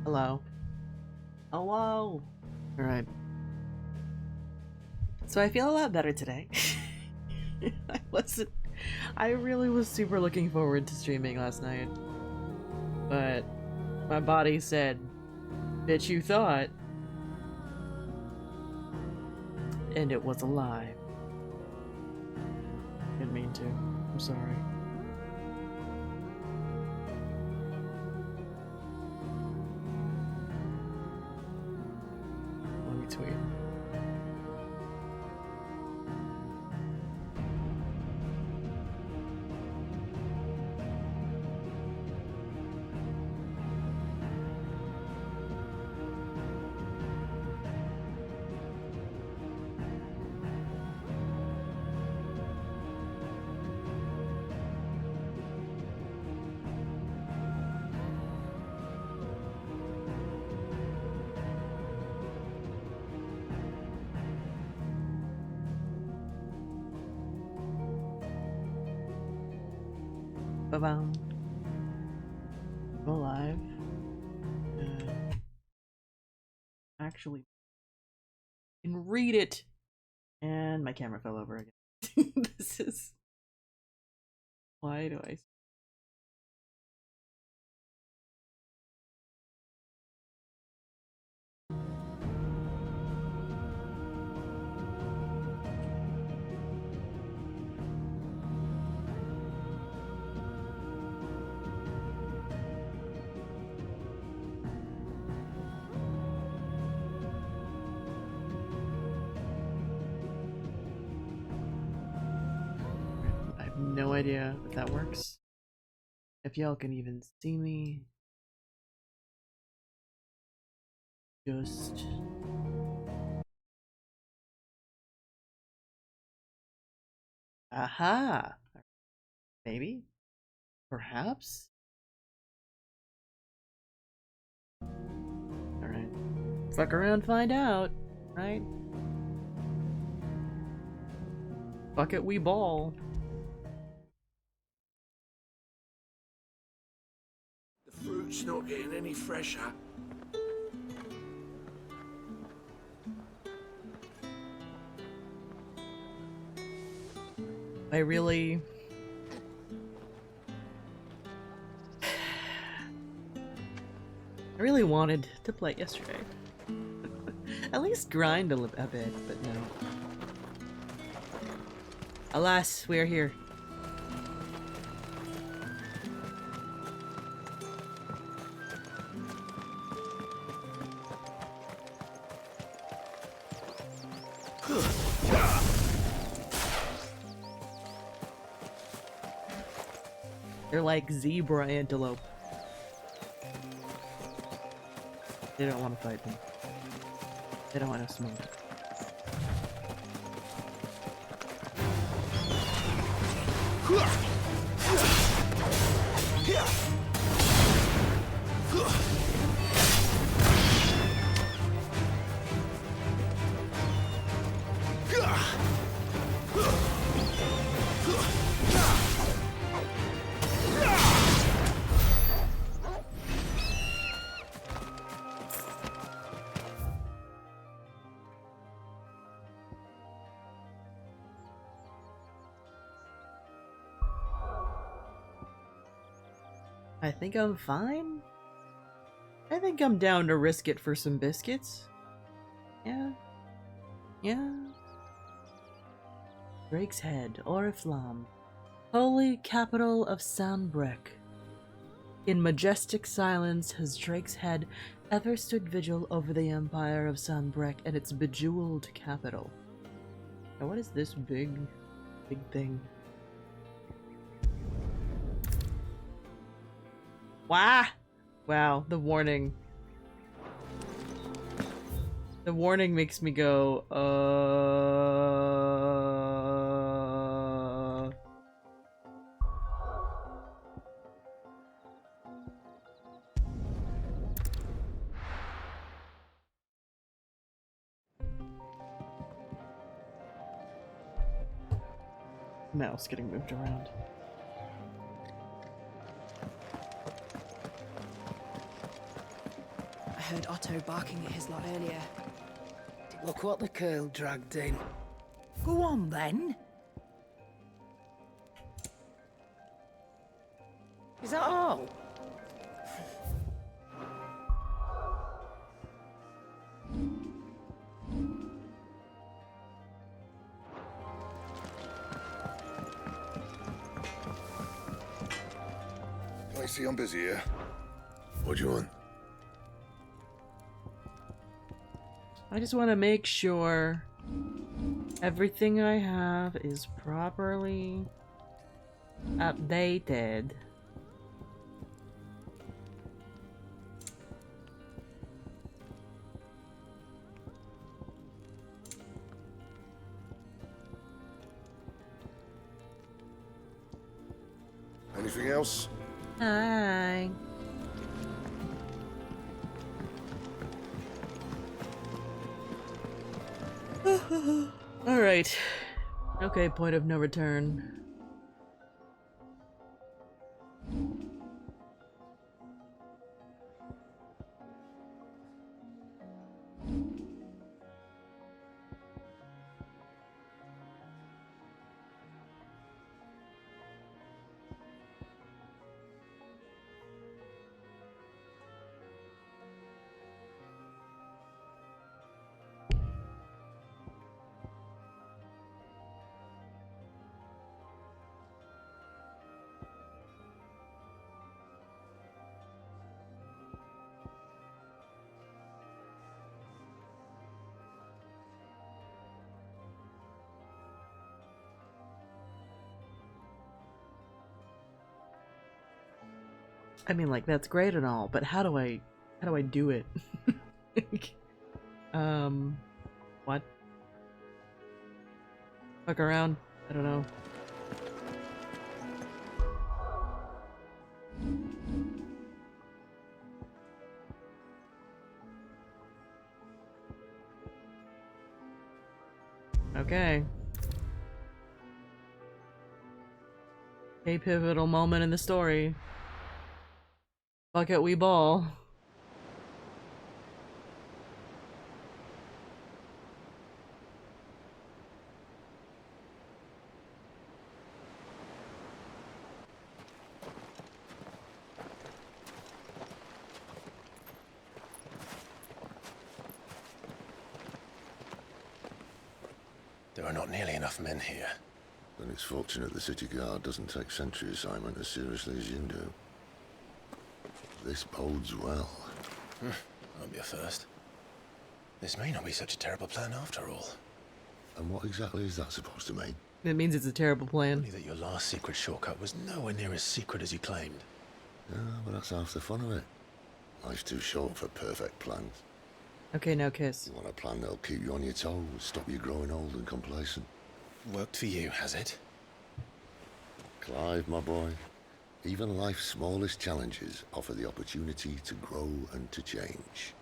Hello. Hello. Alright. So I feel a lot better today. I really was super looking forward to streaming last night. But my body said, bitch, you thought. And it was a lie. Didn't mean to. I'm sorry. Let me tweet. Ba-bam. Go live. Actually, can read it. And my camera fell over again. This is... Why do I... I have no idea if that works. If y'all can even see me. Just... Aha! Maybe? Perhaps? Alright. Fuck around, find out, right? Fuck it, we ball. The fruit's not getting any fresher. I really wanted to play yesterday. At least grind a bit, but no. Alas, we are here. They're like zebra antelope. They don't want to fight me. They don't want to smoke. I think I'm fine. I think I'm down to risk it for some biscuits. Yeah. Yeah. Drake's Head, Oriflamme, holy capital of Sanbreque. In majestic silence has Drake's Head ever stood vigil over the empire of Sanbreque and its bejeweled capital. Now what is this big thing? Wah! Wow, the warning. The warning makes me go, Mouse getting moved around. heard Otto barking at his lot earlier. Look what the curl dragged in. Go on then. Is that all? I see I'm busy here. What do you want? I just want to make sure everything I have is properly updated. Anything else? Hi. All right. Okay, point of no return. I mean, like, that's great and all, but how do I do it? What? Fuck around? I don't know. Okay. A pivotal moment in the story. Fuck it, we ball. There are not nearly enough men here. Then it's fortunate the city guard doesn't take sentry assignment as seriously as you do. This bodes well. I'll be a first. This may not be such a terrible plan after all. And what exactly is that supposed to mean? It means it's a terrible plan. Only that your last secret shortcut was nowhere near as secret as you claimed. Yeah, but that's half the fun of it. Life's too short for perfect plans. Okay, now kiss. You want a plan that'll keep you on your toes, stop you growing old and complacent. Worked for you, has it? Clive, my boy, even life's smallest challenges offer the opportunity to grow and to change.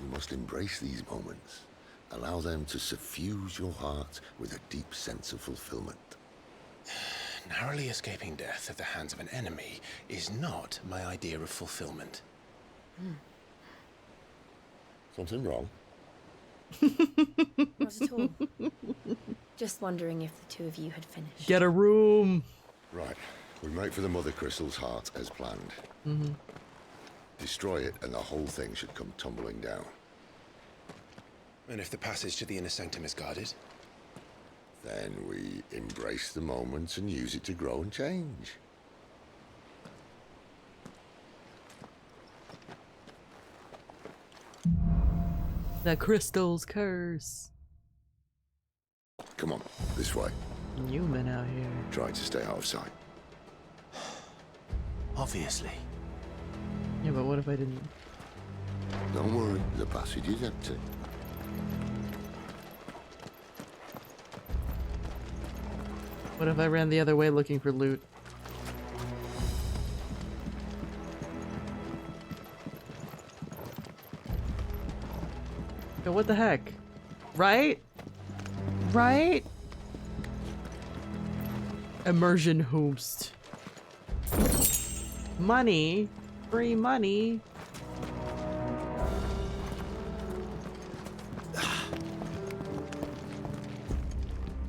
You must embrace these moments. Allow them to suffuse your heart with a deep sense of fulfillment. Narrowly escaping death at the hands of an enemy is not my idea of fulfillment. Something wrong? Not at all. Just wondering if the two of you had finished. Get a room! Right. We make for the Mother Crystal's heart as planned. Destroy it and the whole thing should come tumbling down. And if the passage to the inner sanctum is guarded? Then we embrace the moments and use it to grow and change. The crystal's curse. Come on, this way. Human out here. Try to stay out of sight. Obviously. Yeah, but what if I didn't? Don't worry, the passage is empty. What if I ran the other way looking for loot? Yo, what the heck? Right? Right? Immersion host. Money? Free money?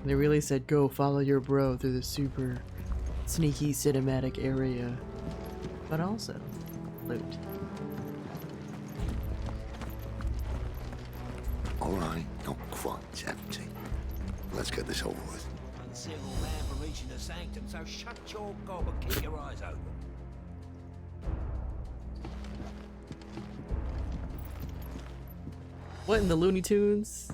They really said go follow your bro through the super sneaky cinematic area, but also loot. All right, not quite empty. Let's get this over with. Uncivil man for reaching the sanctum, so shut your gob and keep your eyes open. What in the Looney Tunes?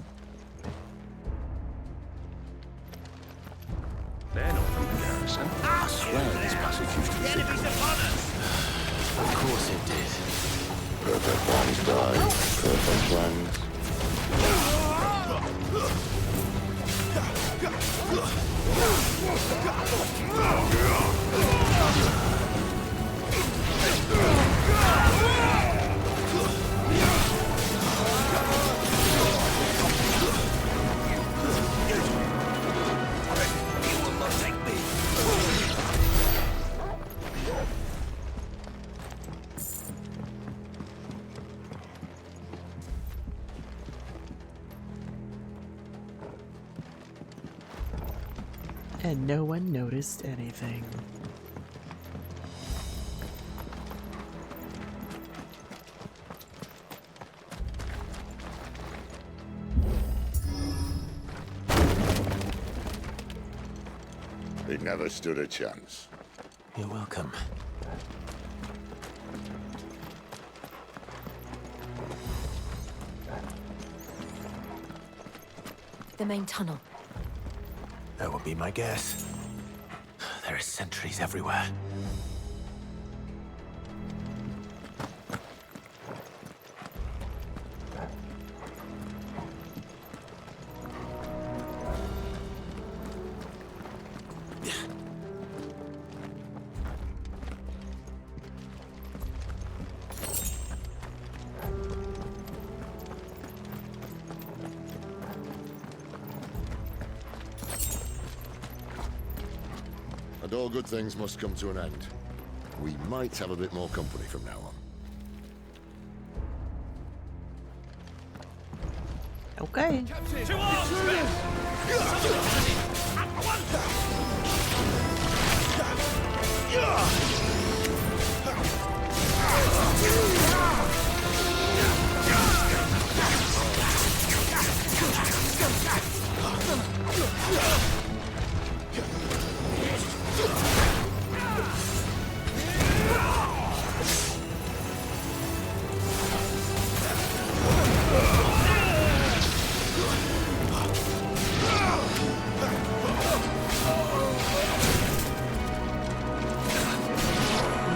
They're not from the garrison. I swear this passage used to be Enemies upon us! Of course it did. perfect plans die. Perfect plans. And no one noticed anything. They never stood a chance. You're welcome. The main tunnel. That would be my guess. There are sentries everywhere. And all good things must come to an end. We might have a bit more company from now on. Okay. To arms, men! At once!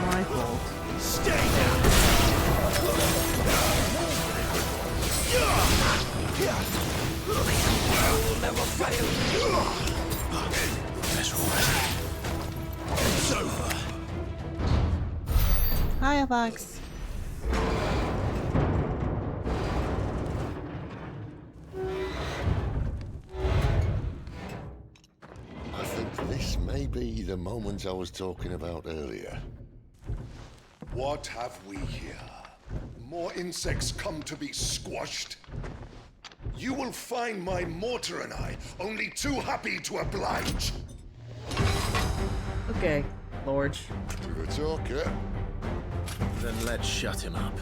My fault. Stay down! I will never fail! That's right. It's over! Hiya, Fox. I think this may be the moment I was talking about earlier. What have we here? More insects come to be squashed? You will find my mortar and I only too happy to oblige. Okay, Lord. To the talker. Then let's shut him up.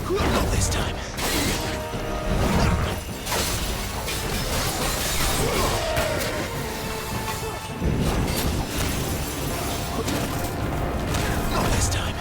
Not this time. Not this time.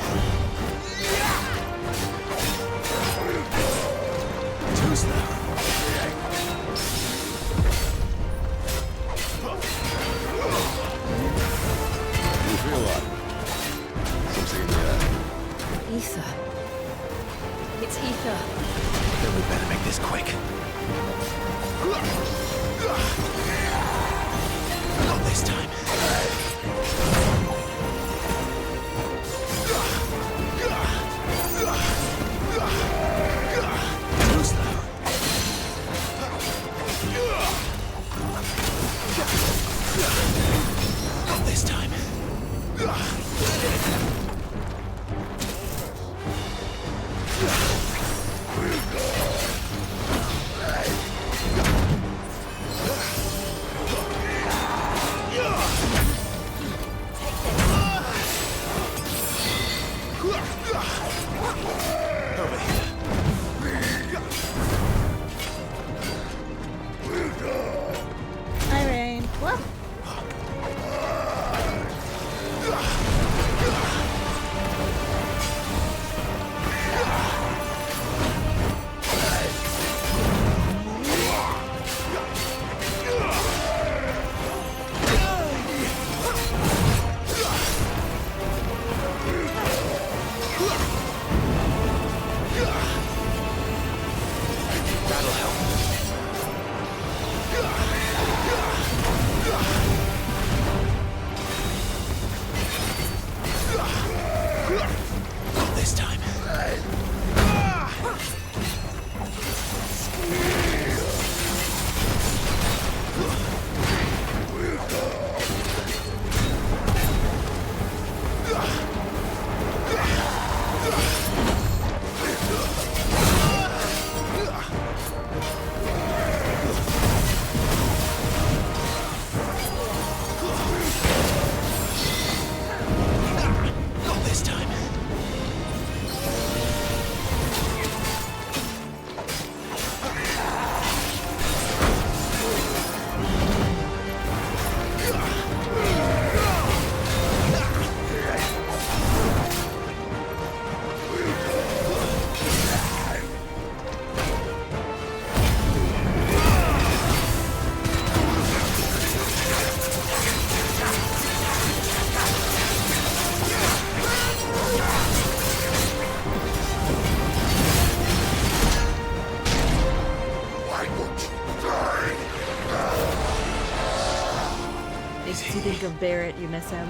If you think of Barrett, you miss him.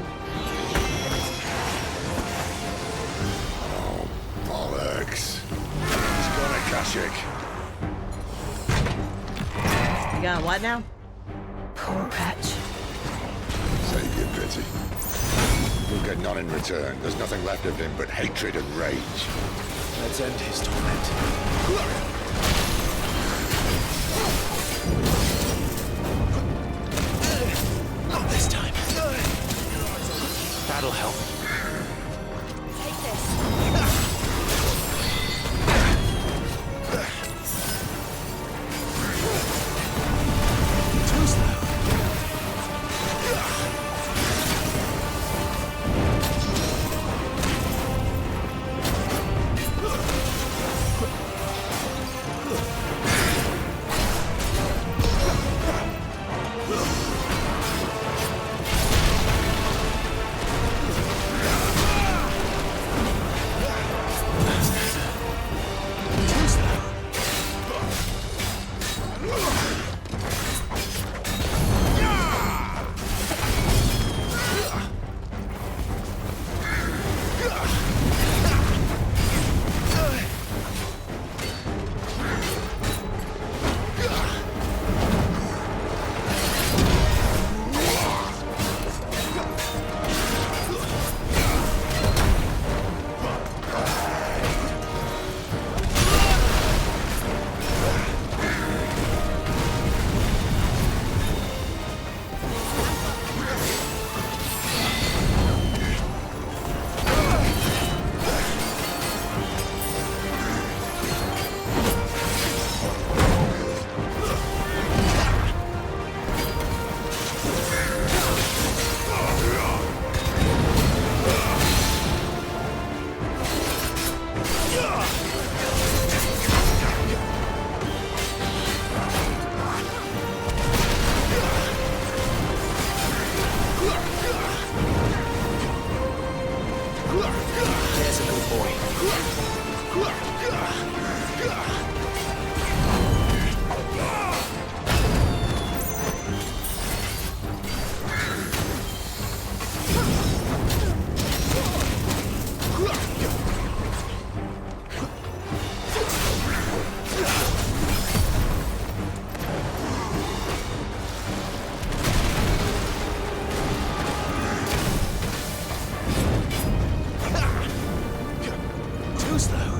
Oh, bollocks. He's gone, Akashic. You got what now? Poor wretch. Save your pity. You'll get none in return. There's nothing left of him but hatred and rage. Let's end his torment. Not this time. That'll help. Take this. Too slow. There's a good boy. Too slow.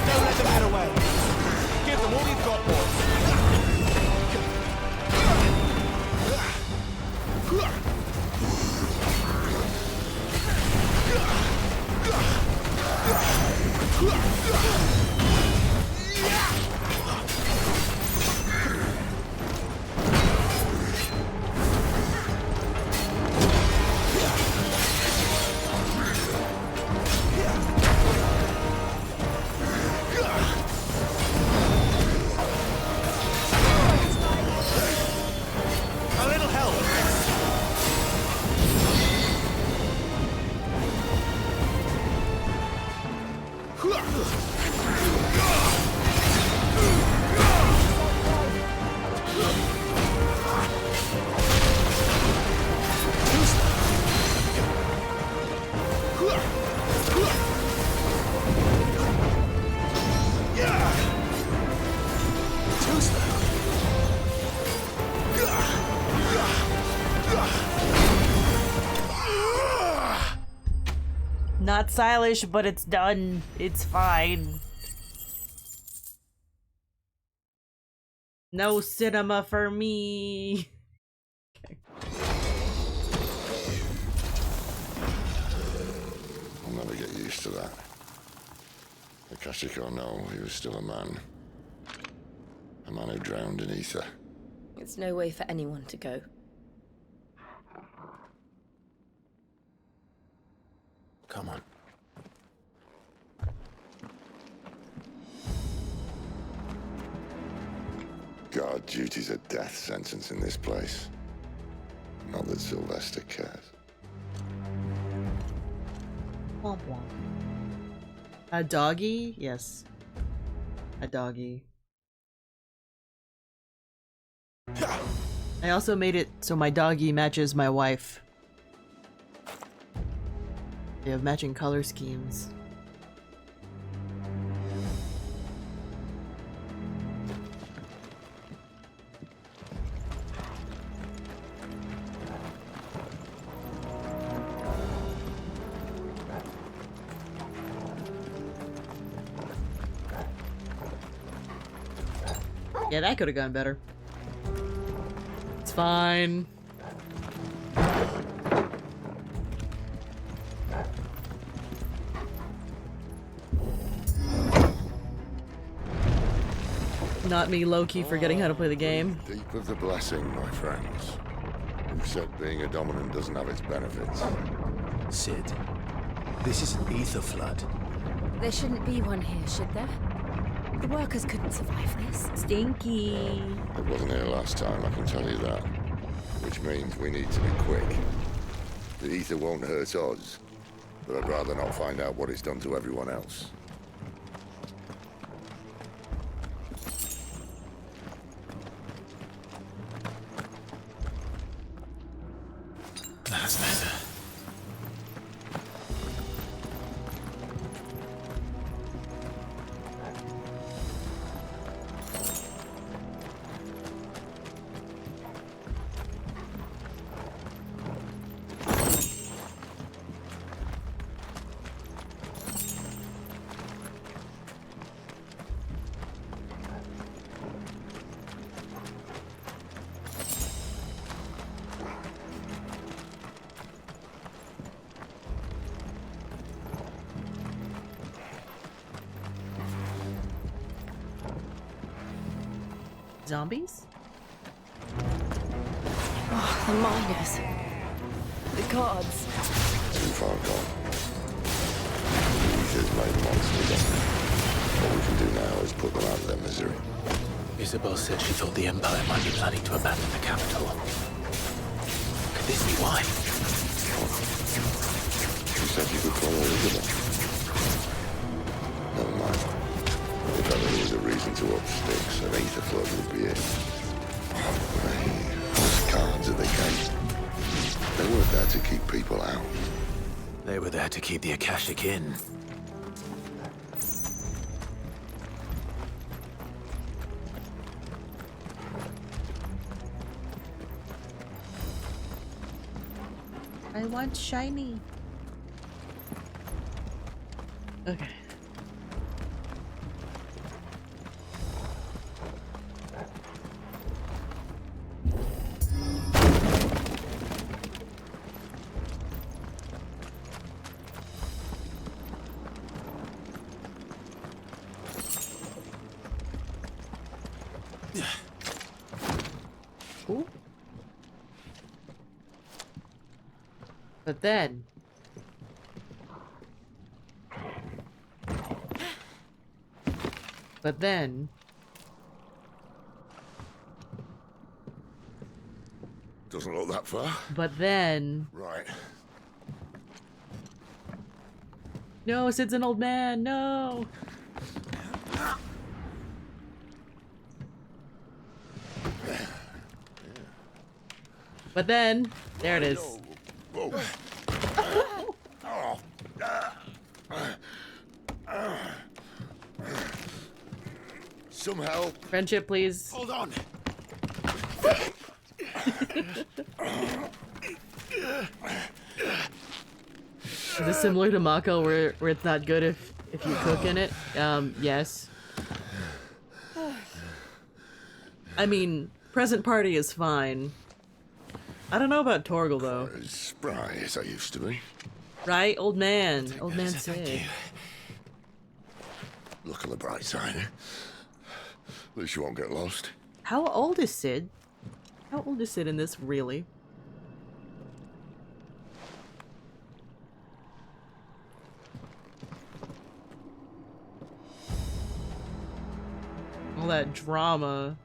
Don't let them get away. Give them all you've got, boys. A little help. Too slow. Not stylish, but it's done. It's fine. No cinema for me. I'll never get used to that. Akashic or no, he was still a man. A man who drowned in ether. It's no way for anyone to go. Come on. Guard duty's a death sentence in this place. Not that Sylvester cares. Womp womp. A doggy? Yes. A doggy. I also made it so my doggy matches my wife. They have matching color schemes. Yeah, that could have gone better. It's fine. Not me low-key forgetting how to play the game. Deep of the blessing, my friends. Who said being a dominant doesn't have its benefits? Sid, this is an ether flood. There shouldn't be one here, should there? The workers couldn't survive this. Stinky. It wasn't here last time, I can tell you that. Which means we need to be quick. The ether won't hurt us, but I'd rather not find out what it's done to everyone else. That's better. Zombies? Oh, the miners. The gods. Too far gone. The ether's made monsters. What we can do now is put them out of their misery. Isabel said she thought the Empire might be planning to abandon the capital. Could this be why? She said you could follow Isabel. Never mind. If ever there was a reason to up sticks, an ether flood would be it. Those cards at the gate. They weren't there to keep people out. They were there to keep the Akashic in. I want shiny. Okay. Ooh. But then Doesn't look that far. Right. No, Sid's an old man, no. But then, there it is. Whoa. Some help. Friendship, please. Hold on. Is this similar to Mako where it's not good if you cook in it? Yes. I mean, present party is fine. I don't know about Torgal though. As spry as I used to be. Right? Old man. Old man Thank Sid. you. Look on the bright side. At least you won't get lost. How old is Sid? How old is Sid in this, really? All that drama.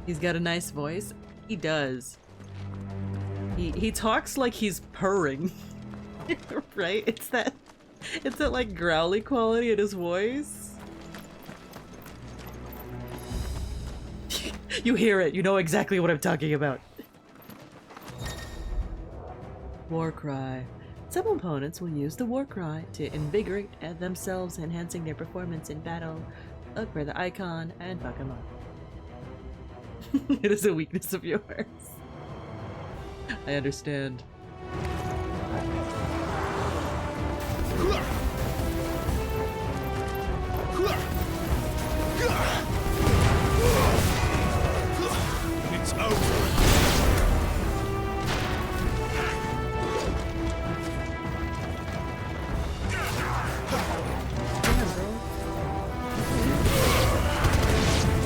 He's got a nice voice. He does. He talks like he's purring. Right? It's that like growly quality in his voice. You hear it, you know exactly what I'm talking about. War cry. Some opponents will use the war cry to invigorate themselves, enhancing their performance in battle. Look for the icon and fuck them up. It is a weakness of yours. I understand. It's over.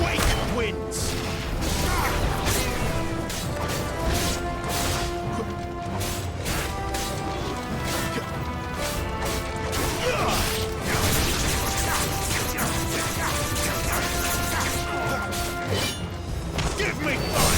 Wake wins. Give me fire.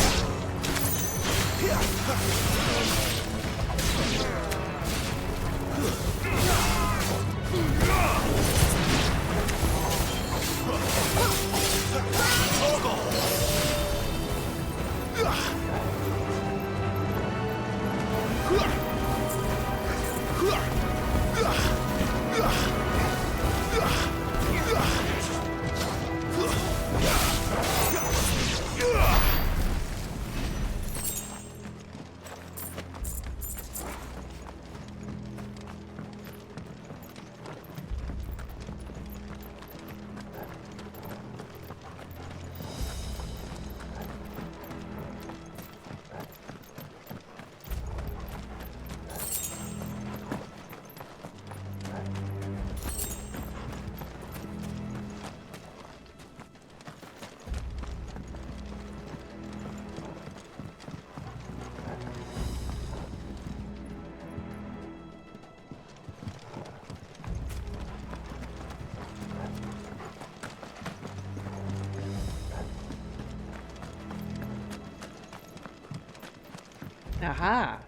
Aha!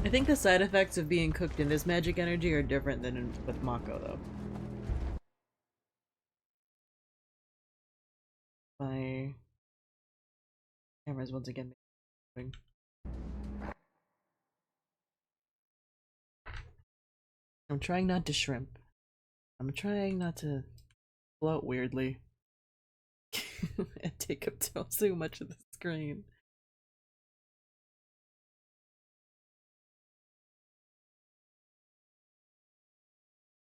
I think the side effects of being cooked in this magic energy are different than with Mako, though. My camera's once again moving. I'm trying not to shrimp. I'm trying not to float weirdly and take up so much of the screen.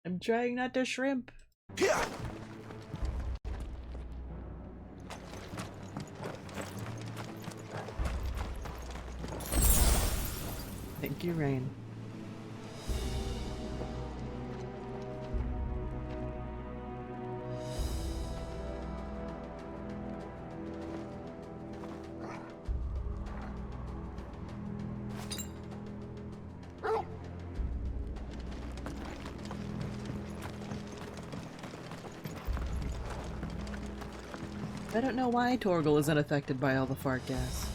I'm trying not to shrimp. Thank you, Rain. I don't know why Torgal is unaffected by all the fart gas.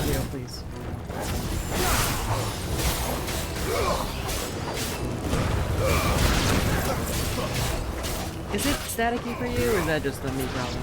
Audio, please. Is it staticky for you, or is that just the me problem?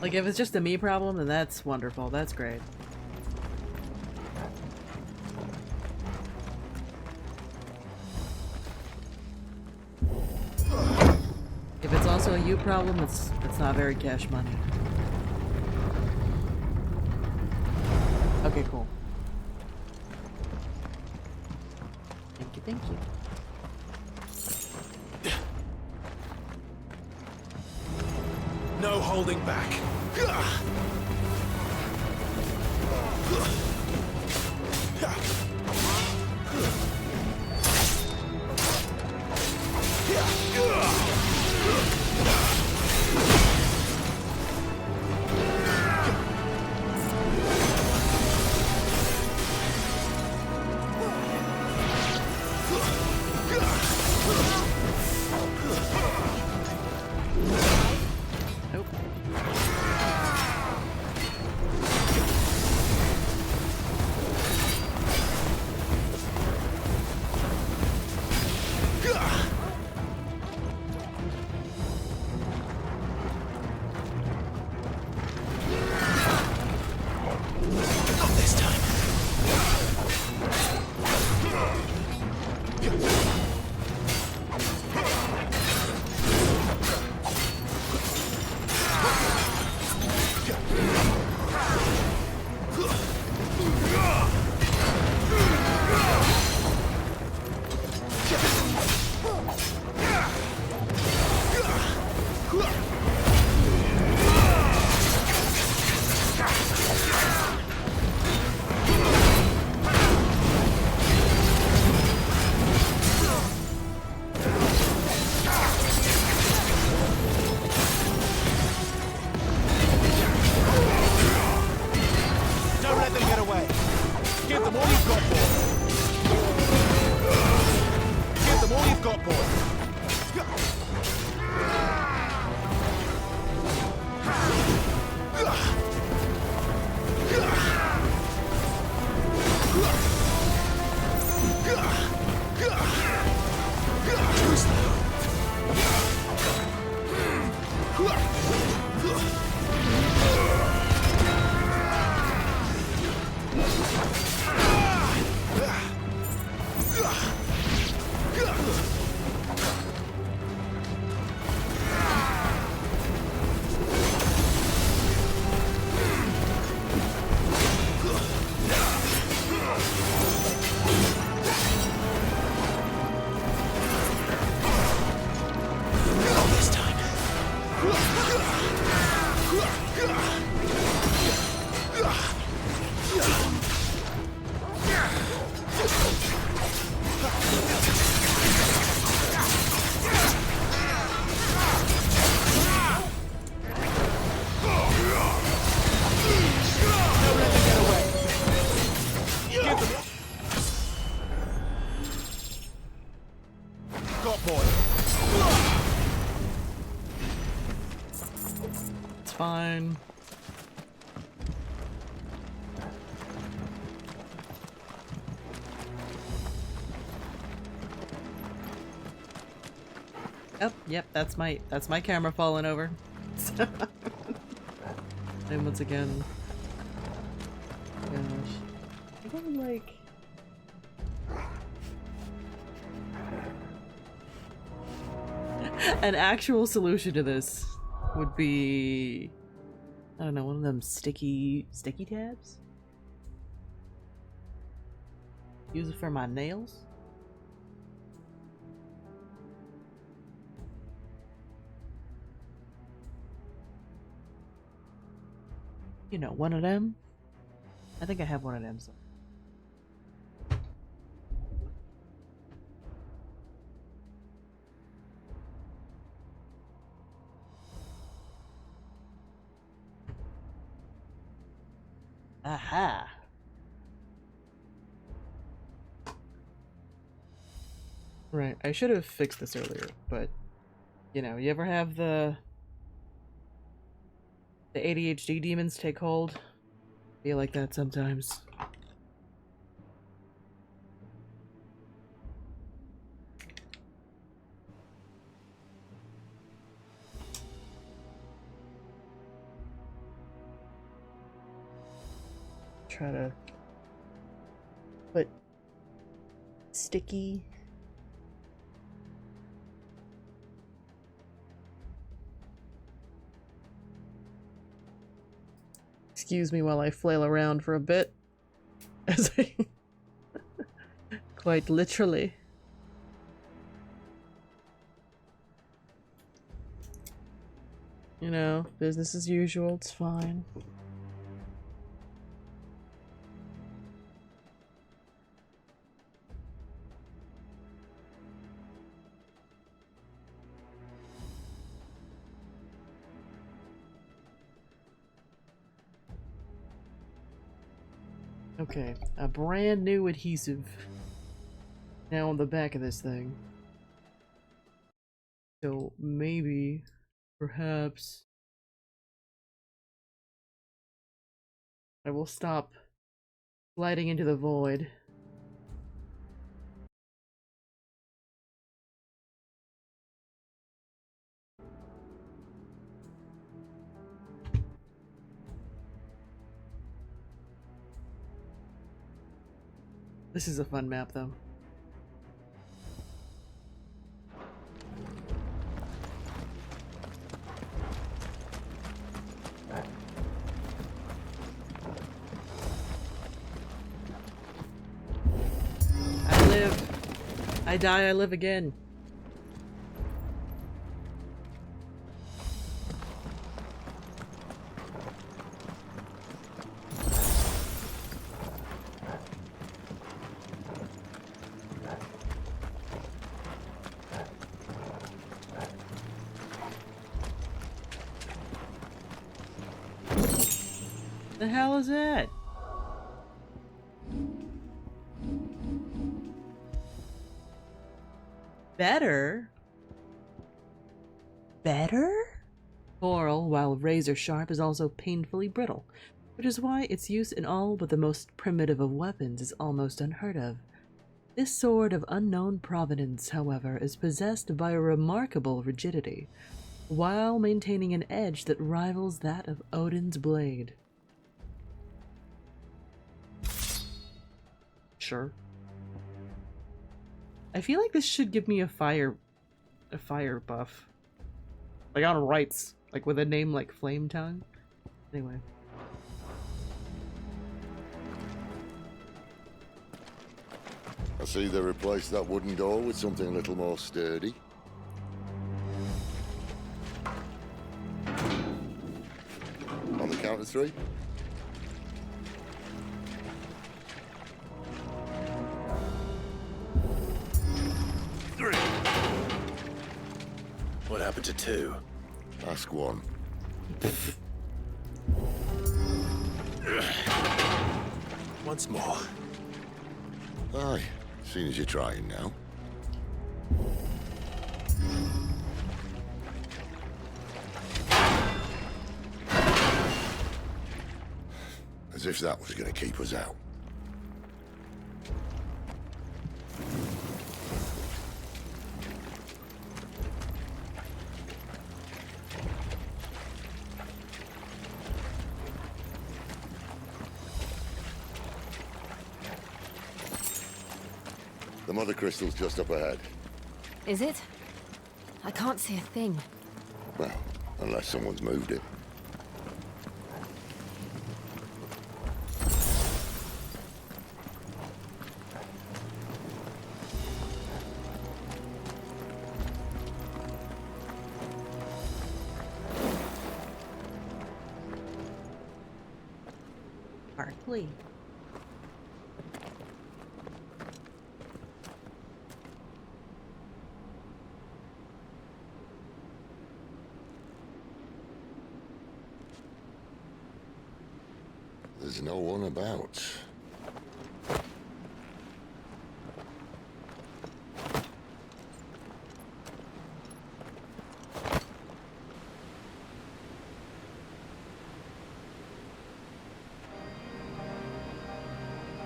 Like, if it's just a me problem, then that's wonderful. That's great. If it's also a you problem, it's not very cash money. Okay, cool. Thank you, thank you. No holding back. Nope. Not this time. Don't let them get away. Give them all you've got, boy. Give them all you've got, boy. Too slow. Not this time. Don't let them get away. Give them. Got boy. It's fine. Yep, that's my camera falling over. And once again, gosh, I don't like. An actual solution to this would be, I don't know, one of them sticky tabs. Use it for my nails. You know, one of them. I think I have one of them. So. Aha. Right, I should have fixed this earlier, but you know, you ever have the ADHD demons take hold? Feel like that sometimes. try to put sticky. Excuse me while I flail around for a bit. As I quite literally. You know, business as usual, it's fine. Okay, a brand new adhesive now on the back of this thing. So maybe, perhaps, I will stop sliding into the void. This is a fun map, though. I live. I die, I live again. The hell is that? Better? Better? Coral, while razor sharp, is also painfully brittle, which is why its use in all but the most primitive of weapons is almost unheard of. This sword of unknown provenance, however, is possessed by a remarkable rigidity, while maintaining an edge that rivals that of Odin's blade. Sure. I feel like this should give me a fire buff. Like on rights, like with a name like Flame Tongue. Anyway. I see they replaced that wooden door with something a little more sturdy. On the count of 3. What happened to 2? Ask 1. Once more. Aye, seeing as you're trying now. As if that was going to keep us out. The mother crystal's just up ahead. Is it? I can't see a thing. Well, unless someone's moved it. Barkley. There's no one about.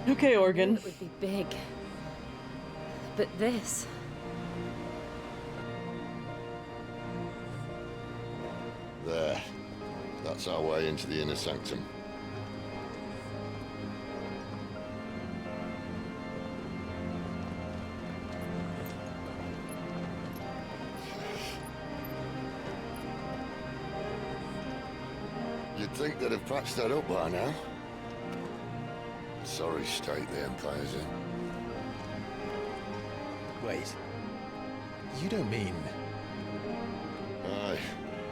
Okay, Organ. It would be big. But this... There. That's our way into the inner sanctum. You'd think they'd have patched that up by now. Sorry state the Empire's in. Wait. You don't mean... Aye.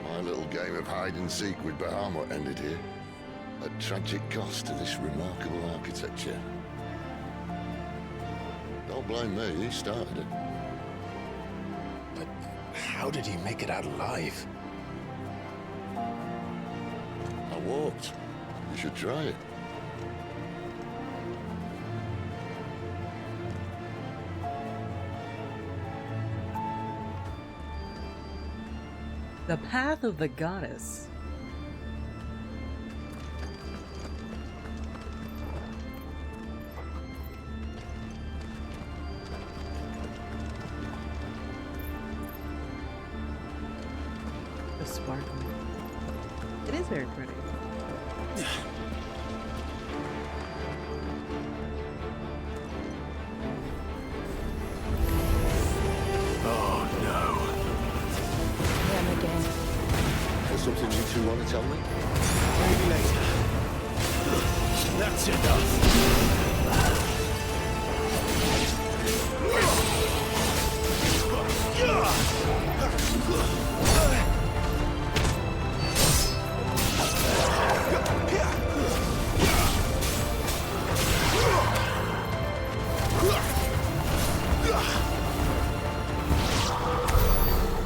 My little game of hide-and-seek with Bahamut ended here. At tragic cost to this remarkable architecture. Don't blame me, he started it. But how did he make it out alive? I walked. You should try it. The Path of the Goddess. The sparkling. It is very pretty. Oh no. Them again. There's something you two want to tell me? Maybe later. That's enough.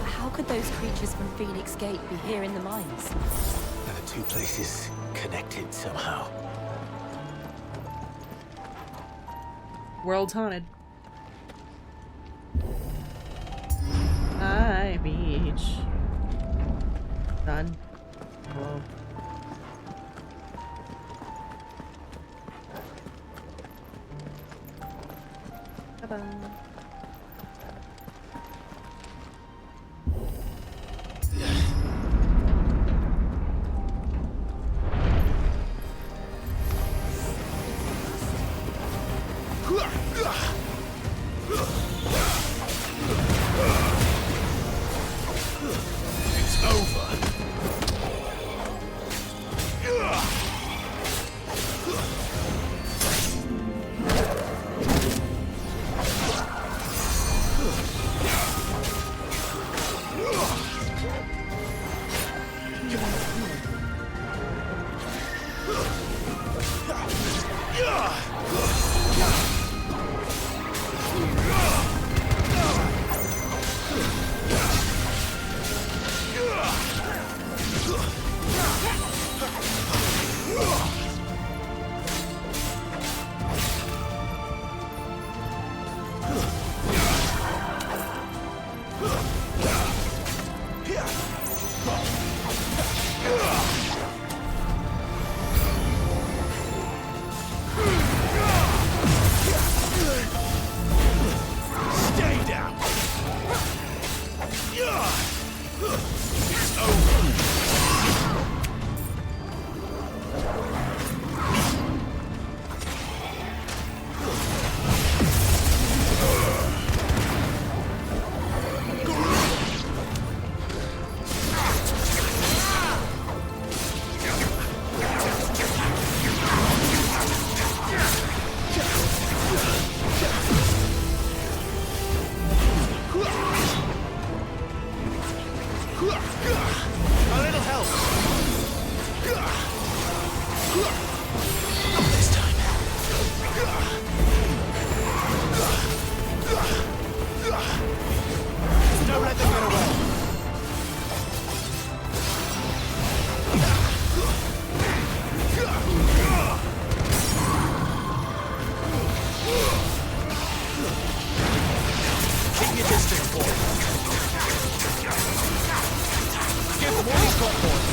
How could those creatures from Phoenix Gate be here in the mines? Are the two places connected somehow? World's haunted. Hi, beach. Done. Whoa. Bye-bye. It's over. Stay down. It's over. A little help. Not this time. Don't let them get away. Keep your distance, boy. Give them all he's got for him.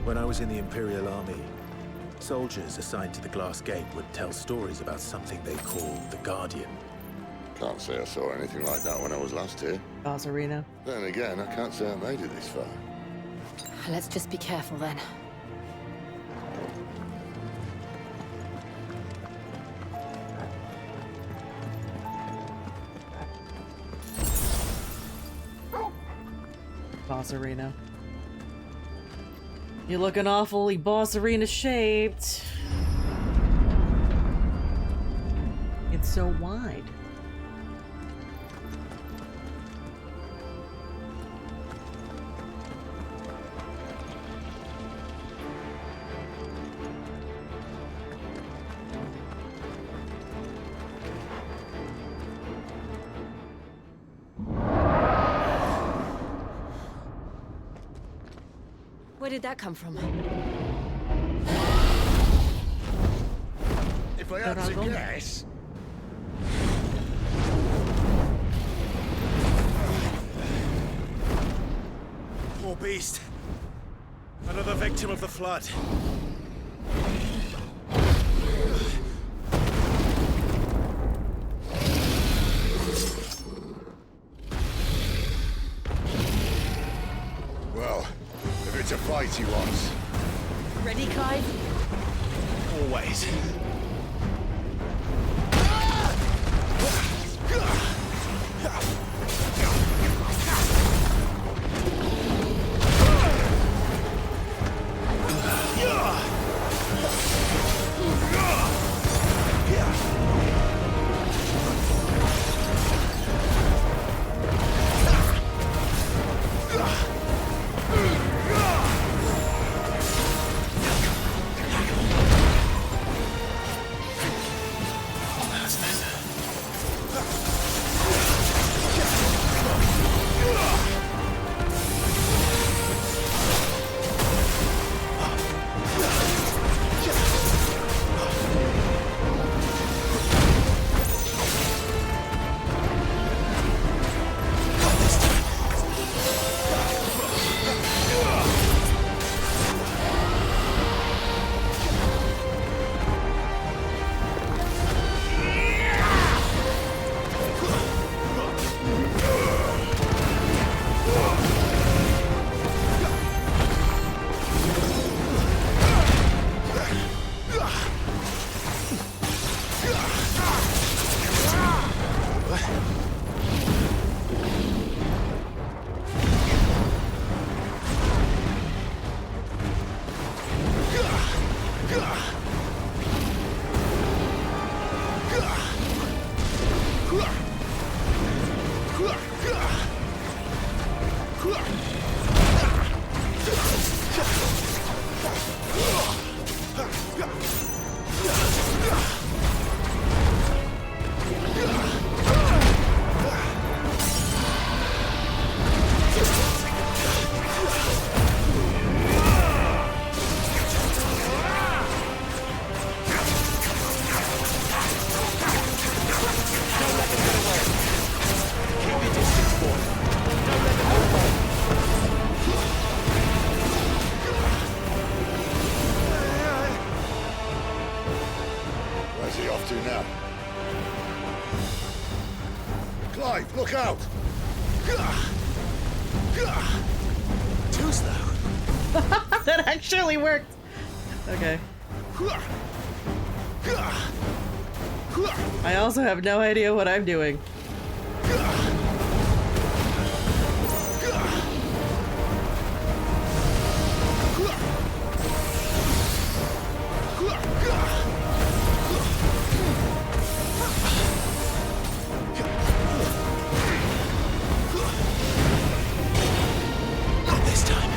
When I was in the Imperial Army, soldiers assigned to the Glass Gate would tell stories about something they called the Guardian. Can't say I saw anything like that when I was last here. Boss Arena. Then again, I can't say I made it this far. Let's just be careful then. Boss Arena. You're looking awfully Boss Arena shaped. It's so wide. Where did that come from? If I had to guess, Poor beast. Another victim of the flood. well, if it's a fight he wants, Ready, Clive? Always. where's he off to now? Clive, look out! Too slow. That actually worked. Okay. I also have no idea what I'm doing. Not this time.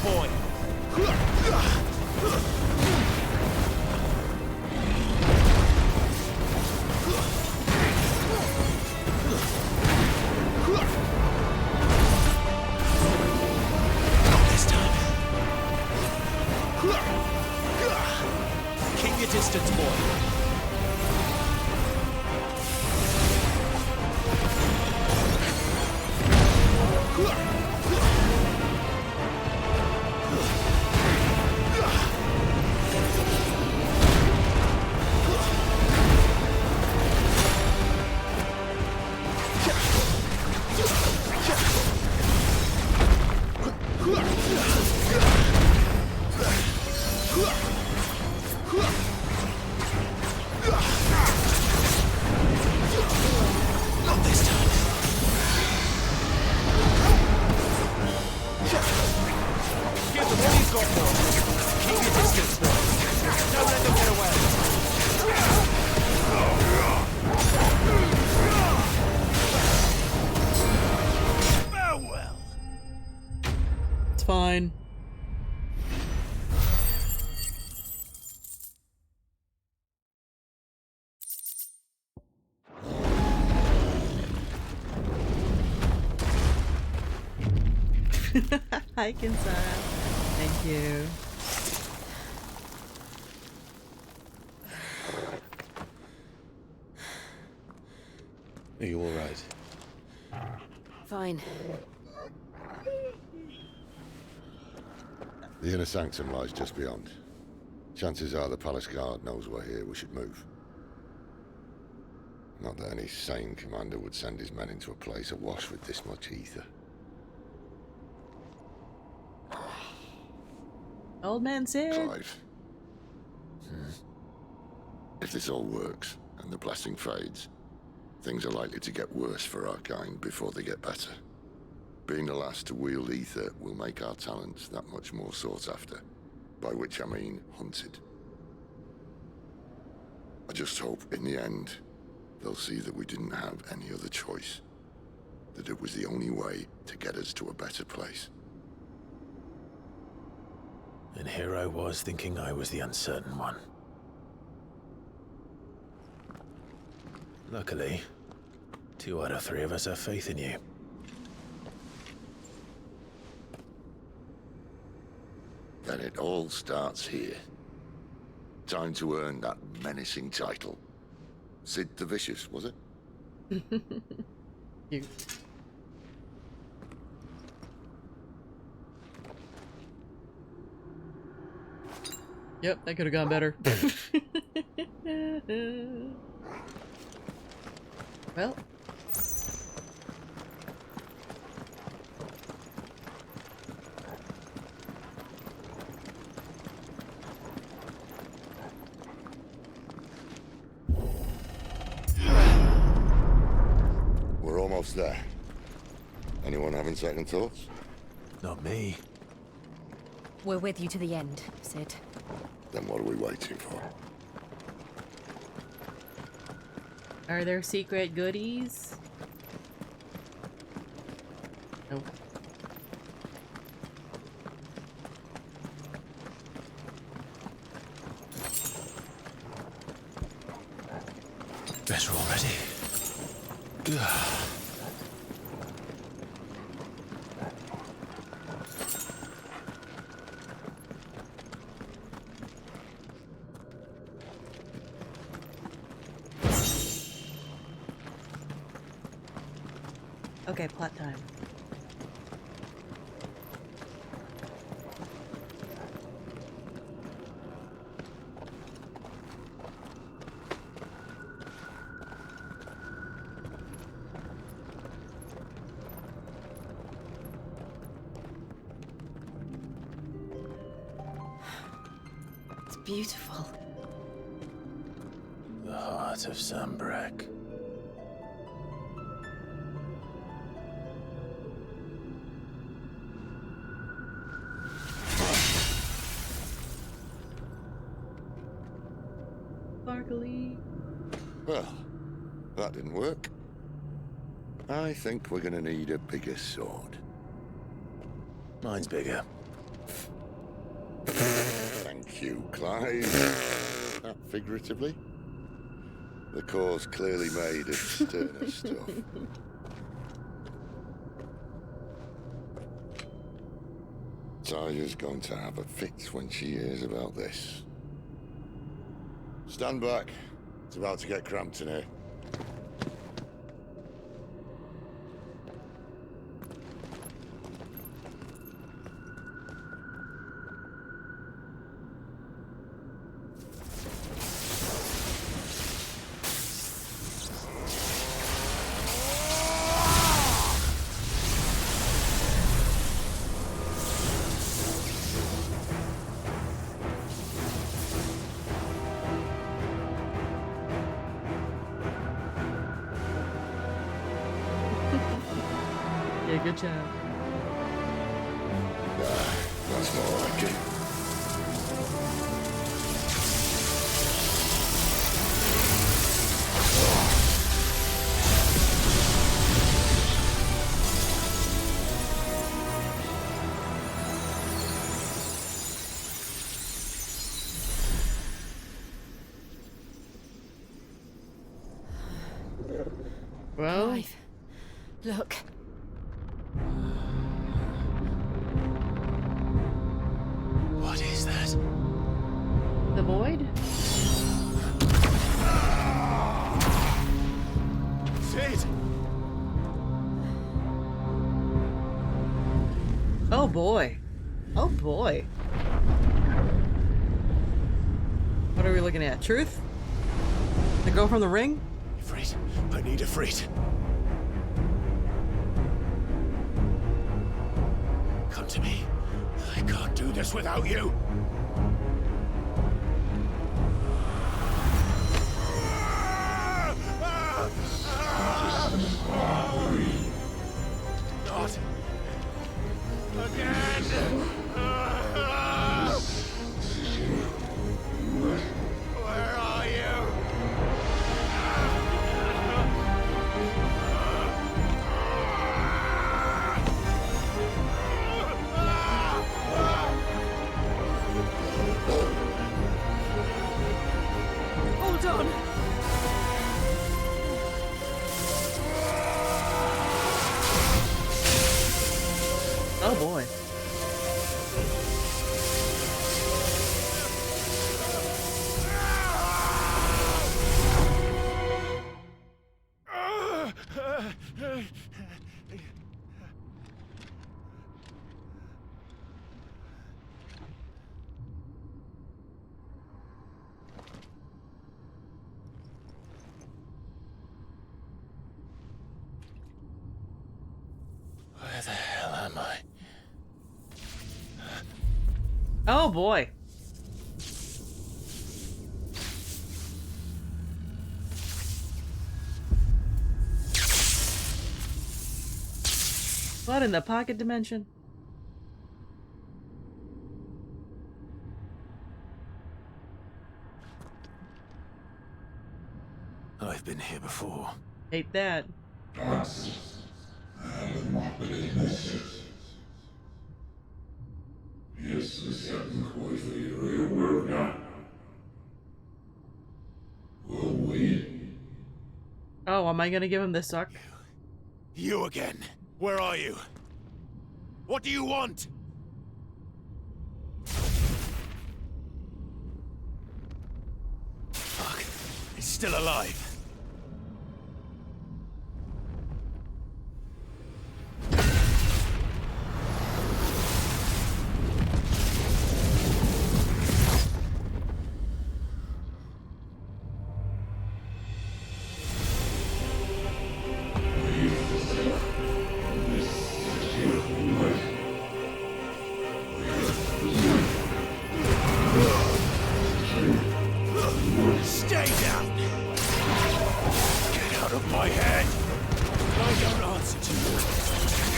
point. Not this time. Keep your distance, boy. Not this time. Give them all you've got, boy. Keep your distance, boy. Don't let them get away. Farewell. It's fine. Hi, Kinsara. Thank you. Are you all right? Fine. The inner sanctum lies just beyond. Chances are the palace guard knows we're here. We should move. Not that any sane commander would send his men into a place awash with this much ether. Old man Sid. Clive. If this all works, and the blessing fades, things are likely to get worse for our kind before they get better. Being the last to wield ether will make our talents that much more sought after, by which I mean hunted. I just hope, in the end, they'll see that we didn't have any other choice. That it was the only way to get us to a better place. And here I was thinking I was the uncertain one. Luckily, 2 out of 3 of us have faith in you. Then it all starts here. Time to earn that menacing title. Sid the Vicious, was it? Cute. Yep, that could have gone better. Well. We're almost there. Anyone having second thoughts? Not me. We're with you to the end, Sid. Then what are we waiting for? Are there secret goodies? Nope. Better already. Okay, plot time. It's beautiful. The heart of Sanbreque. Sparkly. Well, that didn't work. I think we're gonna need a bigger sword. Mine's bigger. Thank you, Clive. That figuratively. The core's clearly made of sterner stuff. Taja's going to have a fit when she hears about this. Stand back. It's about to get cramped in here. Yeah, good job. That's more like it. Well, Clive, look. What is that? the void? Sid! Oh boy. Oh boy. What are we looking at? Truth? The girl from the ring? Ifrit, I need Ifrit. Come to me. I can't do this without you. Not again. Where are you? Hold on. Oh boy. Where the hell am I? Oh boy. What in the pocket dimension? I've been here before. Hate that. Oh, am I gonna give him the suck? You again. Where are you? What do you want? Fuck. It's still alive. Stay down! Get out of my head! I don't answer to you.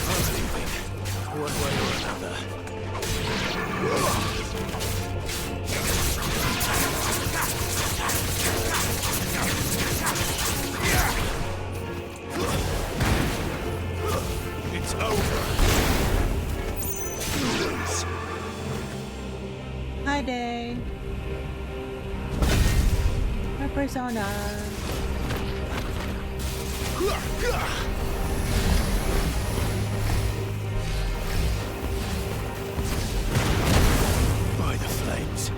I'm leaving. One way or another. It's over. You lose. Hi, Day. My persona. By the flames.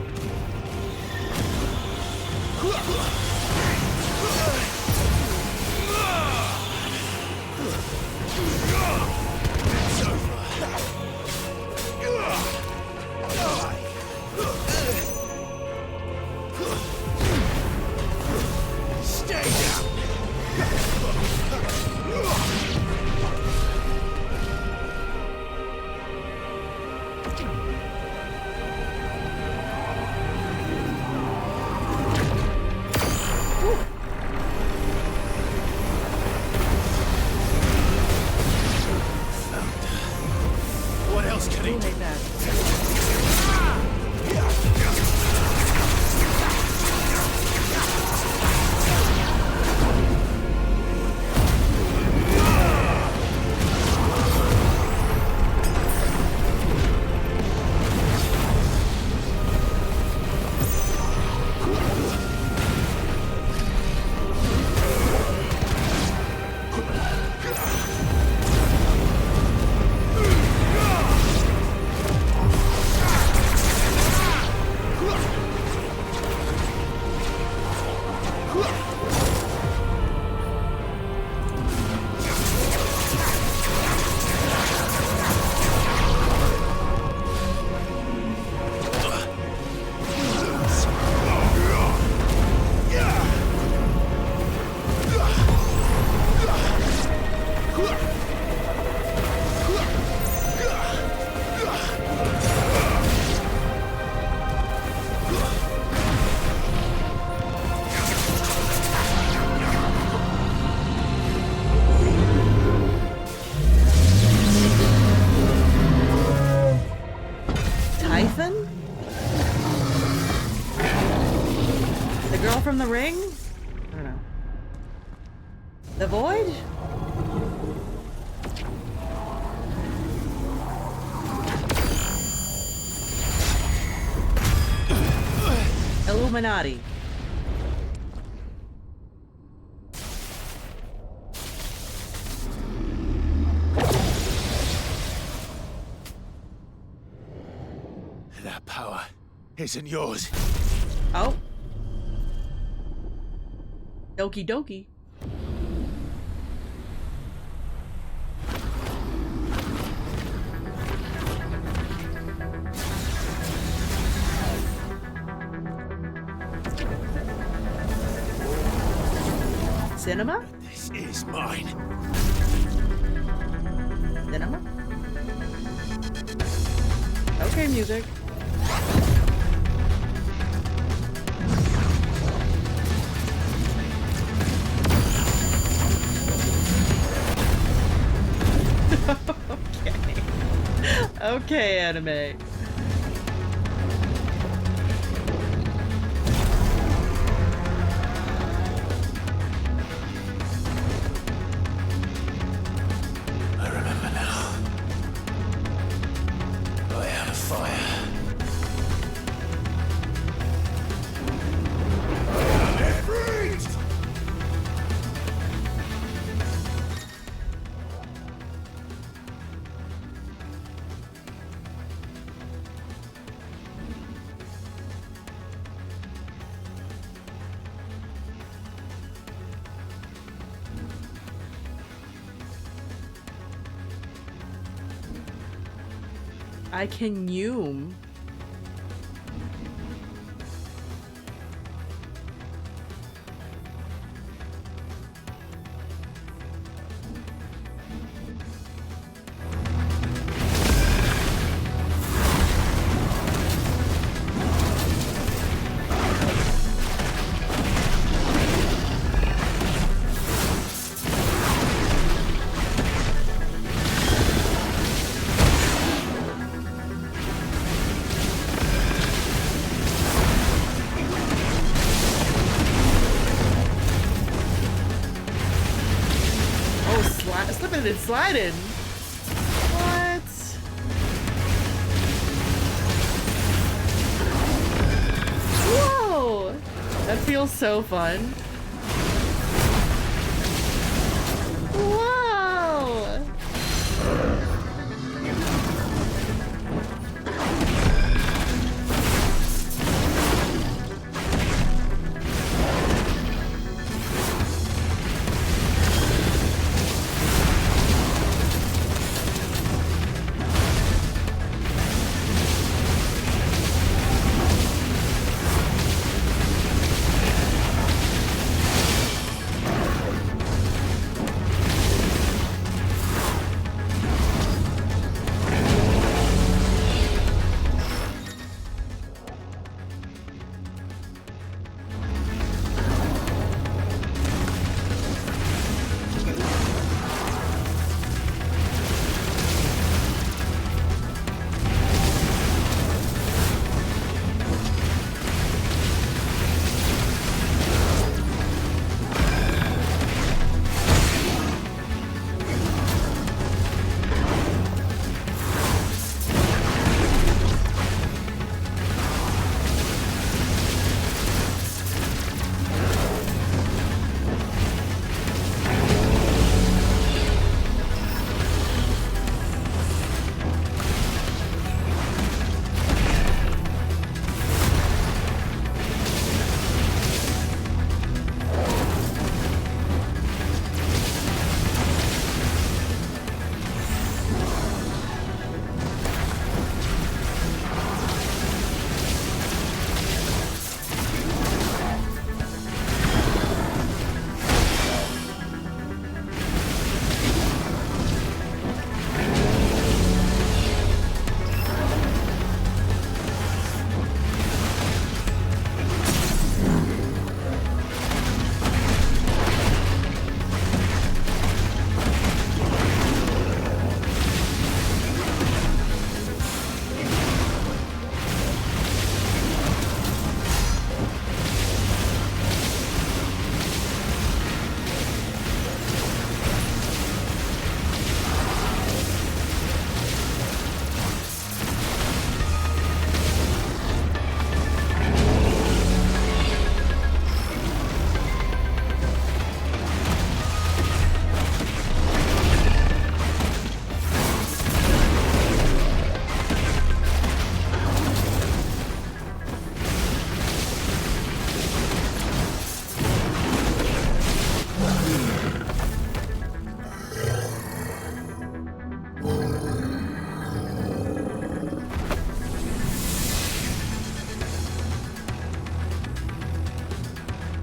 It's over. Stay down. What else can he do? Typhon? The girl from the ring? I don't know. The Void? Illuminati. That power isn't yours. Oh. Doki doki. Cinema? This is mine. Cinema? Okay, music. Okay. Okay, anime. I remember now. Way out of fire. I can Yume. Slipping and sliding. What? feels so fun. Wow!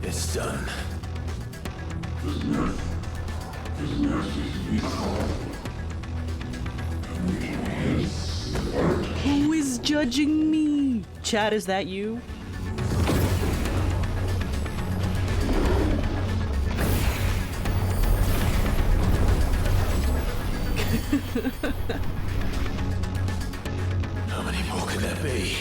It's done. Who is judging me? Chad, is that you? How many more could there be?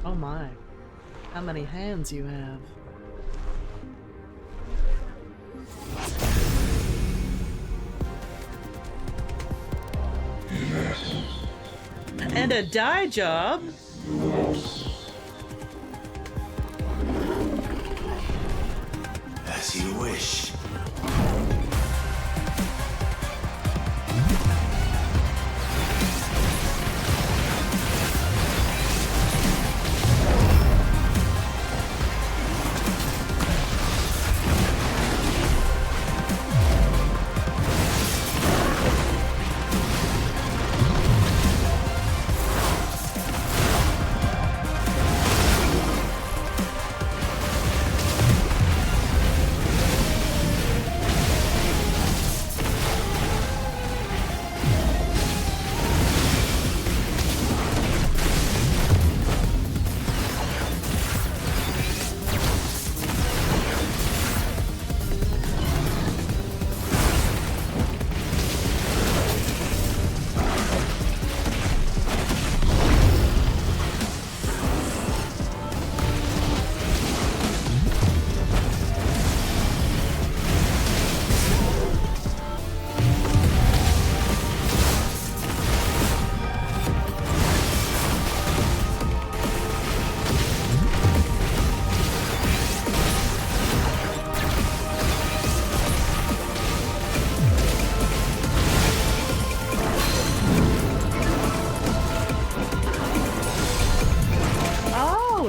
Oh my. How many hands you have. And a dye job? As you wish.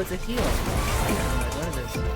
it's a heal. What is this?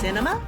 Cinema?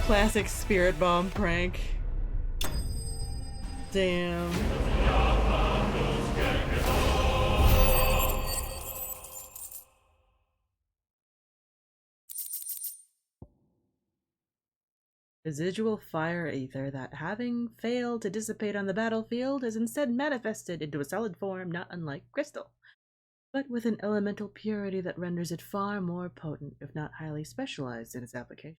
Classic spirit bomb prank. Damn. Residual fire ether that, having failed to dissipate on the battlefield, is instead manifested into a solid form not unlike crystal, but with an elemental purity that renders it far more potent, if not highly specialized in its application.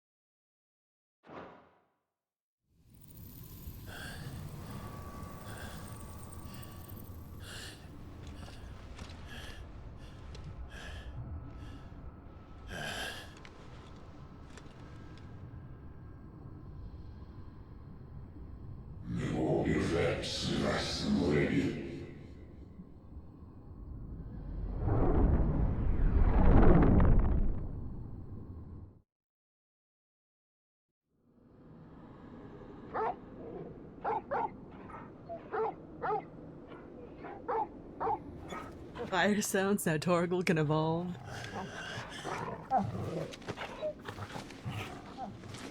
Fire sounds now Torgal can evolve.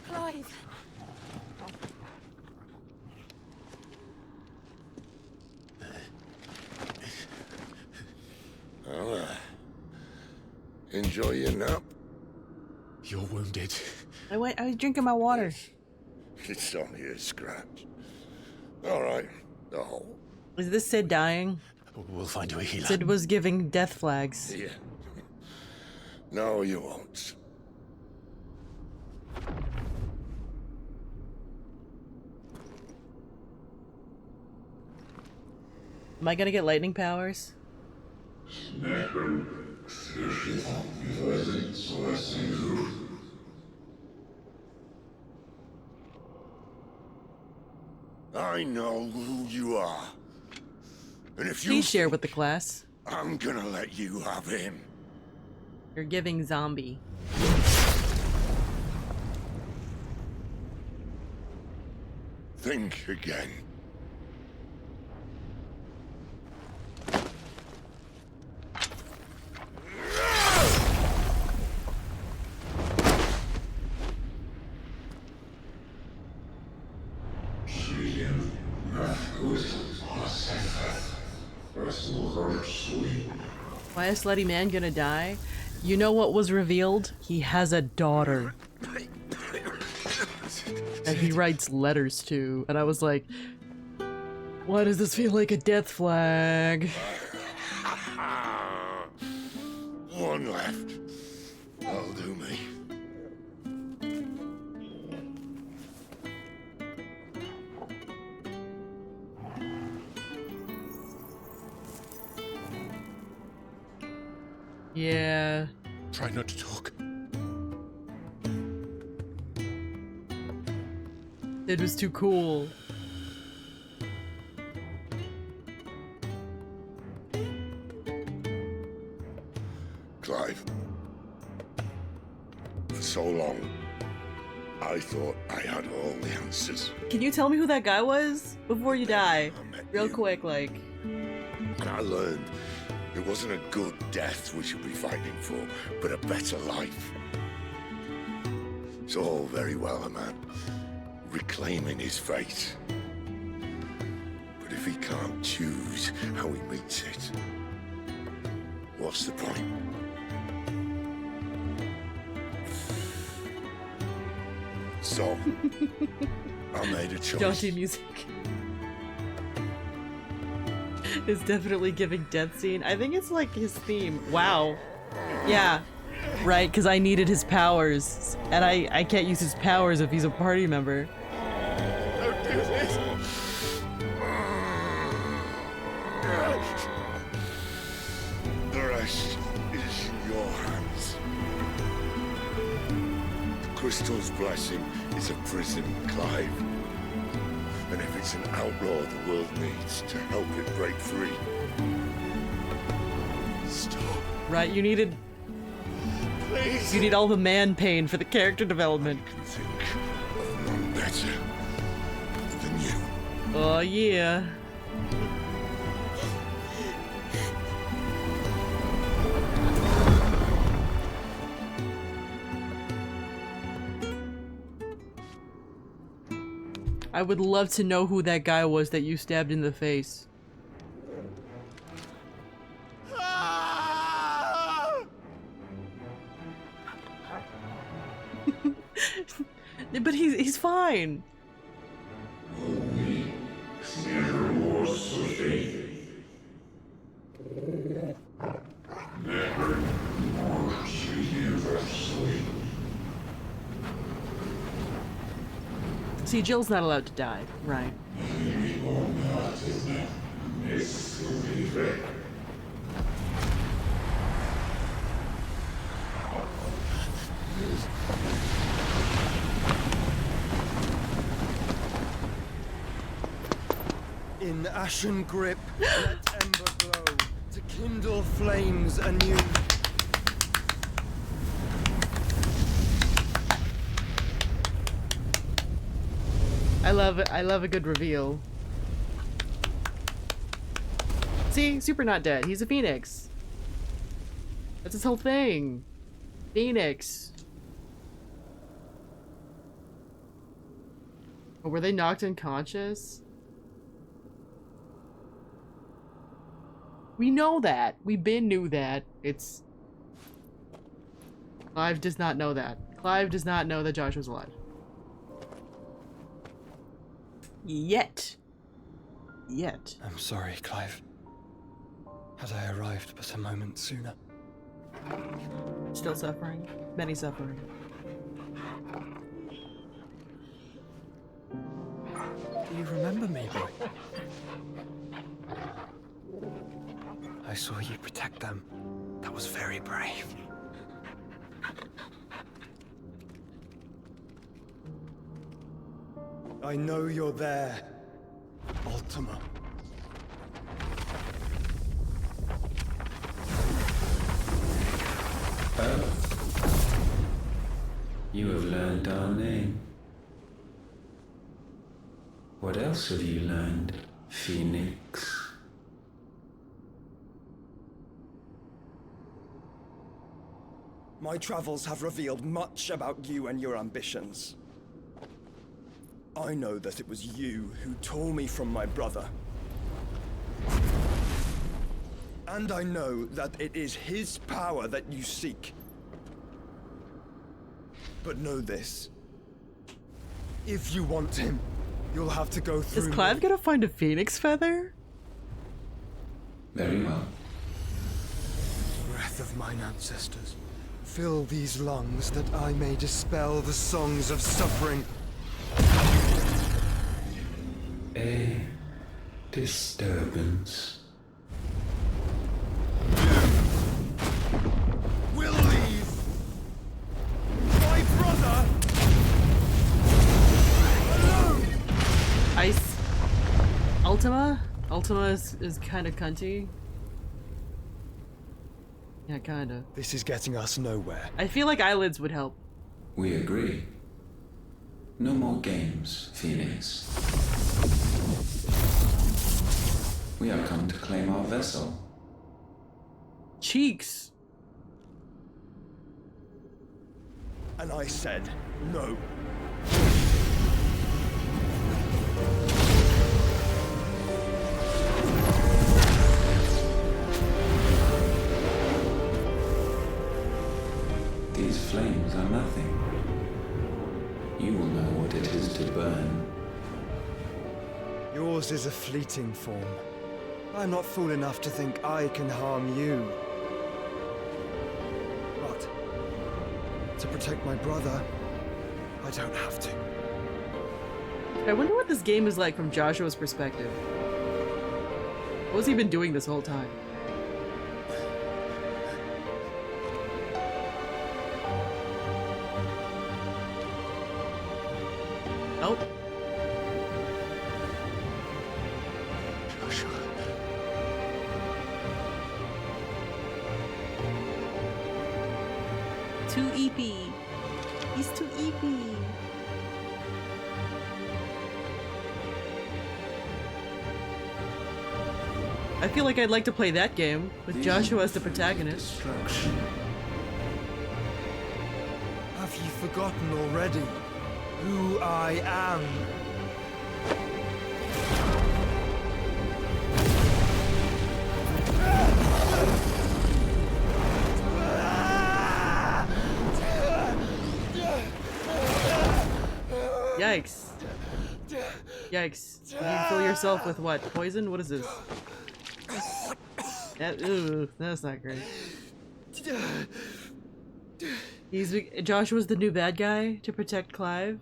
Clive! Well, enjoy your nap. You're wounded. I was drinking my water. It's only a scratch. All right. Oh, Is this Sid dying? We'll find you a healer. Sid was giving death flags. yeah. No, you won't. Am I gonna get lightning powers? I know who you are. And if you Please share think with the class. I'm gonna let you have him. You're giving zombie. Think again. Why is Slutty Man gonna die? You know what was revealed? He has a daughter. And he writes letters to. And I was like, why does this feel like a death flag? One left. That'll do me. Yeah. Try not to talk. It was too cool. Clive. For so long, I thought I had all the answers. Can you tell me who that guy was before you die? I met Real you, quick, like. and I learned it wasn't a good death we should be fighting for, but a better life. It's all very well, a man reclaiming his fate. But if he can't choose how he meets it, what's the point? So, I made a choice. Jaunty music. It's definitely giving death scene. I think it's like his theme. Wow. Yeah. Right, because I needed his powers. And I can't use his powers if he's a party member. Don't do this! The rest is in your hands. The crystal's blessing is a prison, Clive. And if it's an outlaw the world needs to help it break free. Stop, Right, you needed. please. You need all the man pain for the character development. I can think of none better than you. Oh, yeah. I would love to know who that guy was that you stabbed in the face. But he's fine. See, Jill's not allowed to die, right? In ashen grip, let ember glow, to kindle flames anew. I love it. I love a good reveal. See, super not dead. He's a phoenix. That's his whole thing. Phoenix. Oh, were they knocked unconscious? We know that. We been knew that. It's... Clive does not know that. Clive does not know that Josh was alive. Yet. I'm sorry, Clive. Had I arrived but a moment sooner. Still suffering. Many suffering. Do you remember me, boy? I saw you protect them. That was very brave. I know you're there, Ultima. Oh. You have learned our name. What else have you learned, Phoenix? My travels have revealed much about you and your ambitions. I know that it was you who tore me from my brother. And I know that it is his power that you seek. But know this. If you want him, you'll have to go through Is Clive me. gonna find a phoenix feather? Very well. Breath of mine ancestors, fill these lungs that I may dispel the songs of suffering. A disturbance. Will leave my brother alone. Ice. Ultima? Ultima is kind of cunty. Yeah, kinda. This is getting us nowhere. I feel like eyelids would help. We agree. No more games, Phoenix. We have come to claim our vessel. Cheeks. And I said no. These flames are nothing. You will know what it is to burn. Yours is a fleeting form. I'm not fool enough to think I can harm you. But to protect my brother, I don't have to. I wonder what this game is like from Joshua's perspective. What has he been doing this whole time? Oh. Joshua. Too EP. He's too EP. I feel like I'd like to play that game with Joshua as the protagonist. Destruction. Have you forgotten already who I am? Yikes. Yikes. You fill yourself with what? Poison? What is this? Ooh, that's not great. Joshua's the new bad guy to protect Clive.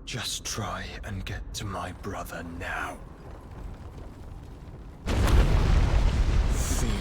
Just try and get to my brother now. Fiend.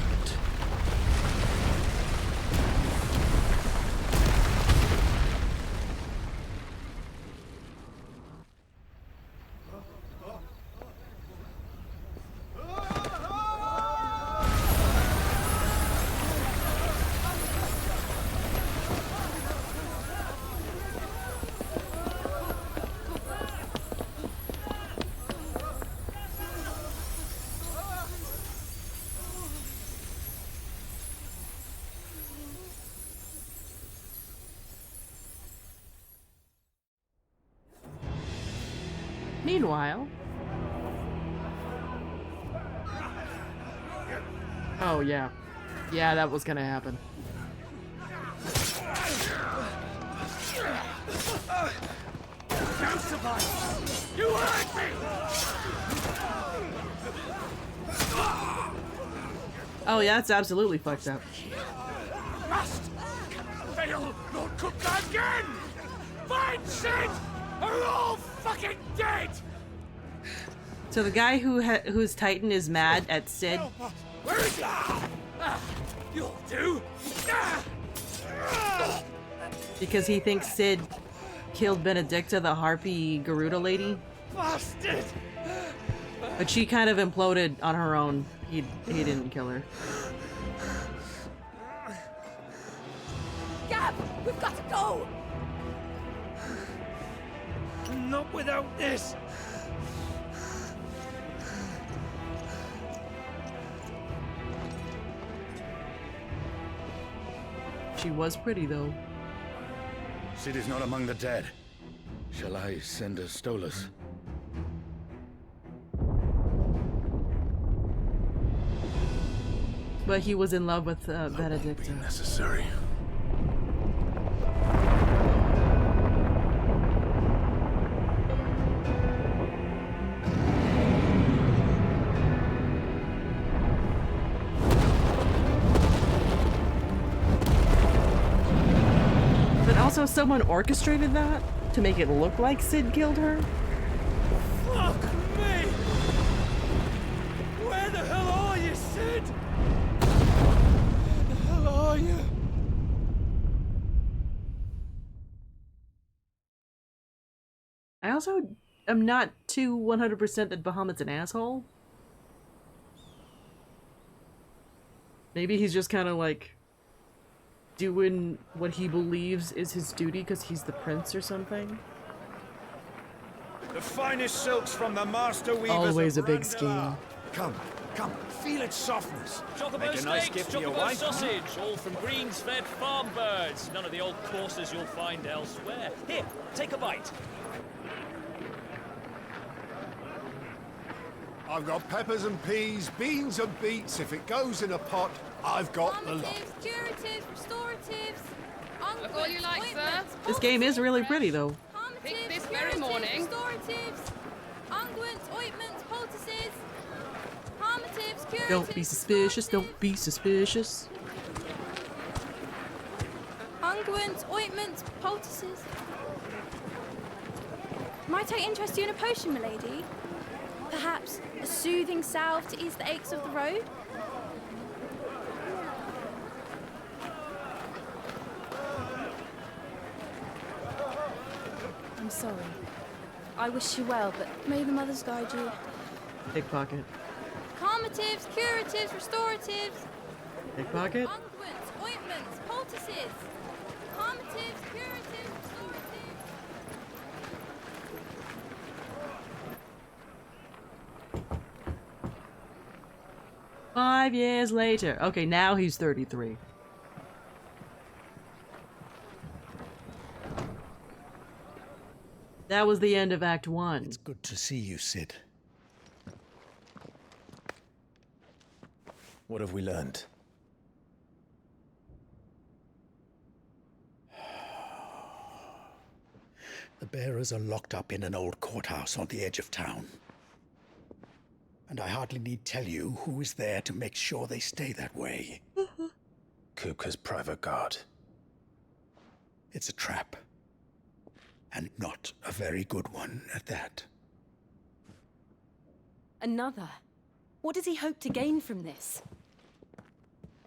Meanwhile... Oh, yeah. Yeah, that was gonna happen. Don't survive! You hurt me! Oh, yeah, that's absolutely fucked up. Must fail Lord Cook again! Find Sid! Are all fucking dead! So the guy whose Titan is mad at Sid. Where is he? You'll do! Because he thinks Sid killed Benedicta, the harpy Garuda lady. Bastard! But she kind of imploded on her own. He didn't kill her. Gab, we've got to go! Not without this! She was pretty though. Sid is not among the dead. Shall I send a Stolas? But he was in love with That won't Benedicta. be necessary. But also someone orchestrated that to make it look like Sid killed her. Fuck me! Where the hell are you, Sid? Where the hell are you? I also am not too 100% that Bahamut's an asshole. Maybe he's just kind of like doing what he believes is his duty because he's the prince or something. The finest silks from the master weavers. Always a of big Randall scheme. are. Come, feel its softness. Chocobo Make a nice steaks, gift for your chocobo wife. sausage, all from greens-fed farm birds. None of the old courses you'll find elsewhere. Here, take a bite. I've got peppers and peas, beans and beets. If it goes in a pot, I've got the lot. Curatives, restoratives, Look all you like, sir. This game is really pretty though. Pick this very morning. Restoratives, unguents, ointments, poultices, harmatives, curatives. Don't be suspicious, don't be suspicious. Unguents, ointments, poultices. Might I interest you in a potion, milady? Perhaps a soothing salve to ease the aches of the road? I'm sorry. I wish you well, but may the mothers guide you. Pickpocket. Calmatives, curatives, restoratives. Pickpocket? Unguents, ointments, poultices. Calmatives, curatives, restoratives. 5 years later. Okay, now he's 33. That was the end of Act 1. It's good to see you, Sid. What have we learned? The bearers are locked up in an old courthouse on the edge of town. And I hardly need tell you who is there to make sure they stay that way. Kupka's private guard. It's a trap. And not a very good one at that. Another? What does he hope to gain from this?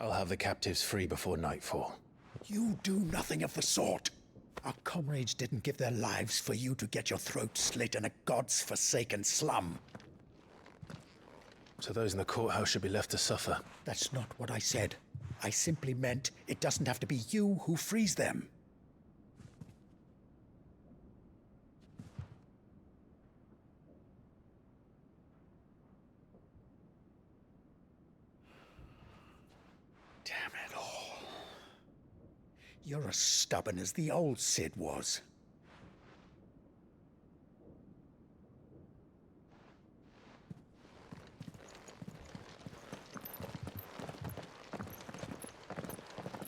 I'll have the captives free before nightfall. You do nothing of the sort. Our comrades didn't give their lives for you to get your throat slit in a god's forsaken slum. So those in the courthouse should be left to suffer. That's not what I said. I simply meant it doesn't have to be you who frees them. Damn it all. You're as stubborn as the old Cid was.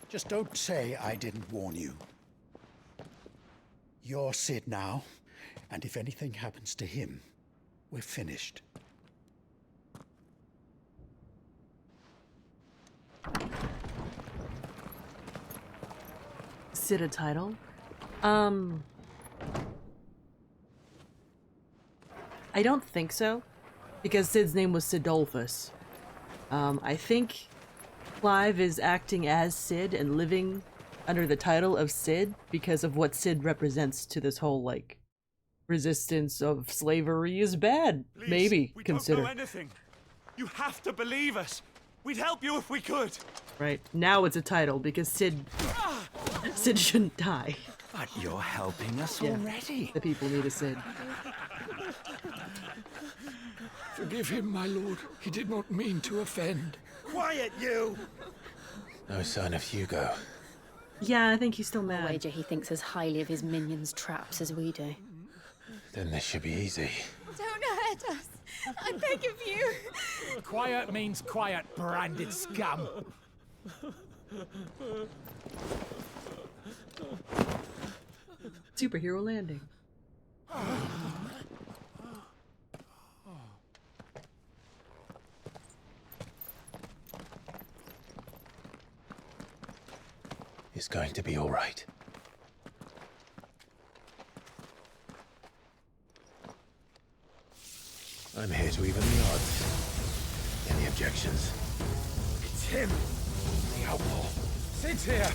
Just don't say I didn't warn you. You're Cid now, and if anything happens to him, we're finished. Cid a title? I don't think so, because Cid's name was Cidolfus. I think Clive is acting as Cid and living under the title of Cid because of what Cid represents to this whole, like, resistance of slavery is bad. Please, maybe we consider. don't know anything. You have to believe us. We'd help you if we could. Right, now it's a title because Cid shouldn't die. But you're helping us Yeah, already. the people need a Cid. Forgive him, my lord. He did not mean to offend. Quiet, you! No sign of Hugo. Yeah, I think he's still I mad. wager he thinks as highly of his minions' traps as we do. Then this should be easy. Don't hurt us. I beg of you. Quiet means quiet, branded scum. Superhero landing. It's going to be all right. I'm here to even the odds. Any objections? It's him, the outlaw. Sid's here.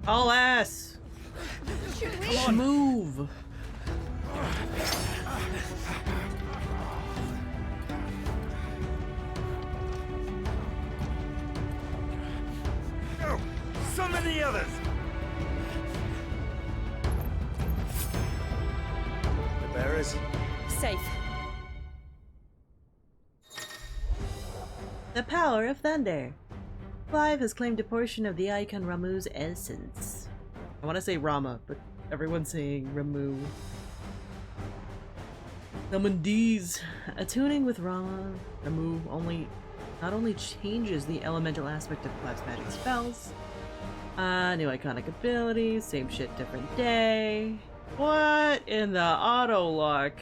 All ass. Should we? Move. Go! Summon the others! The bearers? Safe. The power of thunder. Clive has claimed a portion of the icon Ramu's essence. I want to say Rama, but everyone's saying Ramu. Summon D's. Attuning with Rama, Ramu not only changes the elemental aspect of Clive's magic spells. New iconic abilities, same shit, different day. What in the auto lock?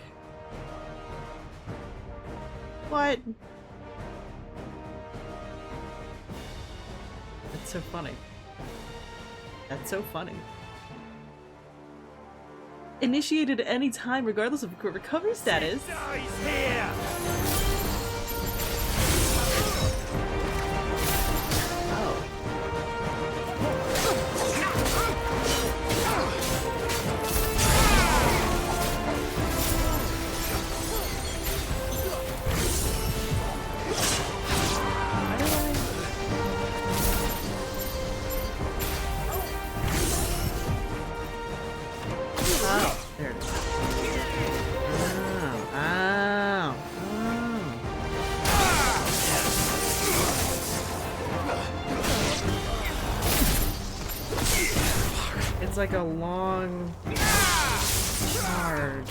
What? That's so funny. That's so funny. Initiated at any time, regardless of recovery status. He's here! Oh, there it is. Ow, ow. It's like a long charge.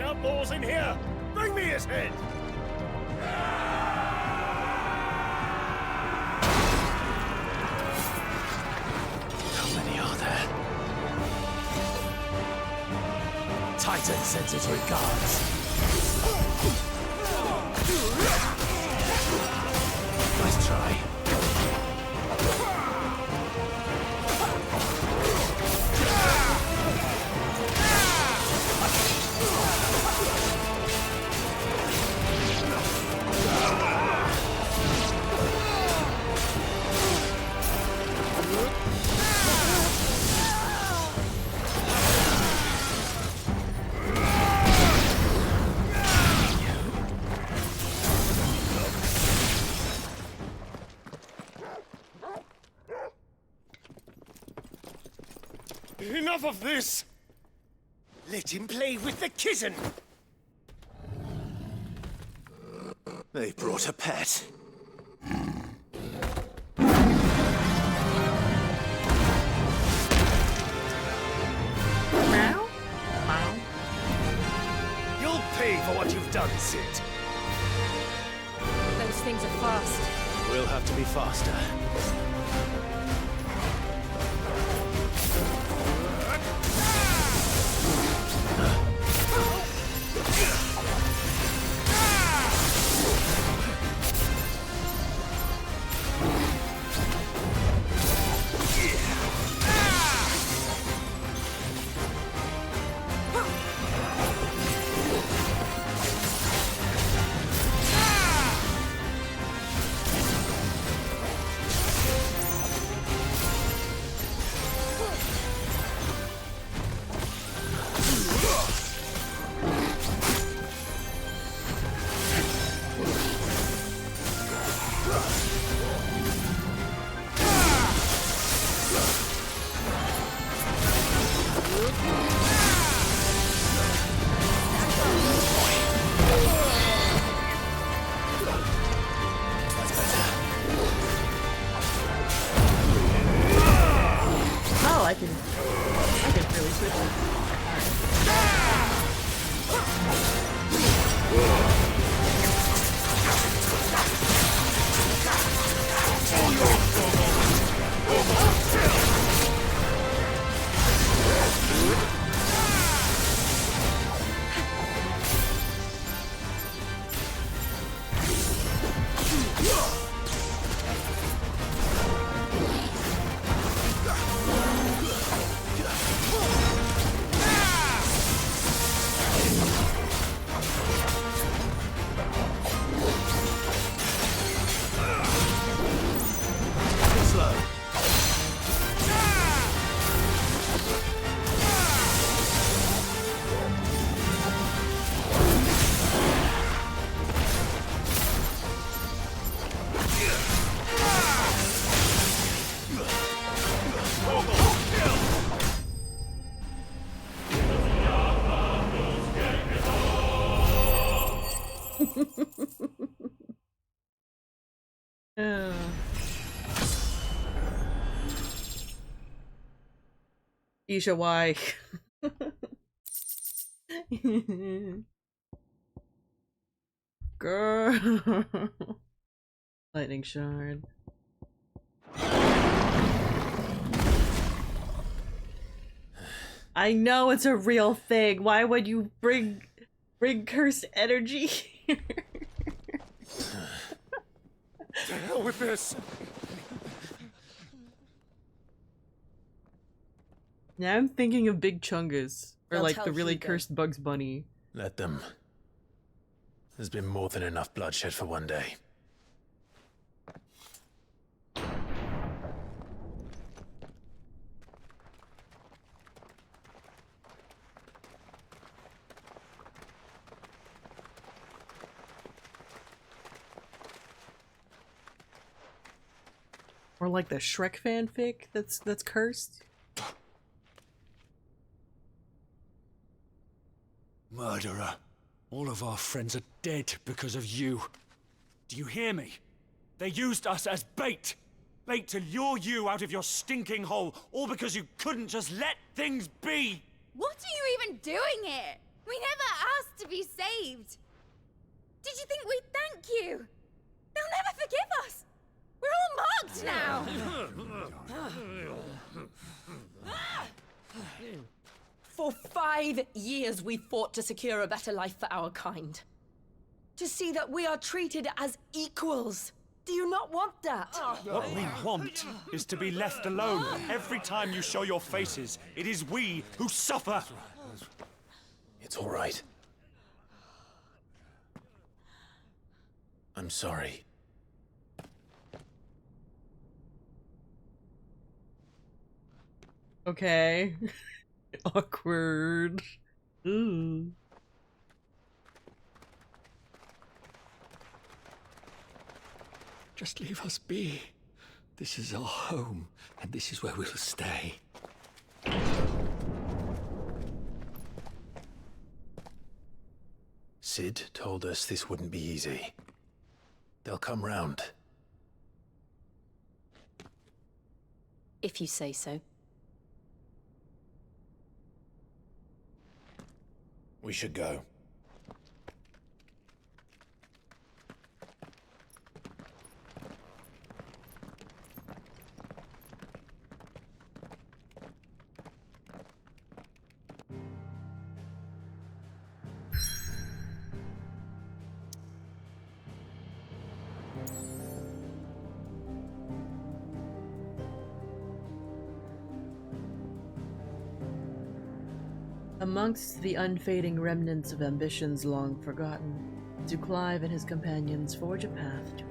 outlaws in here! Bring me his head! How many are there? Titan sends his regards. Nice try. Enough of this! Let him play with the kitten! They brought a pet. Meow? Meow. You'll pay for what you've done, Sid. Those things are fast. We'll have to be faster. I can really switch Isha, why? Girl. Lightning shard. I know it's a real thing. Why would you bring cursed energy here? To hell with this! Now I'm thinking of Big Chungus. Or They'll like tell the really Hugo. cursed Bugs Bunny. Let them. There's been more than enough bloodshed for one day. Or like the Shrek fanfic that's cursed. Murderer. All of our friends are dead because of you. Do you hear me? They used us as bait! Bait to lure you out of your stinking hole, all because you couldn't just let things be! What are you even doing here? We never asked to be saved. Did you think we'd thank you? They'll never forgive us. We're all marked now. For 5 years we fought to secure a better life for our kind. To see that we are treated as equals. Do you not want that? What we want is to be left alone. Every time you show your faces, it is we who suffer. It's all right. I'm sorry. Okay. Awkward. Ooh. Just leave us be. This is our home, and this is where we'll stay. Sid told us this wouldn't be easy. They'll come round. If you say so. We should go. Amongst the unfading remnants of ambitions long forgotten, do Clive and his companions forge a path to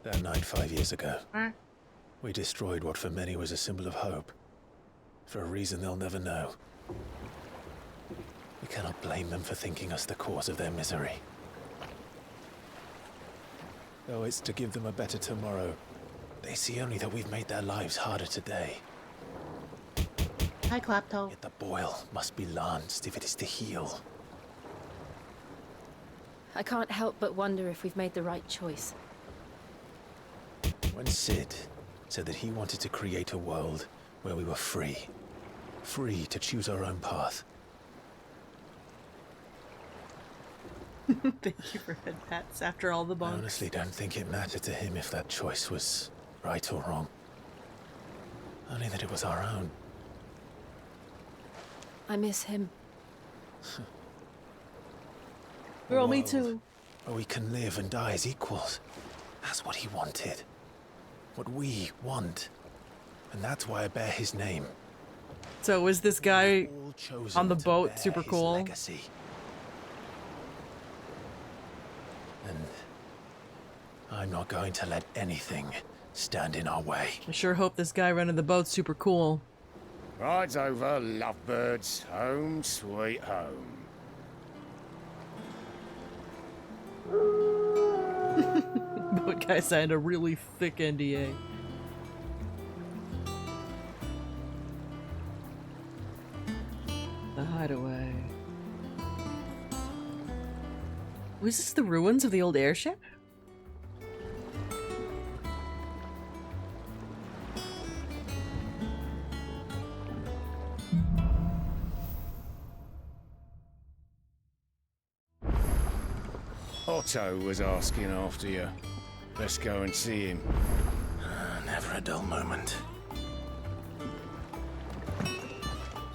That night 5 years ago, we destroyed what for many was a symbol of hope. For a reason they'll never know. We cannot blame them for thinking us the cause of their misery. Though it's to give them a better tomorrow, they see only that we've made their lives harder today. Hi, Clapto. Yet the boil must be lanced if it is to heal. I can't help but wonder if we've made the right choice. When Sid said that he wanted to create a world where we were free. Free to choose our own path. Thank you for head pats after all the I bonks. honestly don't think it mattered to him if that choice was right or wrong. Only that it was our own. I miss him. Girl, me too. Where we can live and die as equals. That's what he wanted. What we want. And that's why I bear his name. So was this guy on the boat super cool? Legacy. And I'm not going to let anything stand in our way. I sure hope this guy running the boat's super cool. Rides over, lovebirds. Home sweet home. Boat guy signed a really thick NDA. The hideaway. Was this the ruins of the old airship? Otto was asking after you. Let's go and see him. Never a dull moment.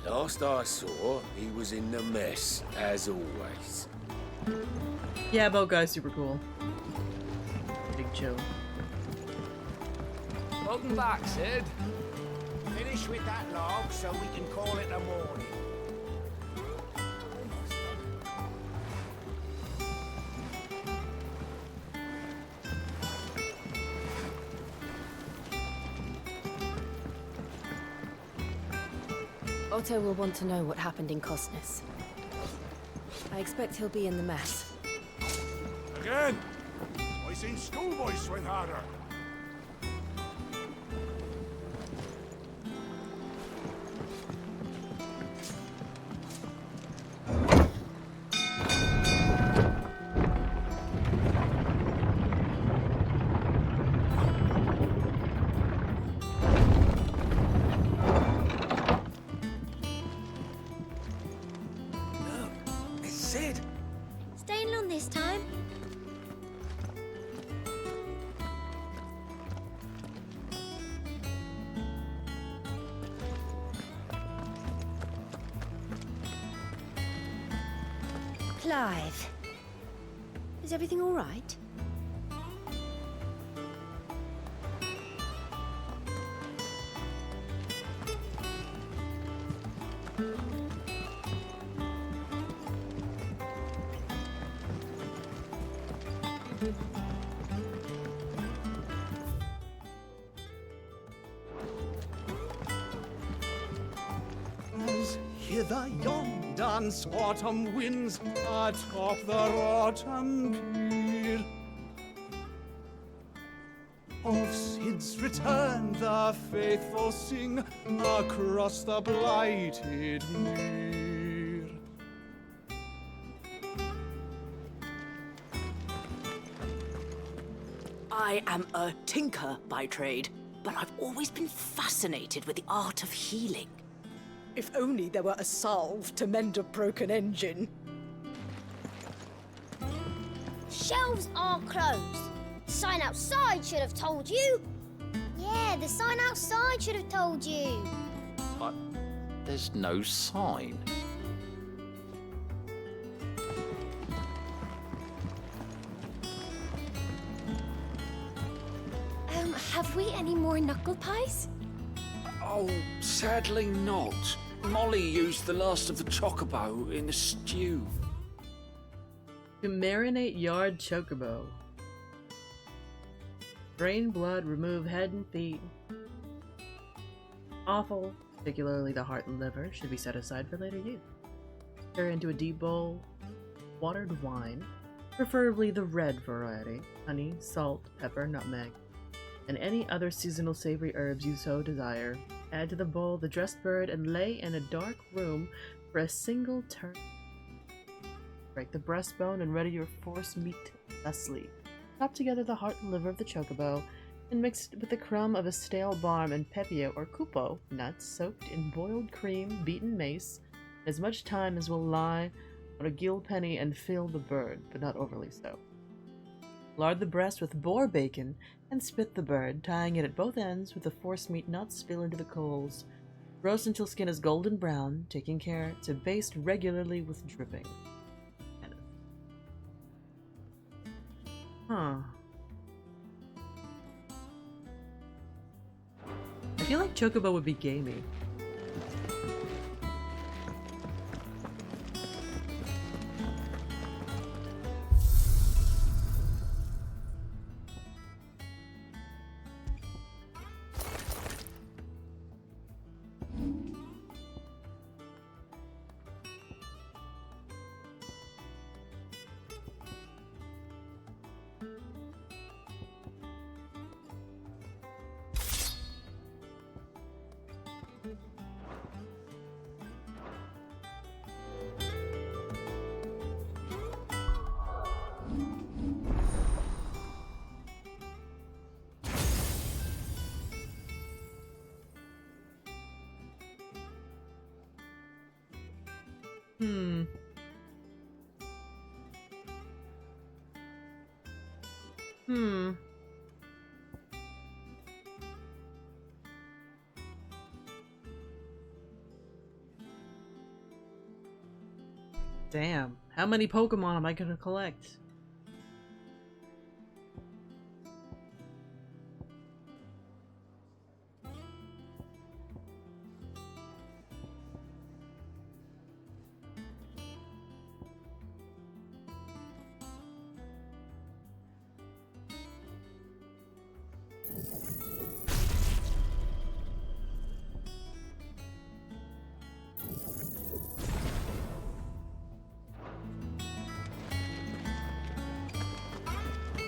Last I saw, he was in the mess, as always. Yeah, boat guy's super cool. Big chill. Welcome back, Sid. Finish with that log so we can call it a morning. Otto will want to know what happened in Cosness. I expect he'll be in the mess. Again? I seen schoolboys swing harder. Clive, is everything all right? As hither yon dance autumn winds atop the rotten pier. Of Sid's return the faithful sing across the blighted mere. I am a tinker by trade, but I've always been fascinated with the art of healing. If only there were a salve to mend a broken engine. Shelves are closed. The sign outside should have told you. Yeah, the sign outside should have told you. But there's no sign. Have we any more knuckle pies? Oh, sadly not. Molly used the last of the chocobo in the stew. To marinate yard chocobo. Drain blood, remove head and feet. Offal, particularly the heart and liver, should be set aside for later use. Stir into a deep bowl watered wine, preferably the red variety, honey, salt, pepper, nutmeg, and any other seasonal savory herbs you so desire. Add to the bowl the dressed bird and lay in a dark room for a single turn. Break the breastbone and ready your force meat thusly. Chop together the heart and liver of the chocobo and mix it with the crumb of a stale barm and pepio or cupo nuts soaked in boiled cream, beaten mace, as much time as will lie on a gill penny, and fill the bird, but not overly so. Lard the breast with boar bacon and spit the bird, tying it at both ends with the forcemeat not spill into the coals. Roast until skin is golden brown, taking care to baste regularly with dripping. Huh. I feel like chocobo would be gamey. Damn, how many Pokemon am I gonna collect?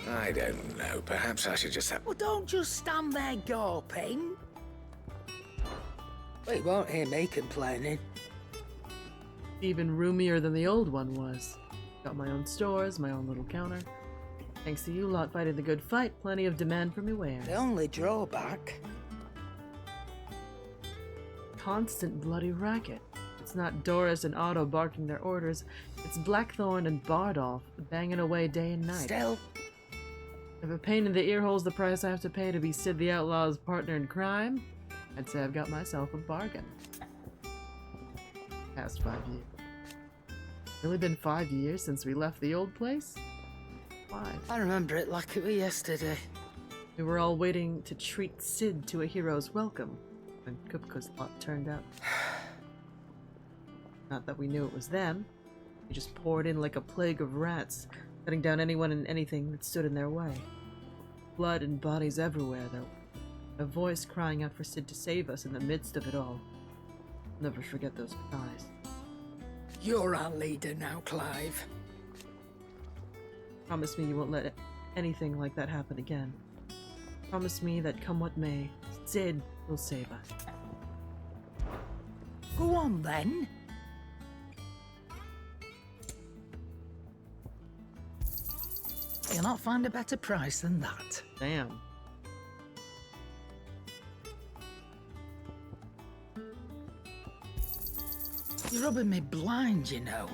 I don't know. Perhaps I should just have... Well, don't just stand there gawping. Well, you won't hear me complaining. Even roomier than the old one was. Got my own stores, my own little counter. Thanks to you lot fighting the good fight, plenty of demand for me wares. The only drawback... constant bloody racket. It's not Doris and Otto barking their orders, it's Blackthorn and Bardolph banging away day and night. Still... if a pain in the ear holds the price I have to pay to be Sid the Outlaw's partner in crime, I'd say I've got myself a bargain. Past 5 years. Really been 5 years since we left the old place? 5. I remember it like it was yesterday. We were all waiting to treat Sid to a hero's welcome when Kupka's lot turned up. Not that we knew it was them. We just poured in like a plague of rats, cutting down anyone and anything that stood in their way. Blood and bodies everywhere, though. A voice crying out for Sid to save us in the midst of it all. I'll never forget those cries. You're our leader now, Clive. Promise me you won't let anything like that happen again. Promise me that come what may, Sid will save us. Go on, then. You'll not find a better price than that. Damn. You're rubbing me blind, you know.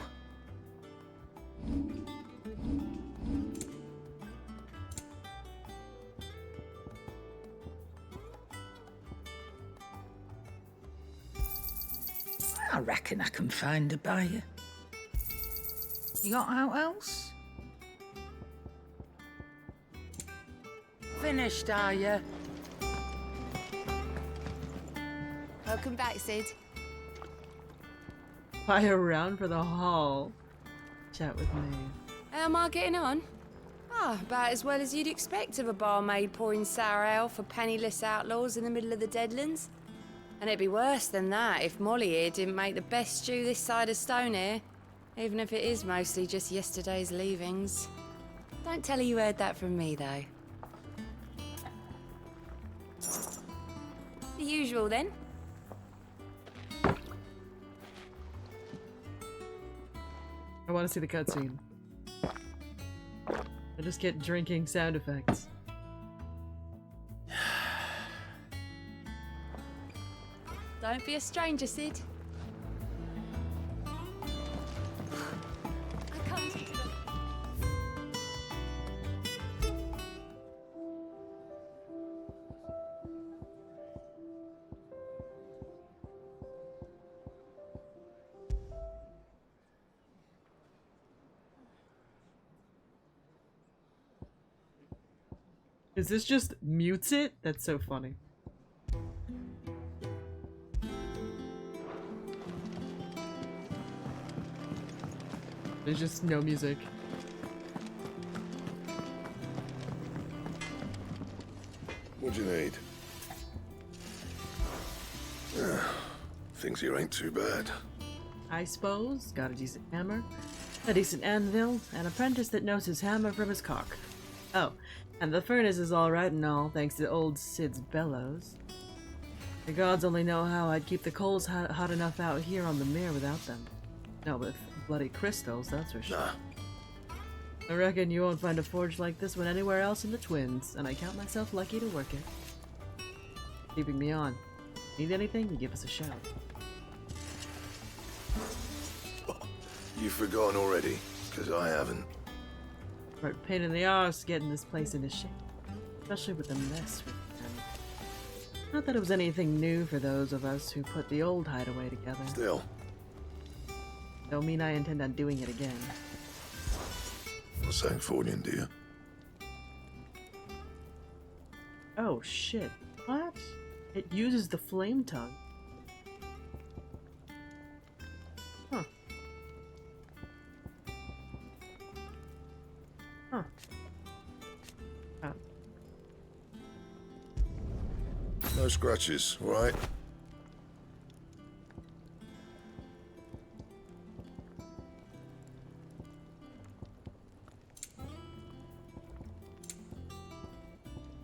I reckon I can find a buyer. You got out else? Finished, are you? Welcome back, Sid. Fly around for the hall. Chat with me. How am I getting on? Ah, about as well as you'd expect of a barmaid pouring sour ale for penniless outlaws in the middle of the Deadlands. And it'd be worse than that if Molly here didn't make the best stew this side of Stone here, even if it is mostly just yesterday's leavings. Don't tell her you heard that from me, though. The usual, then. I want to see the cutscene. I just get drinking sound effects. Don't be a stranger, Sid. I can't take it. Is this just mutes it? That's so funny. There's just no music. What do you need? Things here ain't too bad. I suppose. Got a decent hammer, a decent anvil, an apprentice that knows his hammer from his cock. Oh, and the furnace is alright and all, thanks to old Sid's bellows. The gods only know how I'd keep the coals hot enough out here on the mere without them. No, with bloody crystals, that's for sure. Nah. I reckon you won't find a forge like this one anywhere else in the Twins, and I count myself lucky to work it. Keeping me on. Need anything? You give us a shout. You've forgotten already, because I haven't. Right, pain in the arse getting this place into shape. Especially with the mess we've done. Not that it was anything new for those of us who put the old hideaway together. Still. Don't mean I intend on doing it again. Not saying Fordian, do you? Oh shit. What? It uses the flame tongue. Huh. Huh. Oh. No scratches, right?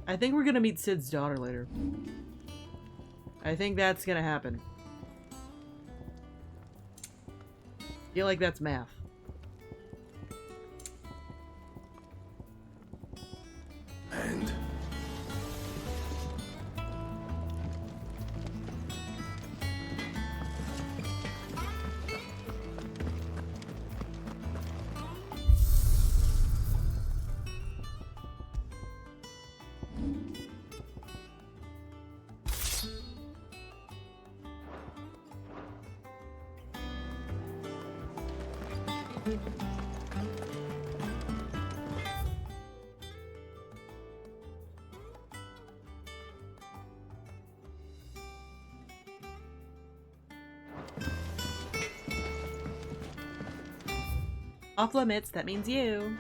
I think we're gonna meet Sid's daughter later. I think that's gonna happen. Feel like that's math. And Off limits, that means you.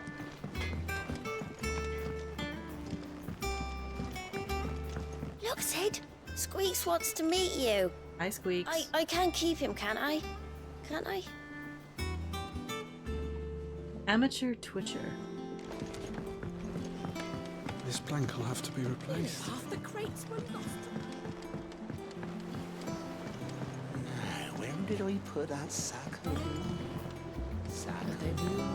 Look, Sid. Squeaks wants to meet you. Hi, Squeaks. I can keep him, can't I? Can't I? Amateur Twitcher. This plank will have to be replaced. Half the crates were lost. Where did I put that sack of blood? Sack of blood?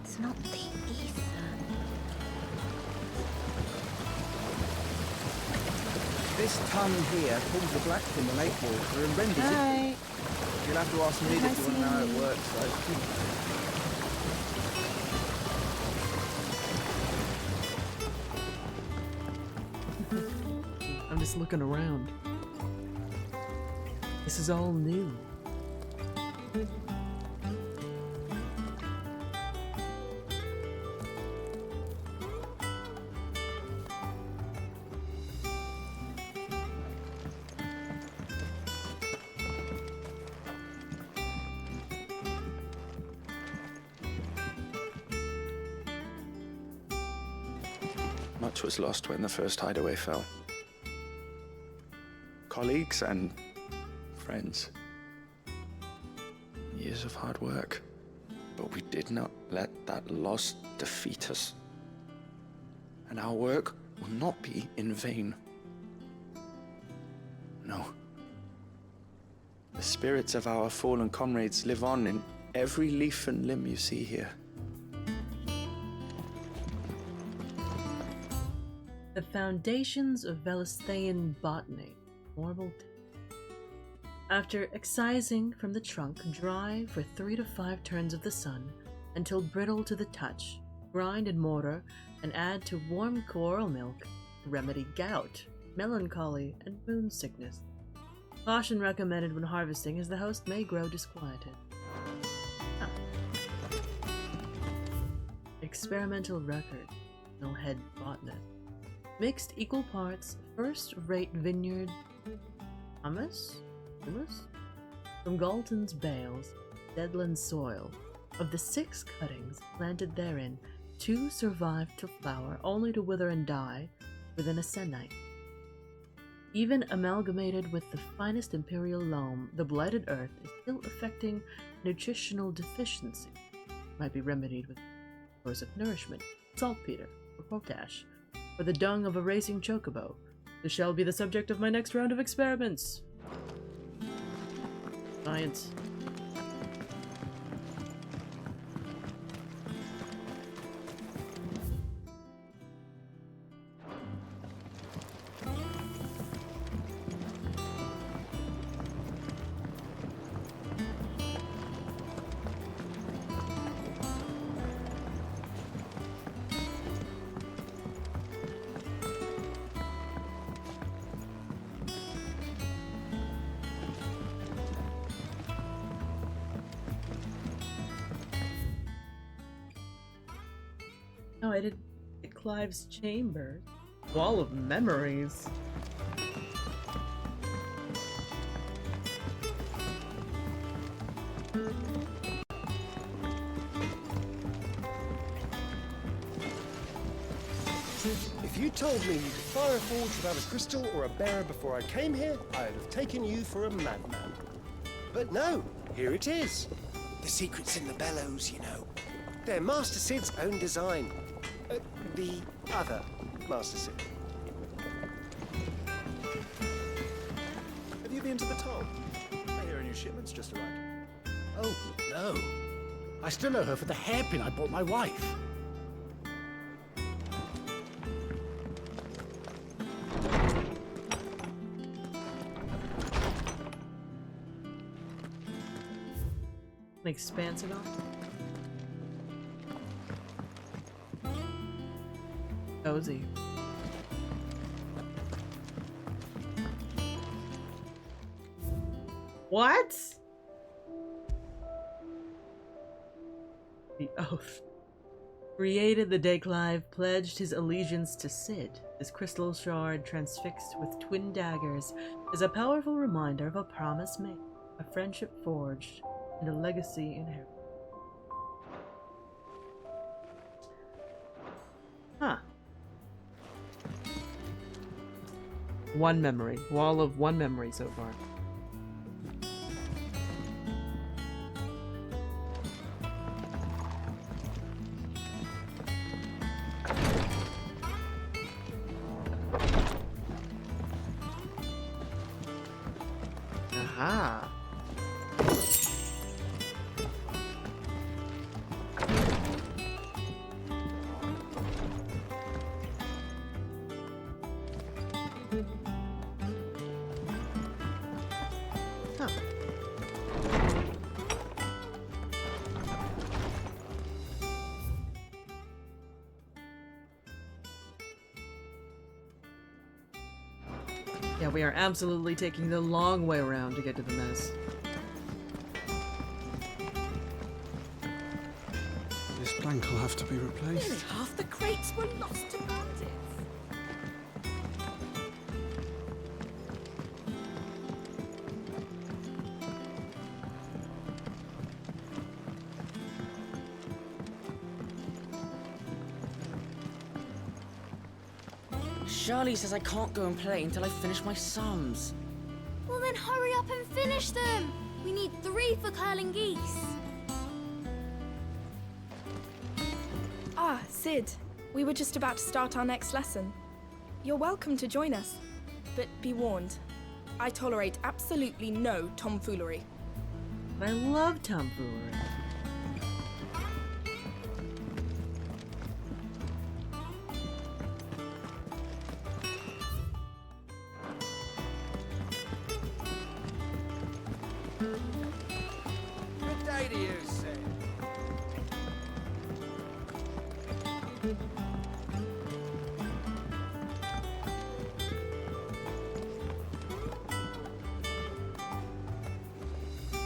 It's not the ether. This tongue here pulls the black from the lake water and renders Hi. it. You'll have to ask Mid if you want to know how it works, though. I'm just looking around. This is all new. Much was lost when the first hideaway fell. Colleagues and friends. Years of hard work. But we did not let that loss defeat us. And our work will not be in vain. No. The spirits of our fallen comrades live on in every leaf and limb you see here. The Foundations of Velisthaean Botany. Marble. After excising from the trunk, dry for 3 to 5 turns of the sun until brittle to the touch. Grind in mortar and add to warm coral milk to remedy gout, melancholy, and moon sickness. Caution recommended when harvesting, as the host may grow disquieted. Ah. Experimental record. No head botanist. Mixed equal parts first-rate vineyard humus from Galton's bales, Deadland soil. Of the 6 cuttings planted therein, 2 survived to flower, only to wither and die within a sennight. Even amalgamated with the finest imperial loam, the blighted earth is still affecting nutritional deficiency. Might be remedied with source of nourishment, saltpeter, or potash, or the dung of a racing chocobo. This shall be the subject of my next round of experiments. Science. No, I did Clive's chamber. Wall of memories. If you told me you could fire a forge without a crystal or a bearer before I came here, I'd have taken you for a madman. But no, here it is. The secret's in the bellows, you know. They're Master Sid's own design. The other Master Sid. Have you been to the toll? I hear a new shipment's just arrived. Oh, no. I still owe her for the hairpin I bought my wife. Expansive on? Cozy. What? The oath. Created the day Clive pledged his allegiance to Cid, this crystal shard transfixed with twin daggers is a powerful reminder of a promise made, a friendship forged, and a legacy inherited. Huh. One memory. Wall of one memory so far. Aha. Huh. Yeah, we are absolutely taking the long way around to get to the mess. This plank will have to be replaced. Nearly half the crates were lost to bandits. Charlie says I can't go and play until I finish my sums. Well then hurry up and finish them! We need 3 for curling geese. Ah, Cid. We were just about to start our next lesson. You're welcome to join us, but be warned. I tolerate absolutely no tomfoolery. But I love tomfoolery. Good day to you, Sid.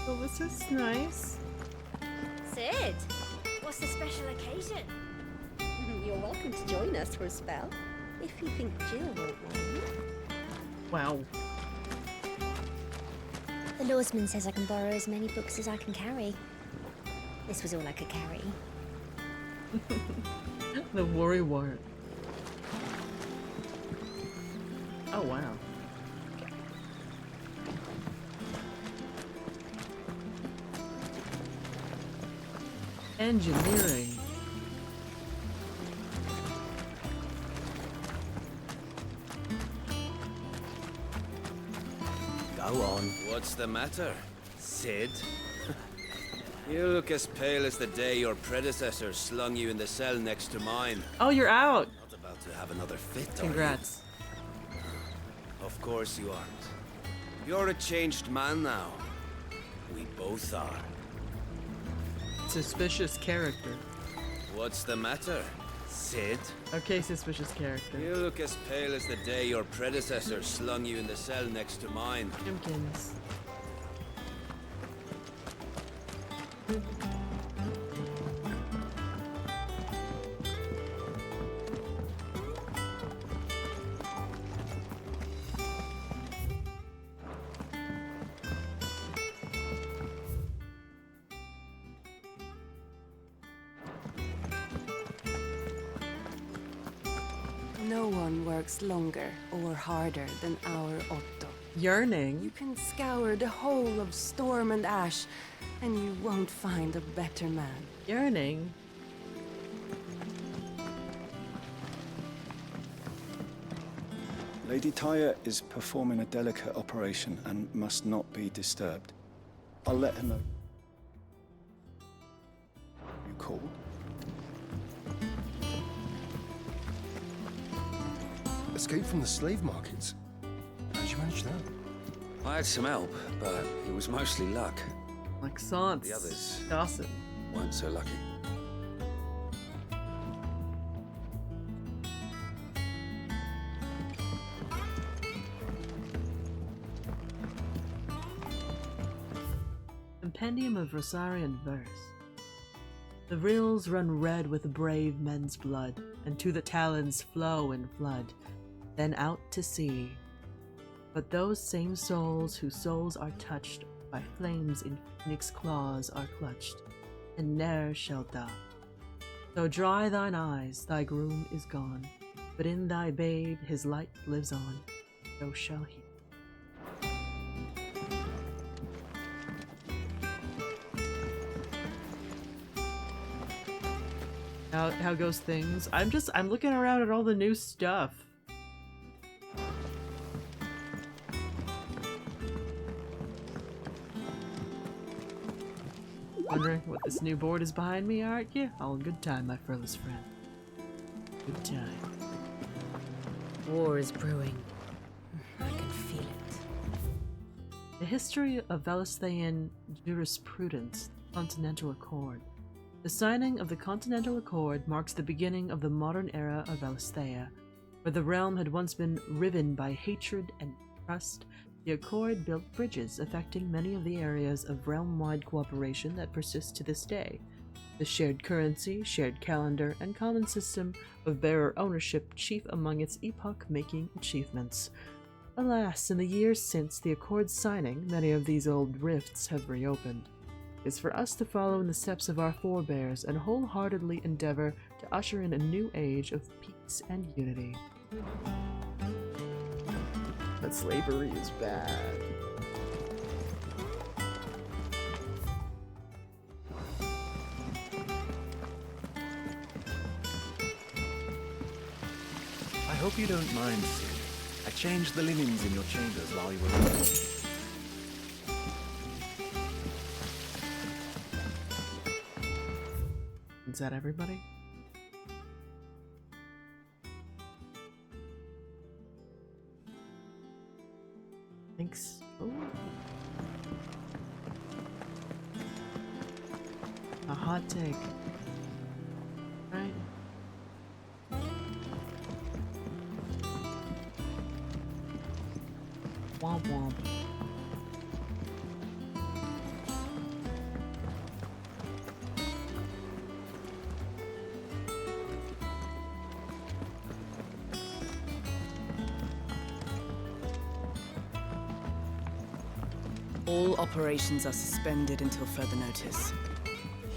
Oh, this is nice. Sid, what's the special occasion? You're welcome to join us for a spell, if you think Jill won't mind. Wow. The lawsman says I can borrow as many books as I can carry. This was all I could carry. The worry wart. Oh, wow. Engineering. Go on. What's the matter, Sid? You look as pale as the day your predecessor slung you in the cell next to mine. Oh, you're out. Not about to have another fit, Congrats. are you? Of course you aren't. You're a changed man now. We both are. Suspicious character. What's the matter, Sid? Okay, suspicious character. You look as pale as the day your predecessor slung you in the cell next to mine. Pumpkins. No one works longer or harder than our Otto. Yearning. You can scour the whole of Storm and Ash, and you won't find a better man. Yearning. Lady Tyre is performing a delicate operation and must not be disturbed. I'll let her know. You called? Escape from the slave markets. How'd you manage that? I had some help, but it was mostly luck. Maxence. The others Dawson. weren't so lucky. Compendium of Rosarian verse. The rills run red with brave men's blood, and to the talons flow in flood, then out to sea. But those same souls whose souls are touched by flames in phoenix claws are clutched, and ne'er shall die. So dry thine eyes, thy groom is gone, but in thy babe his light lives on, so shall he. How goes things? I'm looking around at all the new stuff. Wondering what this new board is behind me, aren't you? All good time, my furless friend. Good time. War is brewing. I can feel it. The history of Velesthean jurisprudence, the Continental Accord. The signing of the Continental Accord marks the beginning of the modern era of Velesthea. Where the realm had once been riven by hatred and trust, the Accord built bridges affecting many of the areas of realm-wide cooperation that persist to this day. The shared currency, shared calendar, and common system of bearer ownership chief among its epoch-making achievements. Alas, in the years since the Accord's signing, many of these old rifts have reopened. It is for us to follow in the steps of our forebears and wholeheartedly endeavor to usher in a new age of peace and unity. But slavery is bad. I hope you don't mind, Sid. I changed the linens in your chambers while you were away. Is that everybody? Thanks. Ooh. A hot take. Right? Womp womp. All operations are suspended until further notice.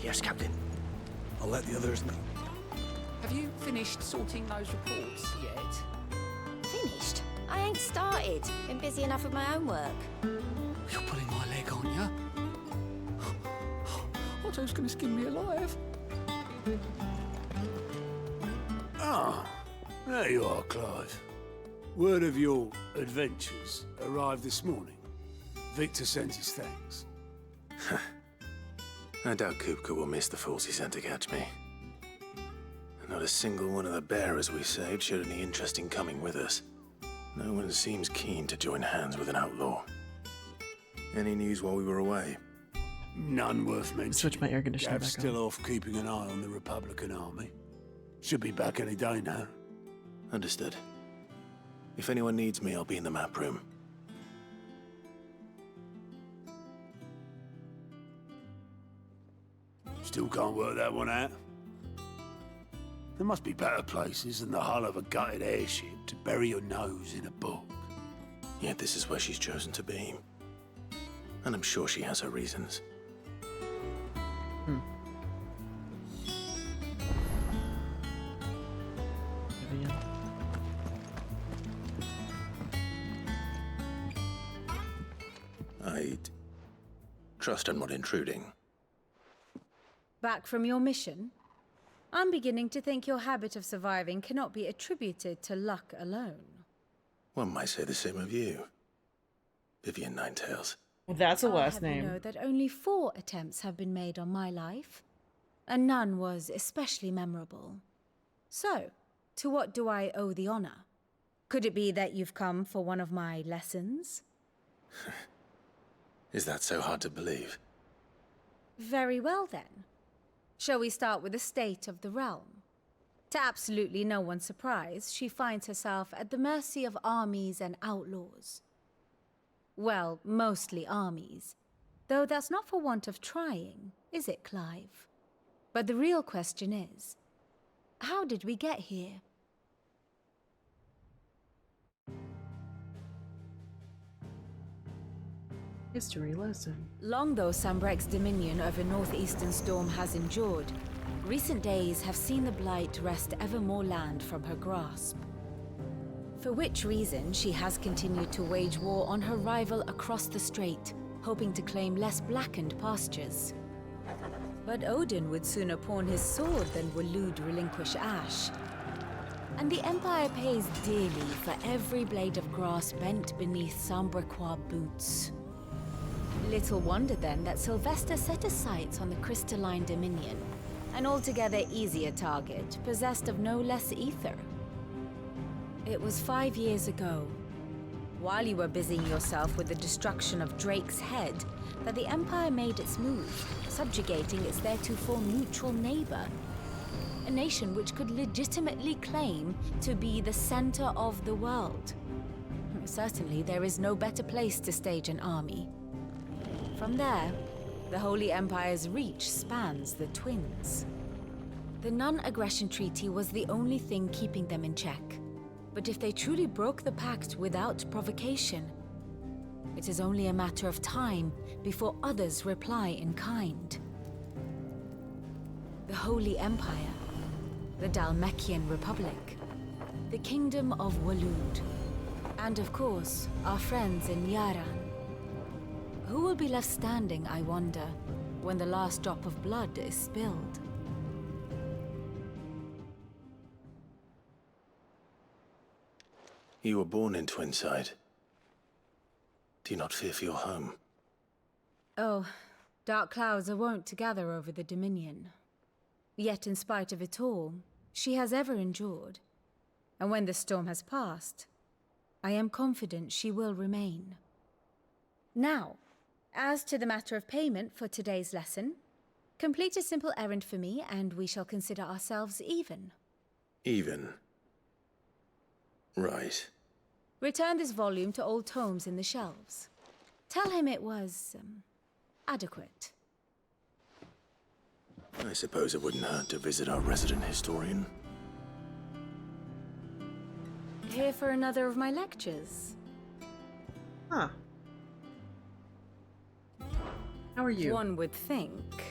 Yes, Captain. I'll let the others know. Have you finished sorting those reports yet? Finished? I ain't started. Been busy enough with my own work. You're pulling my leg, aren't you? What else gonna skin me alive? Ah, there you are, Clive. Word of your adventures arrived this morning. Victor sent his thanks. I doubt Kupka will miss the fools he sent to catch me. Not a single one of the bearers we saved showed any interest in coming with us. No one seems keen to join hands with an outlaw. Any news while we were away? None worth mentioning. Switch my air conditioner Gav's back still on. off keeping an eye on the Republican army. Should be back any day now. Understood. If anyone needs me, I'll be in the map room. Still can't work that one out. There must be better places than the hull of a gutted airship to bury your nose in a book. Yet this is where she's chosen to be. And I'm sure she has her reasons. I'd trust I'm not intruding. Back from your mission? I'm beginning to think your habit of surviving cannot be attributed to luck alone. One might say the same of you, Vivian Ninetails. Well, that's a I'll last have name. You know that only 4 attempts have been made on my life, and none was especially memorable. So, to what do I owe the honor? Could it be that you've come for one of my lessons? Is that so hard to believe? Very well then. Shall we start with the state of the realm? To absolutely no one's surprise, she finds herself at the mercy of armies and outlaws. Well, mostly armies. Though that's not for want of trying, is it, Clive? But the real question is, how did we get here? History lesson. Long though Sanbreque's dominion over northeastern Storm has endured, recent days have seen the Blight wrest ever more land from her grasp. For which reason she has continued to wage war on her rival across the strait, hoping to claim less blackened pastures. But Odin would sooner pawn his sword than Waloed relinquish Ash. And the Empire pays dearly for every blade of grass bent beneath Sanbrequois boots. Little wonder then that Sylvester set his sights on the crystalline dominion, an altogether easier target, possessed of no less ether. It was 5 years ago, while you were busying yourself with the destruction of Drake's head, that the Empire made its move, subjugating its theretofore neutral neighbor. A nation which could legitimately claim to be the center of the world. Certainly, there is no better place to stage an army. From there, the Holy Empire's reach spans the Twins. The non-aggression treaty was the only thing keeping them in check. But if they truly broke the pact without provocation, it is only a matter of time before others reply in kind. The Holy Empire, the Dhalmekian Republic, the Kingdom of Waloed, and of course, our friends in Yaran. Who will be left standing, I wonder, when the last drop of blood is spilled? You were born in Twinside. Do you not fear for your home? Oh, dark clouds are wont to gather over the Dominion. Yet in spite of it all, she has ever endured. And when the storm has passed, I am confident she will remain. Now, as to the matter of payment for today's lesson, complete a simple errand for me and we shall consider ourselves even. Even? Right. Return this volume to old tomes in the shelves. Tell him it was, adequate. I suppose it wouldn't hurt to visit our resident historian. Here for another of my lectures. Huh. How are you? One would think.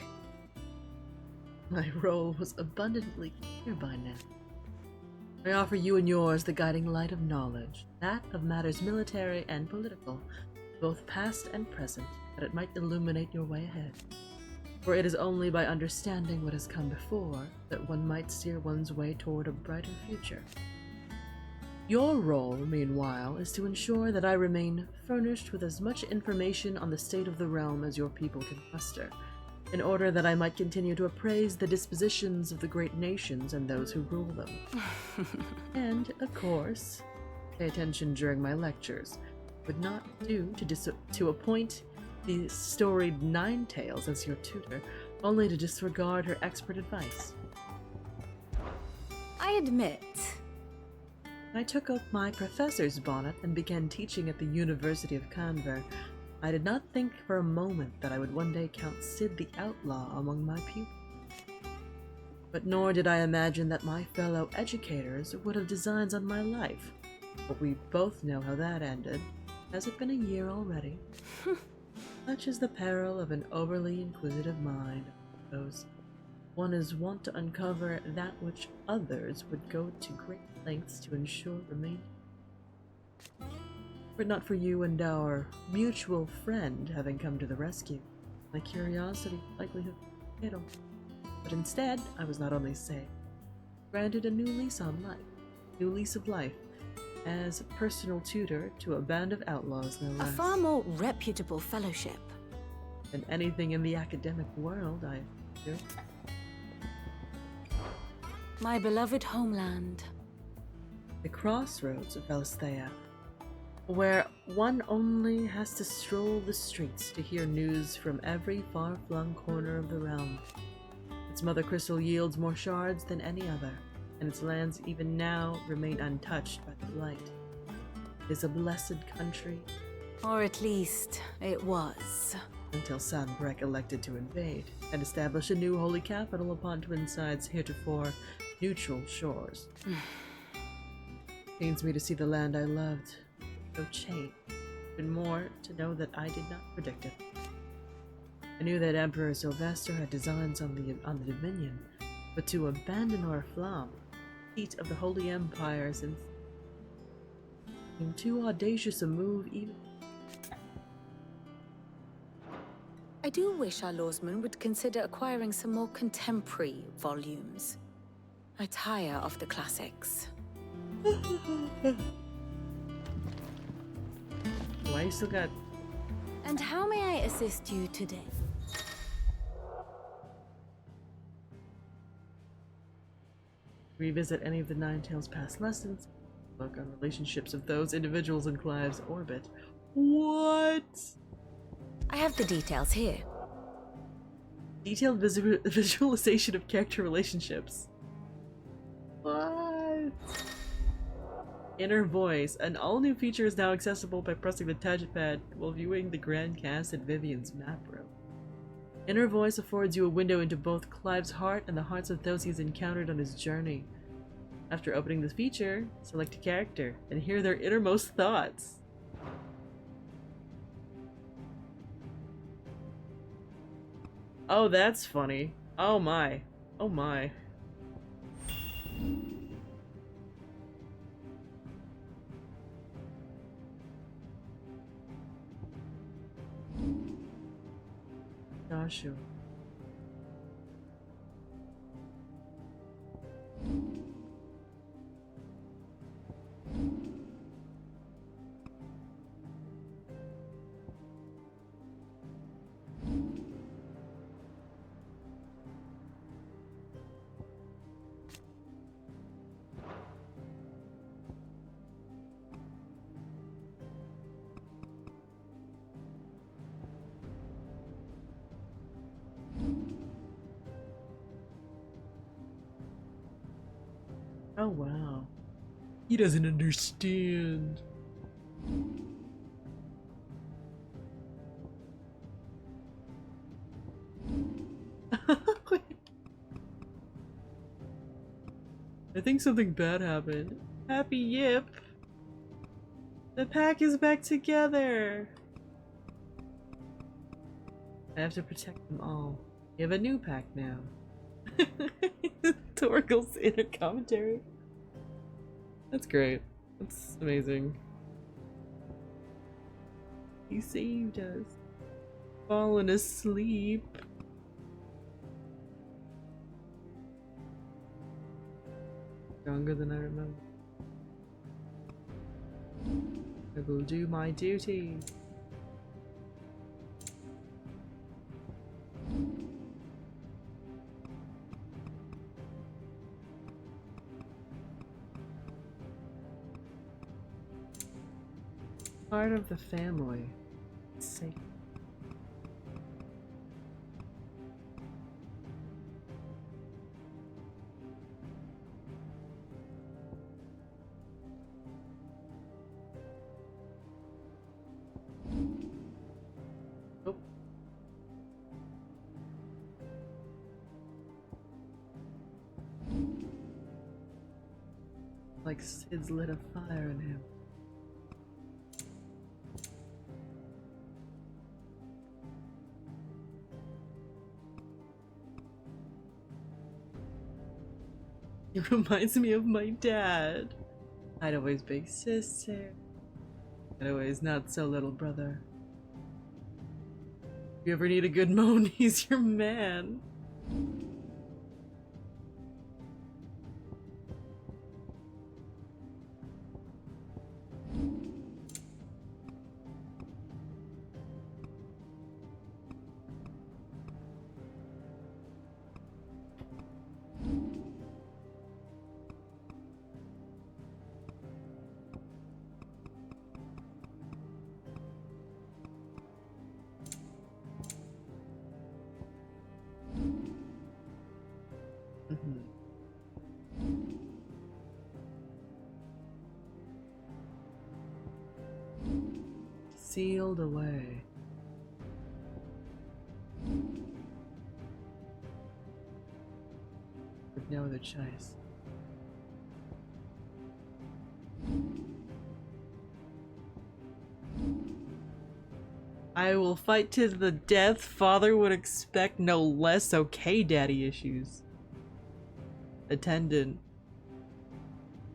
My role was abundantly clear by now. I offer you and yours the guiding light of knowledge, that of matters military and political, both past and present, that it might illuminate your way ahead. For it is only by understanding what has come before that one might steer one's way toward a brighter future. Your role, meanwhile, is to ensure that I remain furnished with as much information on the state of the realm as your people can muster, in order that I might continue to appraise the dispositions of the great nations and those who rule them. And, of course, pay attention during my lectures. Would not do to appoint the storied Nine Tails as your tutor, only to disregard her expert advice. I admit. I took up my professor's bonnet and began teaching at the University of Canver. I did not think for a moment that I would one day count Sid the Outlaw among my pupils. But nor did I imagine that my fellow educators would have designs on my life. But we both know how that ended. Has it been a year already? Such is the peril of an overly inquisitive mind, I suppose. One is wont to uncover that which others would go to great lengths to ensure remained. Were it not for you and our mutual friend having come to the rescue, my curiosity would likely have been fatal. But instead, I was not only saved, granted a new lease of life, as personal tutor to a band of outlaws, no less. A far more reputable fellowship than anything in the academic world, I fear. My beloved homeland. The crossroads of Valisthea, where one only has to stroll the streets to hear news from every far-flung corner of the realm. Its mother crystal yields more shards than any other, and its lands even now remain untouched by the blight. It is a blessed country. Or at least, it was. until Sanbreque elected to invade and establish a new holy capital upon Twinside's heretofore neutral shores. Pains me to see the land I loved so changed, and more to know that I did not predict it. I knew that Emperor Sylvester had designs on the Dominion, but to abandon Oriflamme, seat of the Holy Empire, seemed too audacious a move even. I do wish our lawsman would consider acquiring some more contemporary volumes. I tire of the classics. Why you still got... And how may I assist you today? Revisit any of the Nine Tails' past lessons. Look on relationships of those individuals in Clive's orbit. What? I have the details here. Detailed visualization of character relationships. What? Inner Voice. An all-new feature is now accessible by pressing the touchpad while viewing the Grand Cast at Vivian's map room. Inner Voice affords you a window into both Clive's heart and the hearts of those he's encountered on his journey. After opening this feature, select a character and hear their innermost thoughts. Oh, that's funny. Oh my. Oh my. Joshua. Oh wow. He doesn't understand. I think something bad happened. Happy Yip! The pack is back together! I have to protect them all. We have a new pack now. Torgal's inner commentary. That's great. That's amazing. He saved us. Fallen asleep. Stronger than I remember. I will do my duty. Part of the family. It's safe. Oh. Like Sid's lit a fire in him. It reminds me of my dad. I'd always big sister. I'd always not so little brother. If you ever need a good moan, he's your man. Sealed away. no other choice. I will fight to the death. Father would expect no less. Okay, daddy issues. Attendant.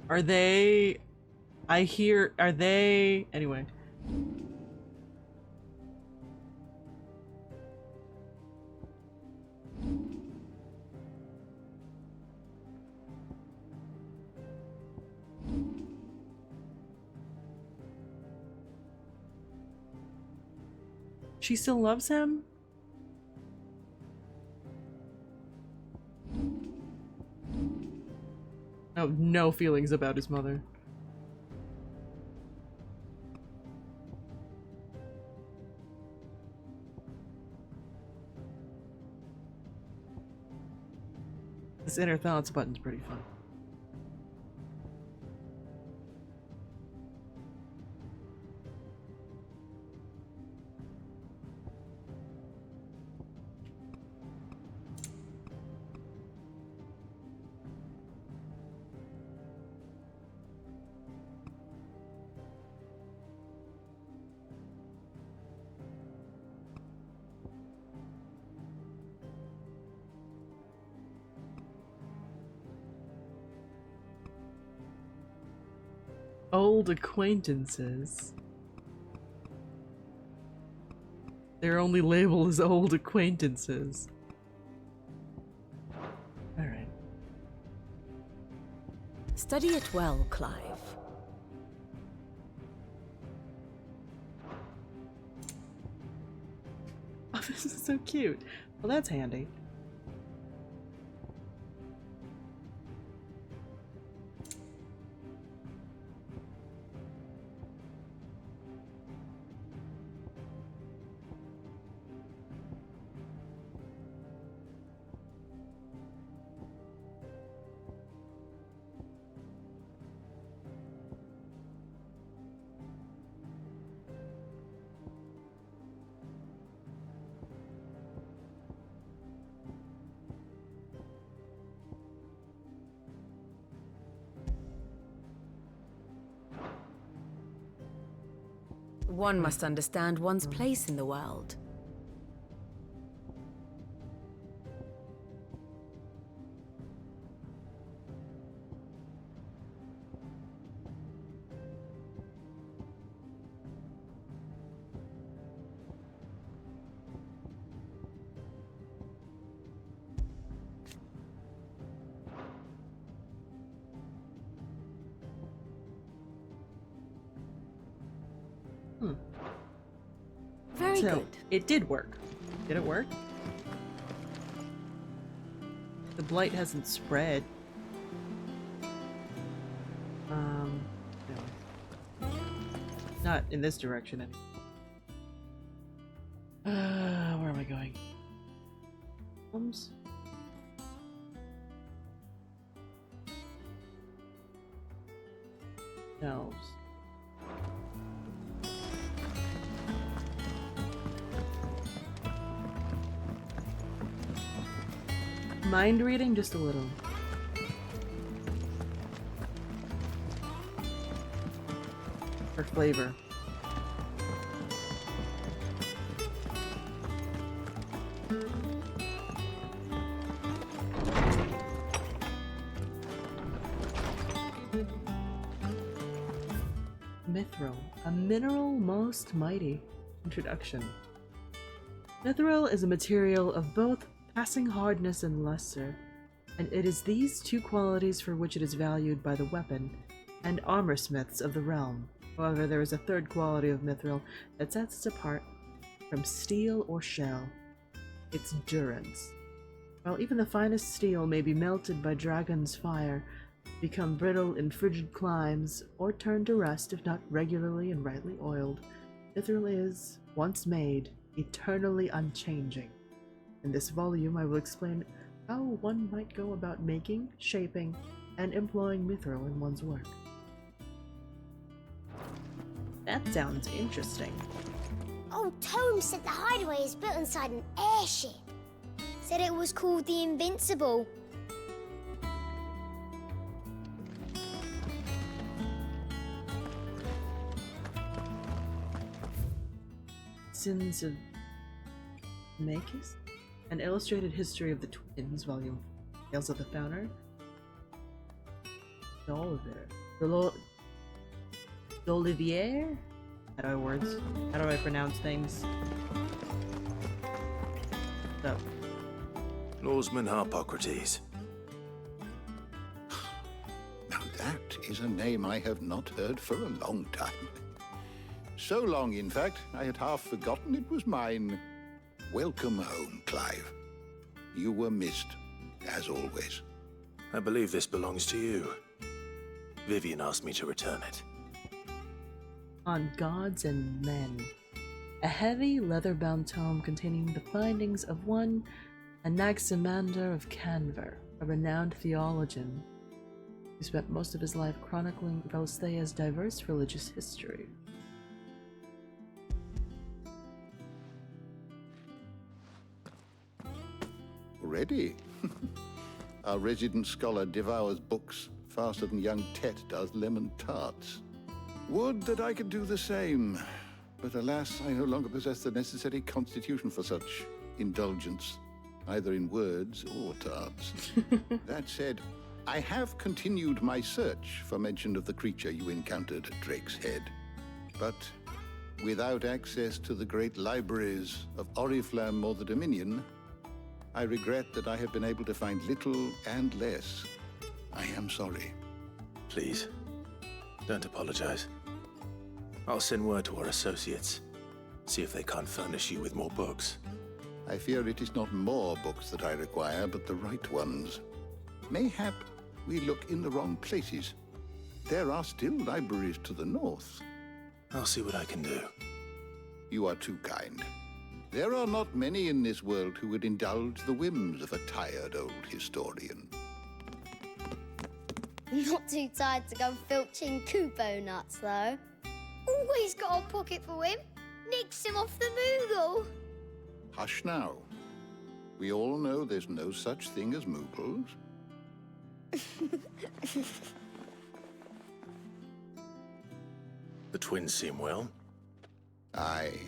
Are they... I hear... Are they... Anyway. She still loves him? Oh, no feelings about his mother. This inner thoughts button's pretty fun. Old acquaintances. Their only label is old acquaintances. Alright. Study it well, Clive. Oh, this is so cute. Well, that's handy. One must understand one's place in the world. Very So, good. it did work. Did it work? The blight hasn't spread. No. Not in this direction anyway. Where am I going? Elves. Mind reading just a little. For flavor. Mithril, a mineral most mighty. Introduction. Mithril is a material of both passing hardness and luster, and it is these two qualities for which it is valued by the weapon and armor smiths of the realm. However, there is a third quality of mithril that sets it apart from steel or shell: its durance. While even the finest steel may be melted by dragon's fire, become brittle in frigid climes, or turn to rust if not regularly and rightly oiled, mithril is, once made, eternally unchanging. In this volume, I will explain how one might go about making, shaping, and employing mithril in one's work. That sounds interesting. Old Tome said the hideaway is built inside an airship. Said it was called the Invincible. Sins of Makis? An Illustrated History of the Twins, Volume 4. Tales of the Founder. D'Olivier? How do I words? How do I pronounce things? So. Lawsman Harpocrates. Now that is a name I have not heard for a long time. So long, in fact, I had half forgotten it was mine. Welcome home, Clive. You were missed, as always. I believe this belongs to you. Vivian asked me to return it. On Gods and Men. A heavy, leather-bound tome containing the findings of one Anaximander of Canver, a renowned theologian who spent most of his life chronicling Valstea's diverse religious history. Ready? Our resident scholar devours books faster than young Tet does lemon tarts. Would that I could do the same, but alas, I no longer possess the necessary constitution for such indulgence, either in words or tarts. That said, I have continued my search for mention of the creature you encountered at Drake's Head, but without access to the great libraries of Oriflamme or the Dominion, I regret that I have been able to find little and less. I am sorry. Please, don't apologize. I'll send word to our associates. See if they can't furnish you with more books. I fear it is not more books that I require, but the right ones. Mayhap we look in the wrong places. There are still libraries to the north. I'll see what I can do. You are too kind. There are not many in this world who would indulge the whims of a tired old historian. Not too tired to go filching Kupo nuts, though. Always got a pocket for him. Nicks him off the Moogle. Hush now. We all know there's no such thing as Moogles. The twins seem well. Aye.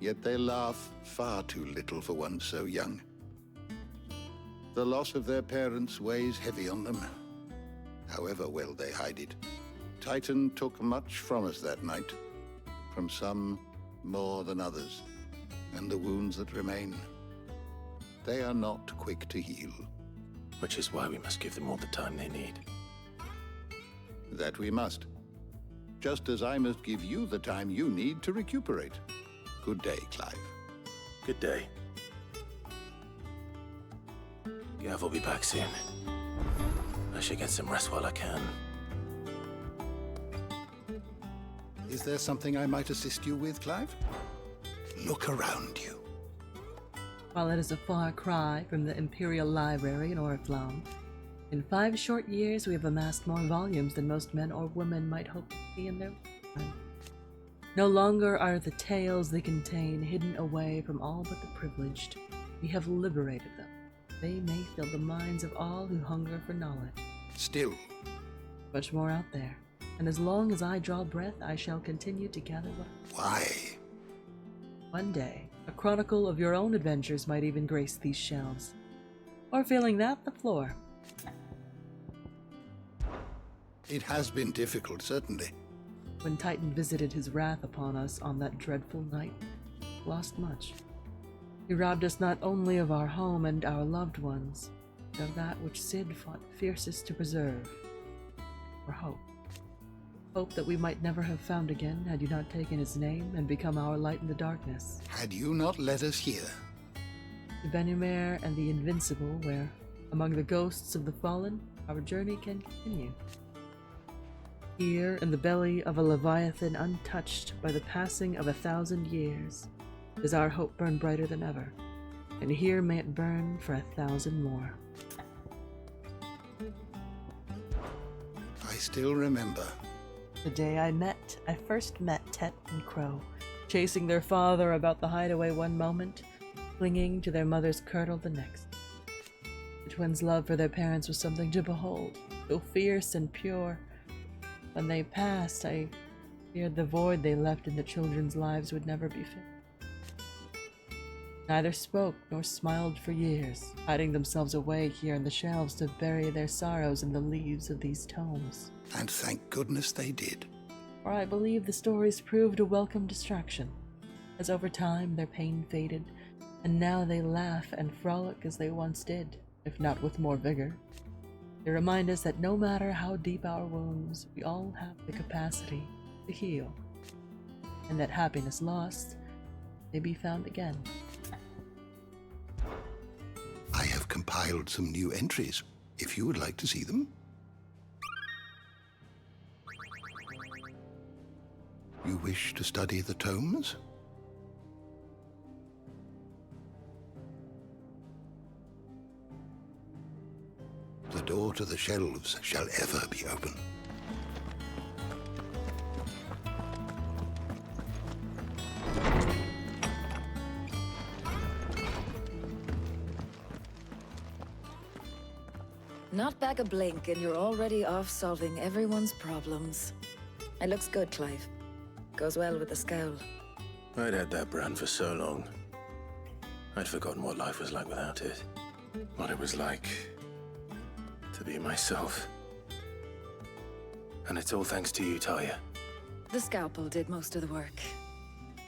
Yet they laugh far too little for one so young. The loss of their parents weighs heavy on them, however well they hide it. Titan took much from us that night, from some more than others, and the wounds that remain, they are not quick to heal. Which is why we must give them all the time they need. That we must. Just as I must give you the time you need to recuperate. Good day, Clive. Good day. Gav will be back soon. I should get some rest while I can. Is there something I might assist you with, Clive? Look around you. While it is a far cry from the Imperial Library in Oriflamme, in 5 short years we have amassed more volumes than most men or women might hope to see in their lifetime. No longer are the tales they contain hidden away from all but the privileged. We have liberated them. They may fill the minds of all who hunger for knowledge. Still. Much more out there. And as long as I draw breath, I shall continue to gather what... Why? One day, a chronicle of your own adventures might even grace these shelves. Or failing that, the floor. It has been difficult, certainly. When Titan visited his wrath upon us on that dreadful night, we lost much. He robbed us not only of our home and our loved ones, but of that which Cid fought fiercest to preserve. For hope. Hope that we might never have found again had you not taken his name and become our light in the darkness. Had you not led us here. To Benumere and the Invincible, where, among the ghosts of the fallen, our journey can continue. Here, in the belly of a Leviathan untouched by the passing of 1,000 years, does our hope burn brighter than ever, and here may it burn for 1,000 more. I still remember. The day I first met Tet and Crow, chasing their father about the hideaway one moment, clinging to their mother's kirtle the next. The twins' love for their parents was something to behold, so fierce and pure. When they passed, I Feared the void they left in the children's lives would never be filled. Neither spoke nor smiled for years, hiding themselves away here in the shelves to bury their sorrows in the leaves of these tomes. And thank goodness they did. For I believe the stories proved a welcome distraction, as over time their pain faded, and now they laugh and frolic as they once did, if not with more vigor. They remind us that no matter how deep our wounds, we all have the capacity to heal, and that happiness lost may be found again. I have compiled some new entries, if you would like to see them. You wish to study the tomes? The door to the shelves shall ever be open. Not back a blink and you're already off solving everyone's problems. It looks good, Clive. Goes well with the scowl. I'd had that brand for so long. I'd forgotten what life was like without it. What it was like to be myself. And it's all thanks to you, Talia. The scalpel did most of the work.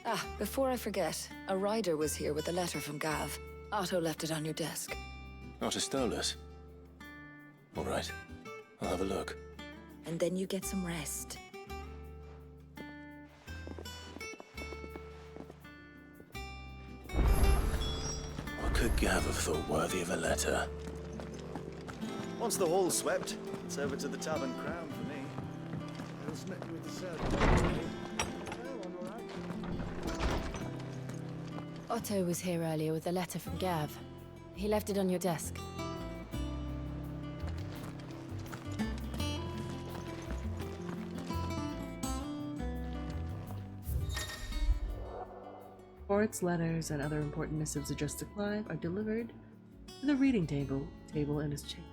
Ah, before I forget, a rider was here with a letter from Gav. Otto left it on your desk. Otto stole us. All right, I'll have a look. And then you get some rest. What could Gav have thought worthy of a letter? Once the hall's swept, it's over to the Tavern Crown for me. I'll smack you with the Otto was here earlier with a letter from Gav. He left it on your desk. Reports, letters, and other important missives addressed to Clive are delivered to the reading table in his chamber.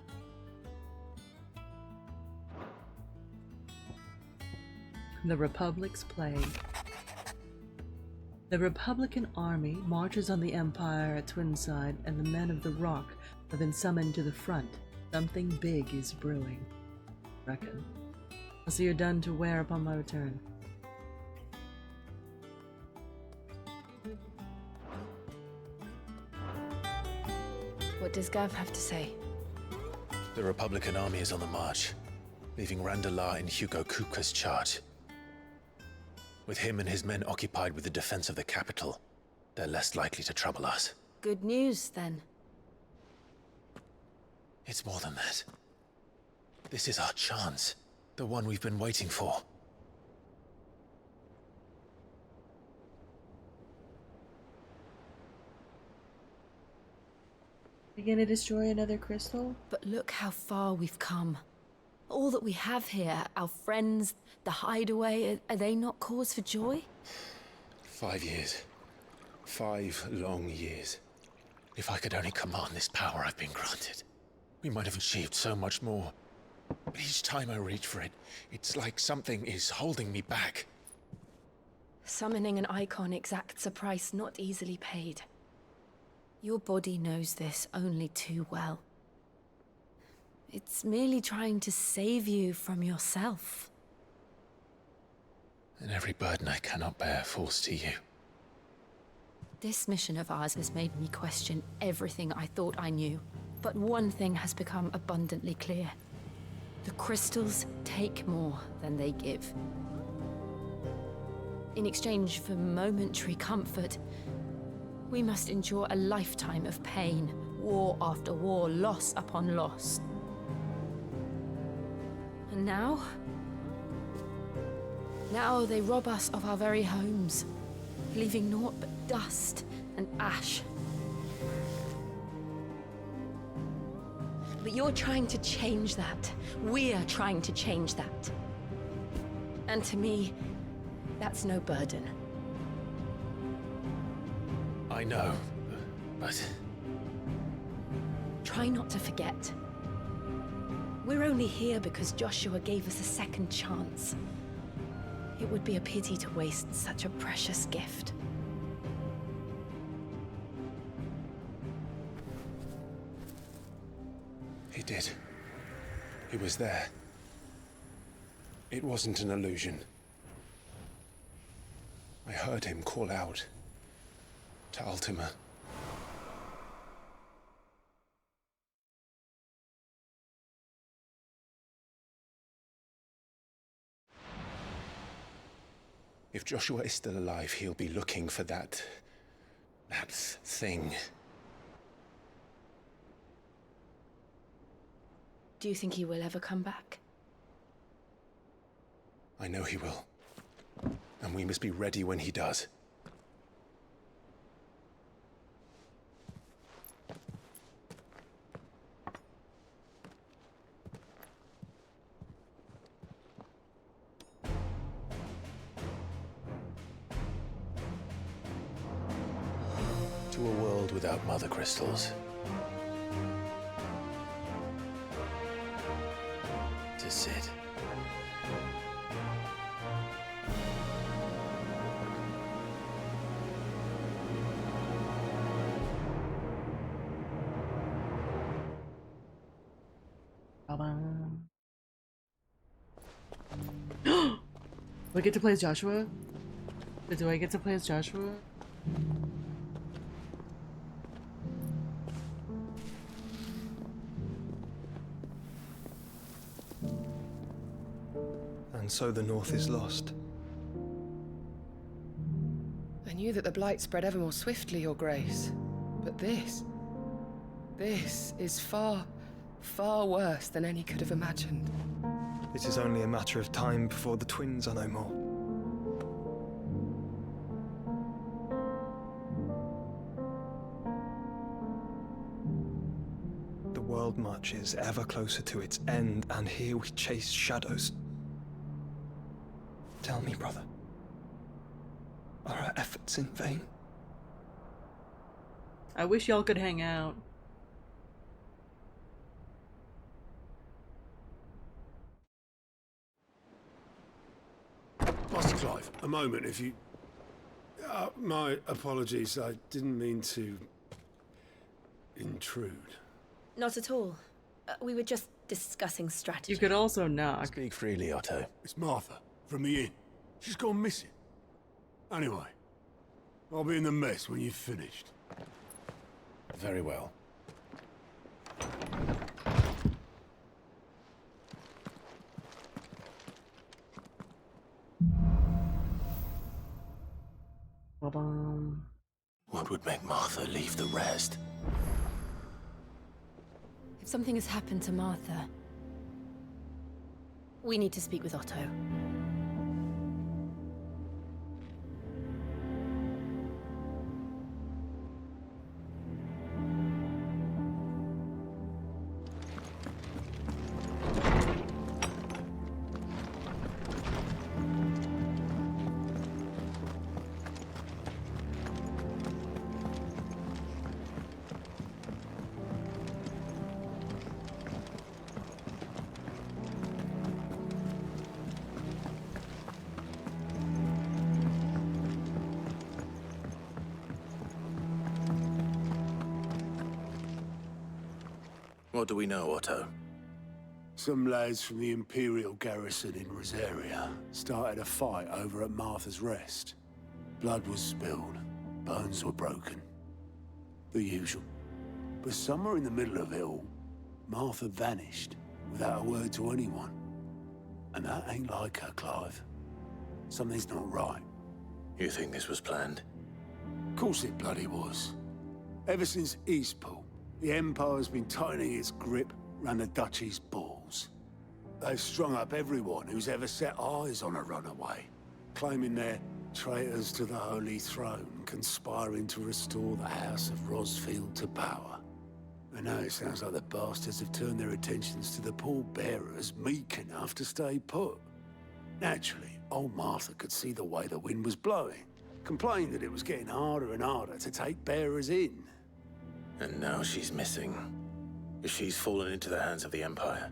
The Republic's plague. The Republican army marches on the Empire at Twinside, and the men of the Rock have been summoned to the front. Something big is brewing, reckon. I'll see you're done to wear upon my return. What does Gav have to say? The Republican army is on the march, leaving Randalar in Hugo Kupka's charge. With him and his men occupied with the defense of the capital, they're less likely to trouble us. Good news, then. It's more than that. This is our chance. The one we've been waiting for. You gonna destroy another crystal? But look how far we've come. All that we have here, our friends, the hideaway, are they not cause for joy? 5 years. 5 long years. If I could only command this power I've been granted, we might have achieved so much more. But each time I reach for it, it's like something is holding me back. Summoning an icon exacts a price not easily paid. Your body knows this only too well. It's merely trying to save you from yourself. And every burden I cannot bear falls to you. This mission of ours has made me question everything I thought I knew. But one thing has become abundantly clear. The crystals take more than they give. In exchange for momentary comfort, we must endure a lifetime of pain, war after war, loss upon loss. And now they rob us of our very homes, leaving naught but dust and ash. But you're trying to change that. We're trying to change that. And to me, that's no burden. I know, but... Try not to forget. We're only here because Joshua gave us a second chance. It would be a pity to waste such a precious gift. He did. He was there. It wasn't an illusion. I heard him call out to Ultima. If Joshua is still alive, he'll be looking for that thing. Do you think he will ever come back? I know he will. And we must be ready when he does. To a world without mother crystals. To Sid. We get to play as Joshua? Do I get to play as Joshua? And so the North is lost. I knew that the Blight spread ever more swiftly, Your Grace. But this is far, far worse than any could have imagined. It is only a matter of time before the twins are no more. The world marches ever closer to its end, and here we chase shadows. Tell me, brother, are our efforts in vain? I wish y'all could hang out. Master Clive, a moment, if you... my apologies, I didn't mean to... intrude. Not at all. We were just discussing strategy. You could also knock. Speak freely, Otto. It's Martha, from the inn. She's gone missing. Anyway, I'll be in the mess when you've finished. Very well. What would make Martha leave the rest? If something has happened to Martha, we need to speak with Otto. What do we know, Otto? Some lads from the Imperial garrison in Rosaria started a fight over at Martha's Rest. Blood was spilled, bones were broken. The usual. But somewhere in the middle of it all, Martha vanished without a word to anyone. And that ain't like her, Clive. Something's not right. You think this was planned? Of course it bloody was. Ever since Eastpool, the Empire's been tightening its grip round the Duchy's balls. They've strung up everyone who's ever set eyes on a runaway, claiming they're traitors to the Holy Throne, conspiring to restore the House of Rosfield to power. And now it sounds like the bastards have turned their attentions to the pallbearers meek enough to stay put. Naturally, old Martha could see the way the wind was blowing, complained that it was getting harder and harder to take bearers in. And now she's missing. If she's fallen into the hands of the Empire,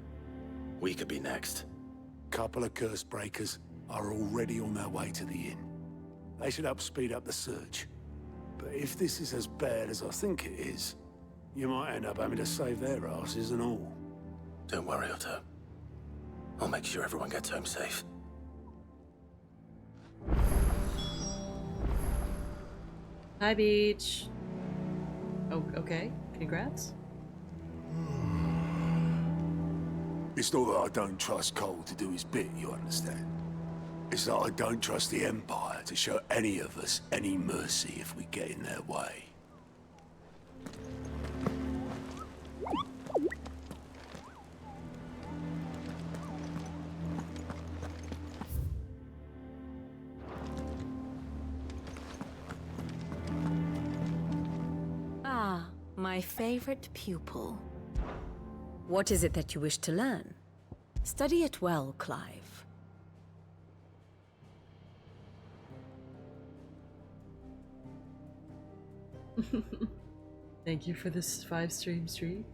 we could be next. Couple of curse breakers, are already on their way to the inn. They should help speed up the search. But if this is as bad as I think it is, you might end up having to save their asses and all. Don't worry, Otto. I'll make sure everyone gets home safe. Hi, Beach. Oh, okay. Congrats. It's not that I don't trust Cole to do his bit, you understand? It's that I don't trust the Empire to show any of us any mercy if we get in their way. Ah, my favorite pupil. What is it that you wish to learn? Study it well, Clive. Thank you for this 5-stream streak.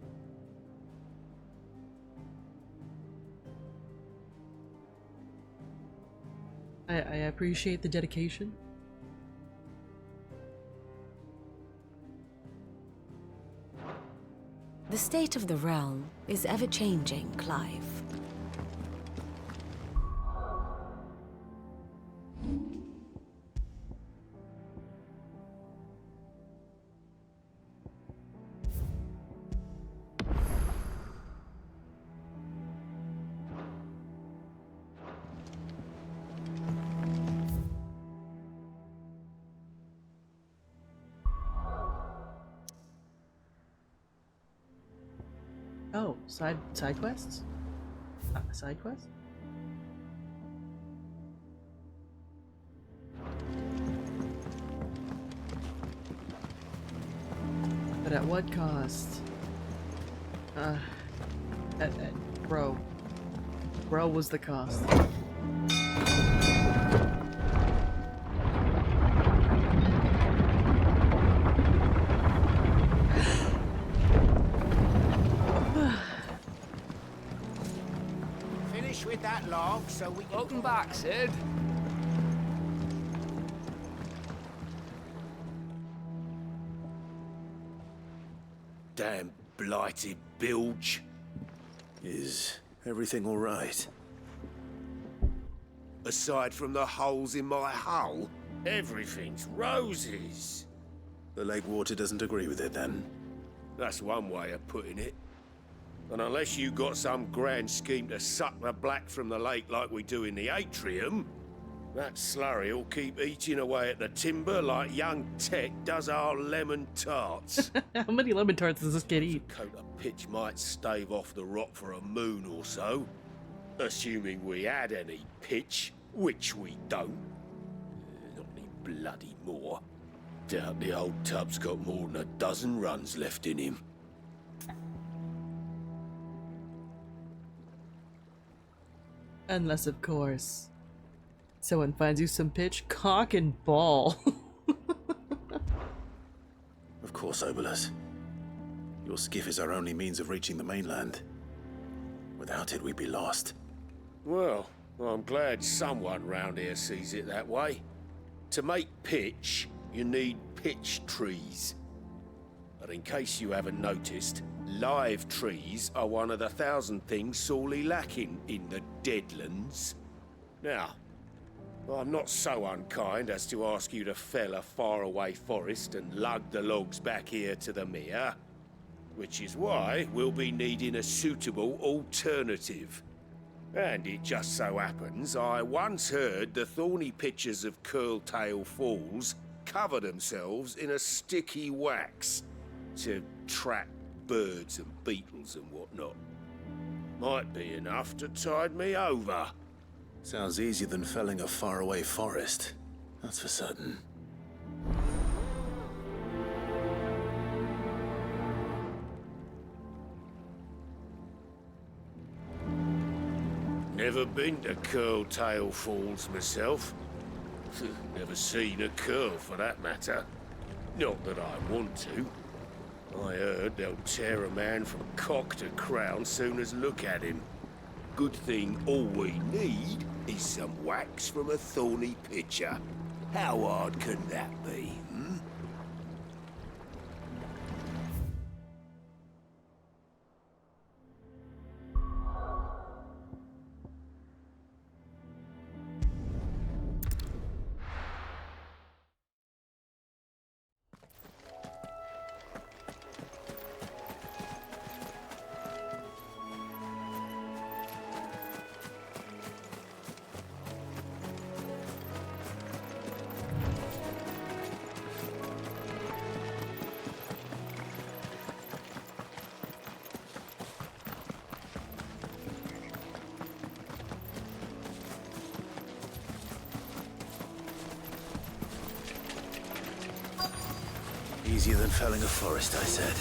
I appreciate the dedication. The state of the realm is ever-changing, Clive. Oh, side quests? Side quest? But at what cost? Bro. Bro was the cost. Finish with that log so we can... Welcome back, Sid. Damn blighted bilge. Is everything all right? Aside from the holes in my hull, everything's roses. The lake water doesn't agree with it, then? That's one way of putting it. And unless you got some grand scheme to suck the black from the lake like we do in the atrium, that slurry will keep eating away at the timber like young Tet does our lemon tarts. How many lemon tarts does this kid eat? A coat of pitch might stave off the rock for a moon or so, assuming we had any pitch, which we don't. Not any bloody more. Doubt the old tub's got more than a dozen runs left in him. Unless, of course, someone finds you some pitch, cock, and ball. Of course, Obolus. Your skiff is our only means of reaching the mainland. Without it, we'd be lost. Well, I'm glad someone round here sees it that way. To make pitch, you need pitch trees. But in case you haven't noticed, live trees are one of the 1,000 things sorely lacking in the Deadlands. Now, I'm not so unkind as to ask you to fell a faraway forest and lug the logs back here to the mere, which is why we'll be needing a suitable alternative. And it just so happens I once heard the thorny pitchers of Curltail Falls cover themselves in a sticky wax to trap birds and beetles and whatnot. Might be enough to tide me over. Sounds easier than felling a faraway forest. That's for certain. Never been to Curltail Falls myself. Never seen a curl for that matter. Not that I want to. I heard they'll tear a man from cock to crown soon as look at him. Good thing all we need is some wax from a thorny pitcher. How hard can that be, hmm? Easier than felling a forest, I said.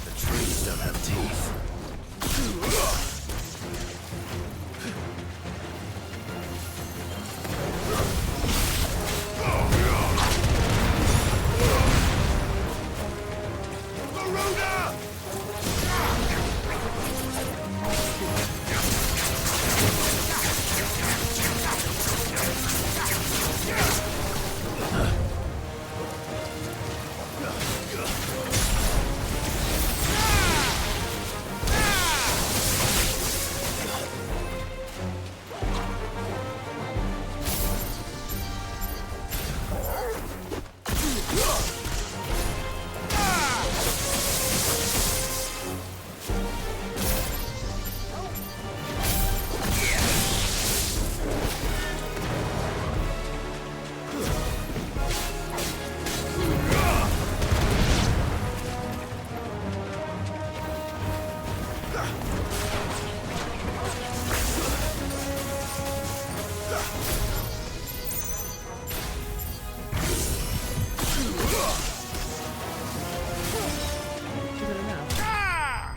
The trees don't have teeth.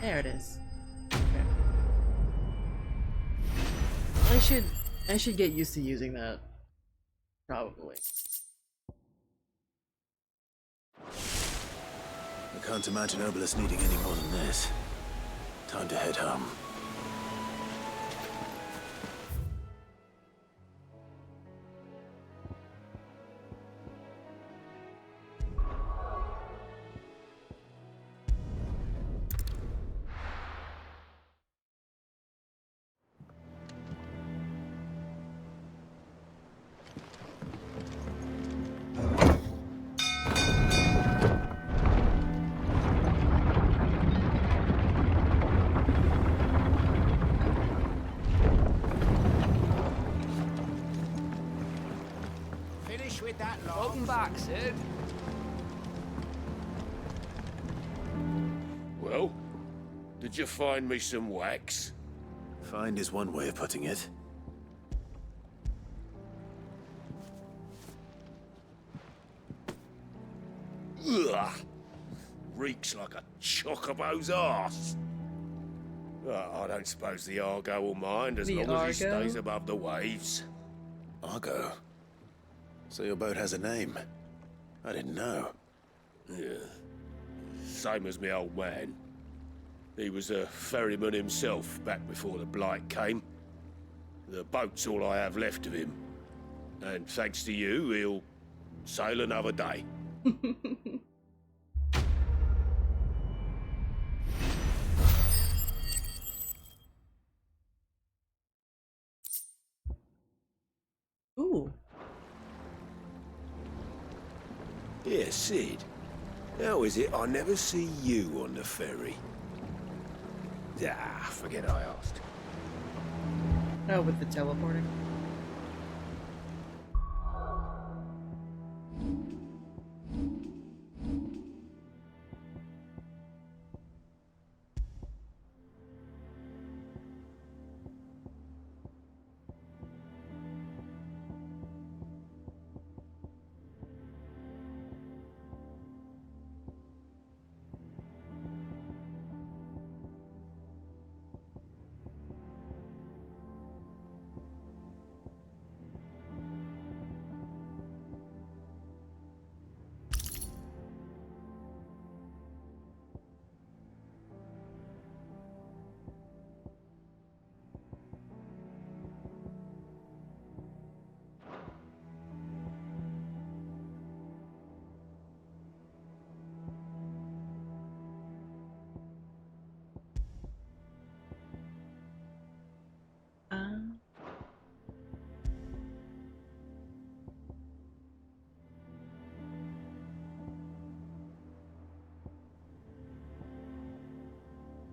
There it is. Okay. I should get used to using that. Probably. I can't imagine Obelisk needing any more than this. Time to head home. With that long. Welcome back, Sid. Well, did you find me some wax? Find is one way of putting it. Ugh! Reeks like a chocobo's arse. I don't suppose the Argo will mind as long as he stays above the waves. Argo? So your boat has a name? I didn't know. Yeah. Same as my old man. He was a ferryman himself back before the Blight came. The boat's all I have left of him. And thanks to you, he'll sail another day. Ooh. Yeah, Sid. How is it I never see you on the ferry? Ah, forget I asked. Oh, with the teleporting.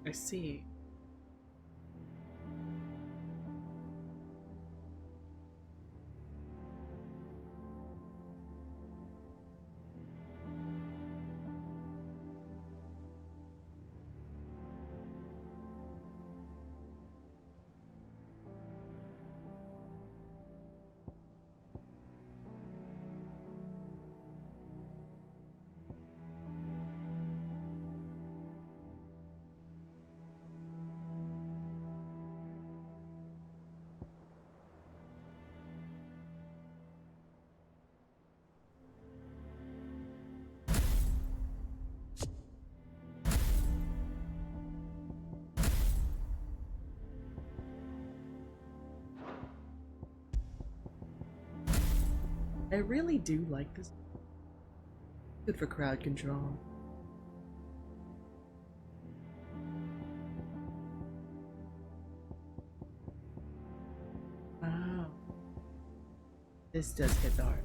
I see. I really do like this. Good for crowd control. Wow. This does get dark.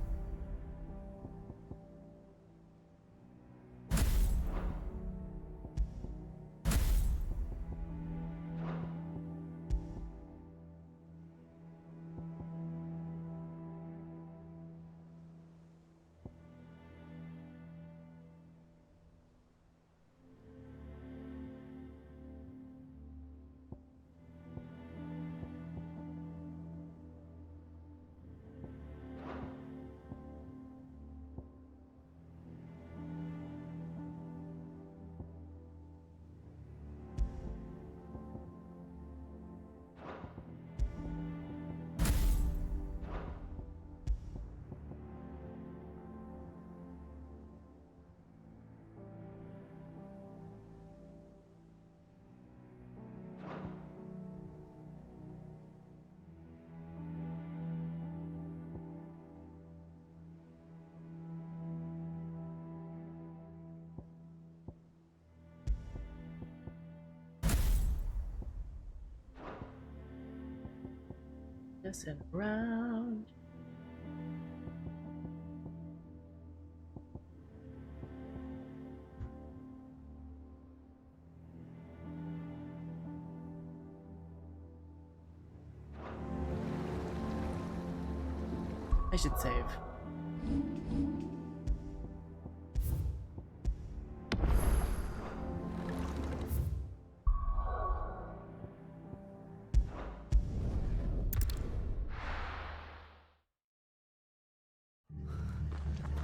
Just and around. I should save.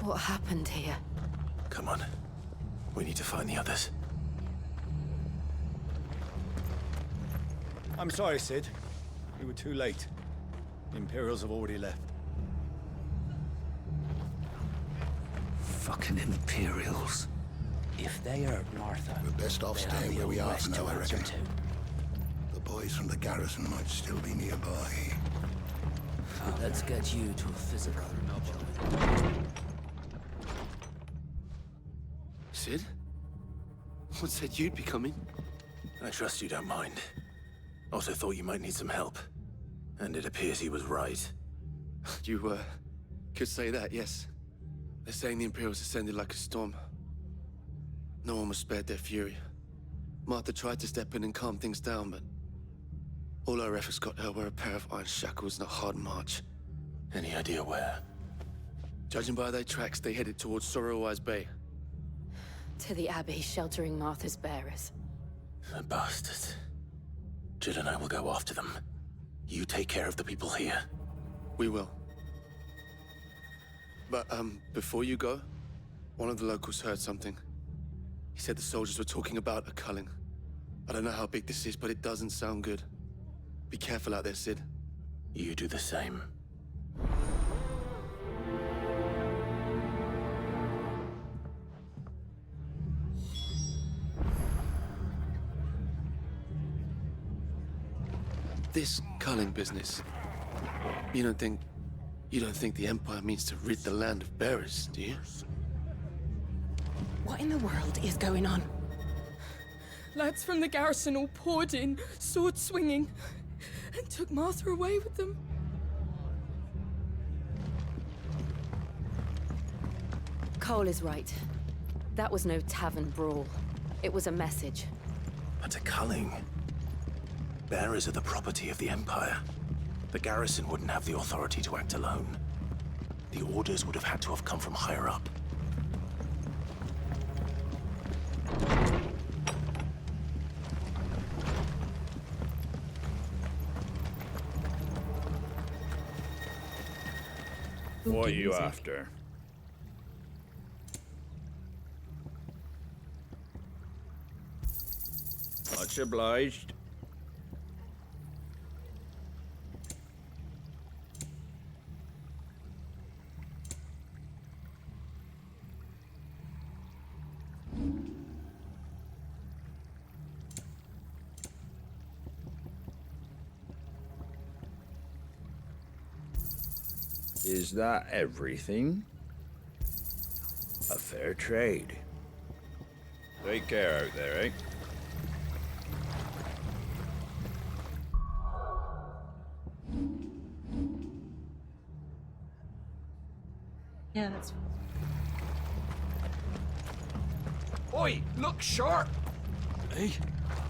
What happened here? Come on. We need to find the others. I'm sorry, Sid. We were too late. The Imperials have already left. Fucking Imperials. If they hurt Martha, We're best off they'll staying be where we are West for now, to I answer reckon. to. The boys from the garrison might still be nearby. Let's get you to a physical. Sid? What said you'd be coming? I trust you don't mind. Also thought you might need some help. And it appears he was right. You, could say that, yes. They're saying the Imperials ascended like a storm. No one was spared their fury. Martha tried to step in and calm things down, but all our efforts got her were a pair of iron shackles and a hard march. Any idea where? Judging by their tracks, they headed towards Sorrowwise Bay. To the Abbey, sheltering Martha's bearers. The bastards. Jill and I will go after them. You take care of the people here. We will. But, before you go, one of the locals heard something. He said the soldiers were talking about a culling. I don't know how big this is, but it doesn't sound good. Be careful out there, Sid. You do the same. This culling business. You don't think the Empire means to rid the land of bearers, do you? What in the world is going on? Lads from the garrison all poured in, sword swinging, and took Martha away with them. Cole is right. That was no tavern brawl. It was a message. But a culling. Bearers are the property of the Empire. The garrison wouldn't have the authority to act alone. The orders would have had to have come from higher up. What are you after? Much obliged. Is that everything? A fair trade. Take care out there, eh? Yeah, that's fine. Oi, look sharp! Hey?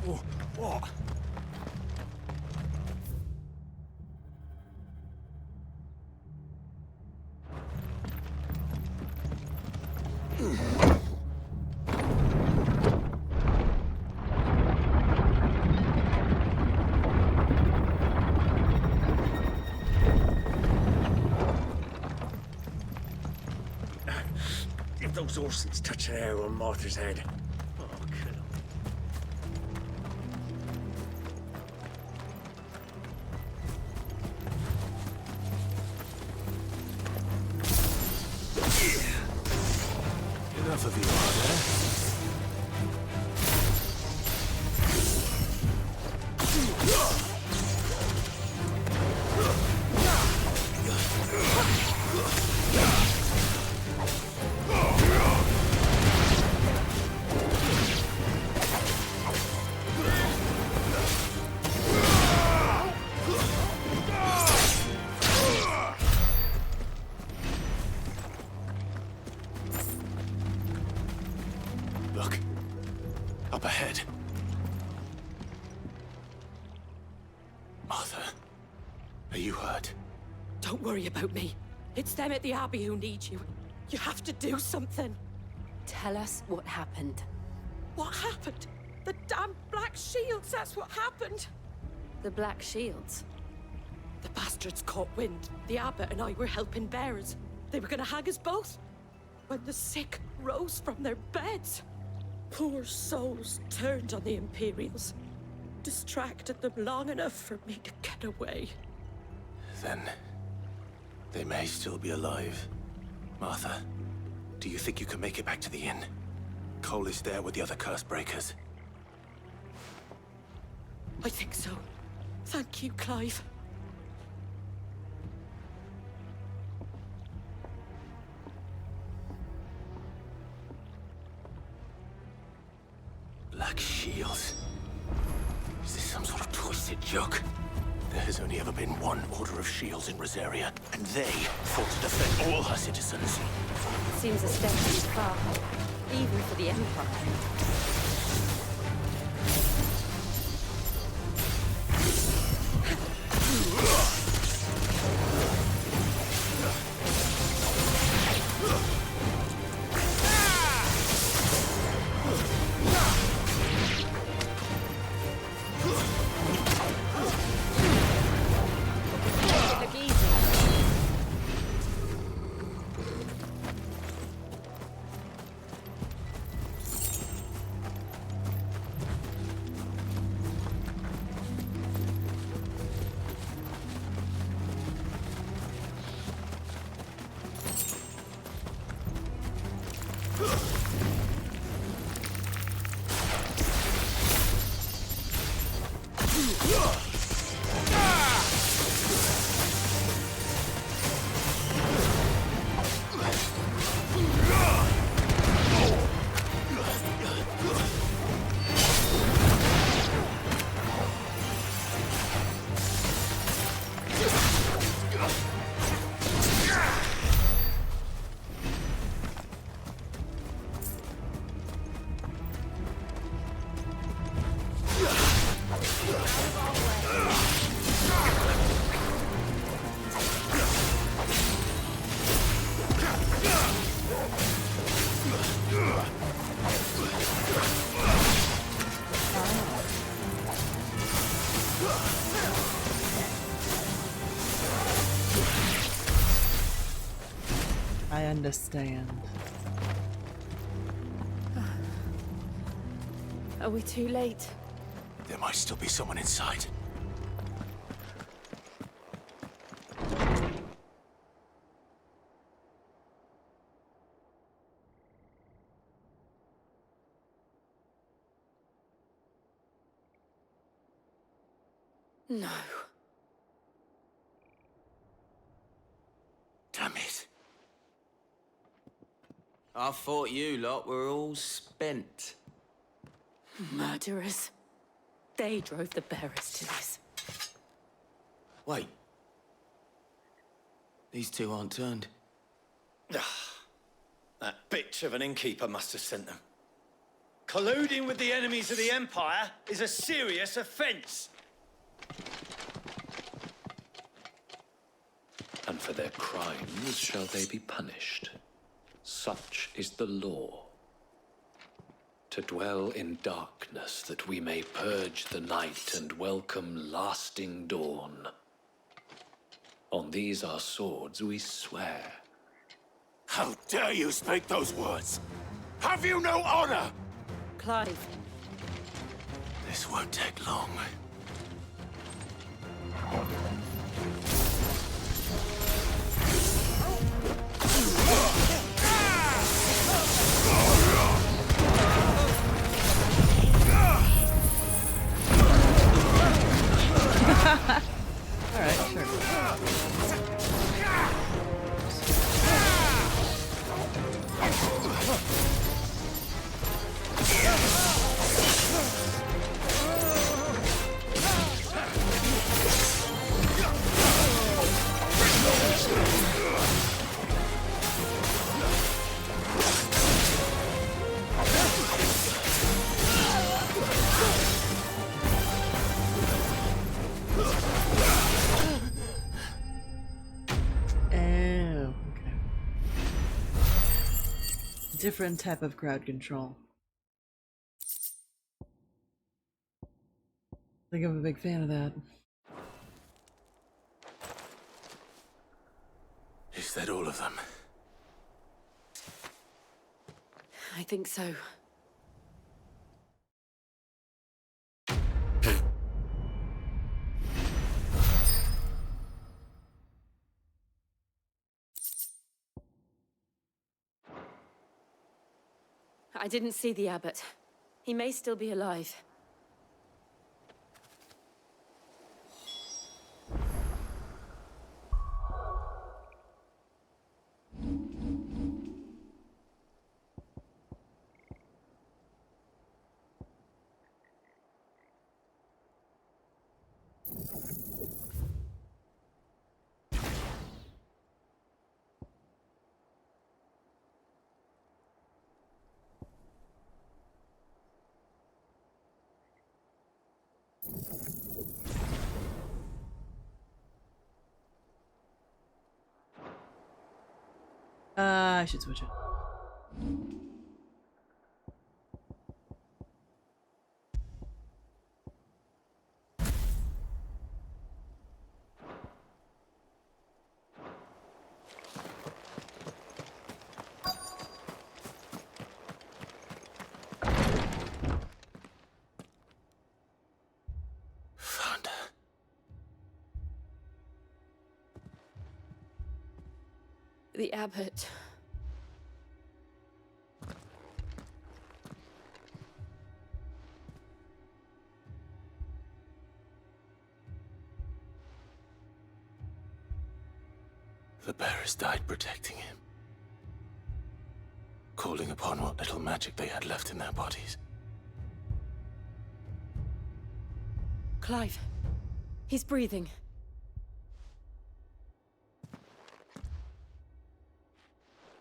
Oh, what? If those horses touch an arrow on Martha's head. Oh, kill 'em. Enough of you, are there? Look. Up ahead. Martha, are you hurt? Don't worry about me. It's them at the Abbey who need you. You have to do something. Tell us what happened. What happened? The damn Black Shields, that's what happened. The Black Shields? The bastards caught wind. The abbot and I were helping bearers. They were gonna hang us both. When the sick rose from their beds, poor souls turned on the Imperials. Distracted them long enough for me to get away. Then they may still be alive. Martha, do you think you can make it back to the inn? Cole is there with the other curse breakers. I think so. Thank you, Clive. Black Shields. Is this some sort of twisted joke? There has only ever been one Order of Shields in Rosaria, and they fought to defend all her citizens. Seems a step too far, even for the Empire. understand. Are we too late? There might still be someone inside. No. Damn it. I thought you lot were all spent. Murderers. They drove the bearers to this. Wait. These two aren't turned. That bitch of an innkeeper must have sent them. Colluding with the enemies of the Empire is a serious offense. And for their crimes shall they be punished. Such is the law. To dwell in darkness that we may purge the night and welcome lasting dawn. On these our swords we swear. How dare you speak those words? Have you no honor? Clive. This won't take long. Alright, sure. Different type of crowd control. I think I'm a big fan of that. Is that all of them? I think so. I didn't see the abbot. He may still be alive. I should switch it. Found her. The abbot. The bearers died protecting him. Calling upon what little magic they had left in their bodies. Clive. He's breathing.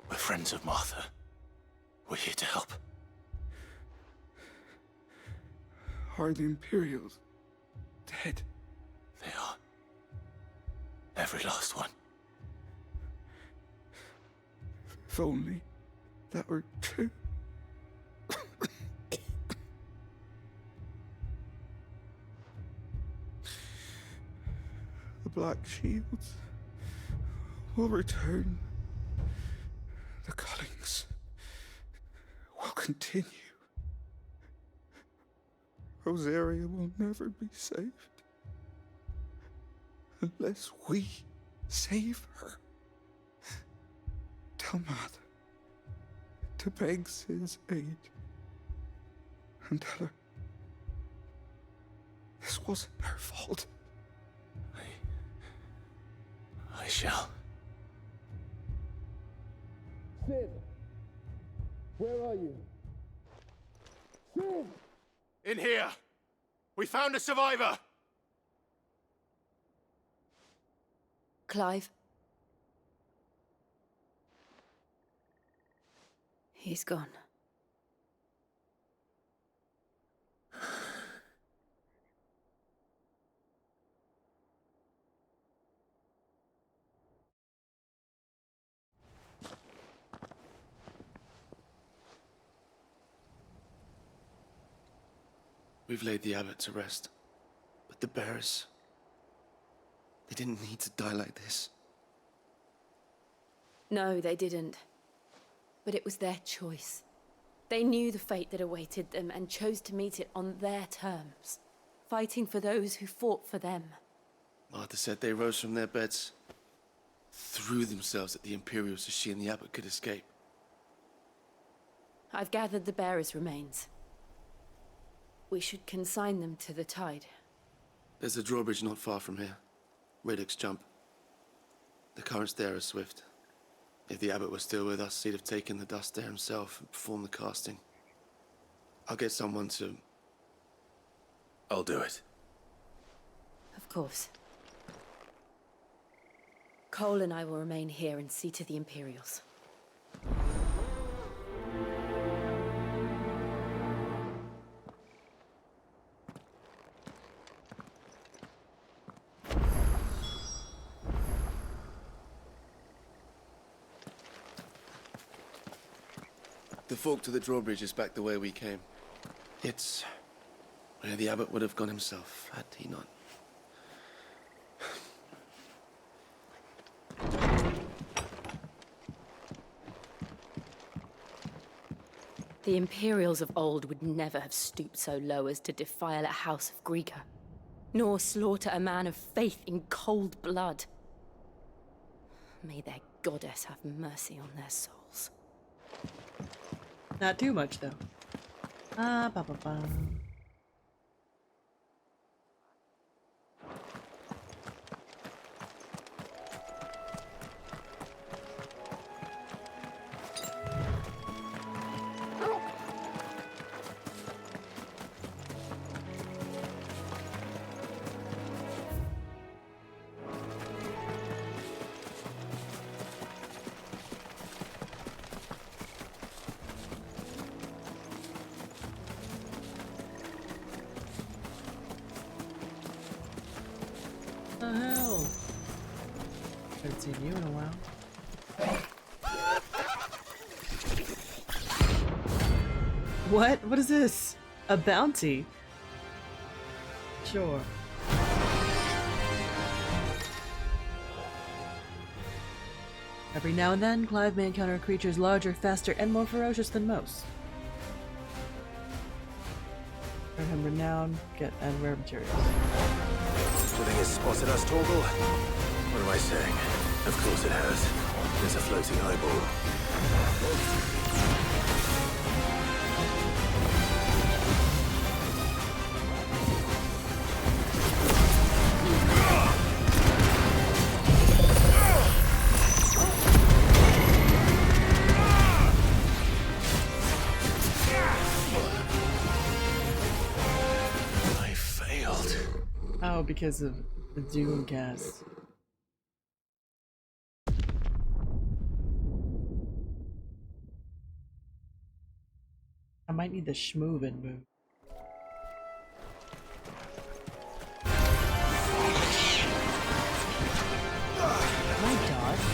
We're friends of Martha. We're here to help. Are the Imperials dead? They are. Every last one. If only that were true. The Black Shields will return. continue, Rosaria will never be saved unless we save her. Tell Mother to beg Sid's aid and tell her this wasn't her fault. I shall. Sid! Where are you? Sid! In here! We found a survivor! Clive. He's gone. We've laid the abbot to rest. But the bearers... they didn't need to die like this. No, they didn't. But it was their choice. They knew the fate that awaited them and chose to meet it on their terms, fighting for those who fought for them. Martha said they rose from their beds, threw themselves at the Imperials so she and the abbot could escape. I've gathered the bearers' remains. We should consign them to the tide. There's a drawbridge not far from here. Radix Jump. The currents there are swift. If the abbot was still with us, he'd have taken the dust there himself and performed the casting. I'll get someone to... I'll do it. Of course. Cole and I will remain here and see to the Imperials. The fork to the drawbridge is back the way we came. It's where the abbot would have gone himself, had he not. The Imperials of old would never have stooped so low as to defile a house of Greeka, nor slaughter a man of faith in cold blood. May their goddess have mercy on their souls. Not too much, though. Ba-ba-ba. What the hell? Haven't seen you in a while. What? What is this? A bounty? Sure. Every now and then, Clive may encounter creatures larger, faster, and more ferocious than most. Earn him renown, get and rare materials. Do you think it's spotted us, Torgal? What am I saying? Of course it has. There's a floating eyeball. I failed. Oh, because of the Doom cast. I might need the schmoovin' move. Can I dodge?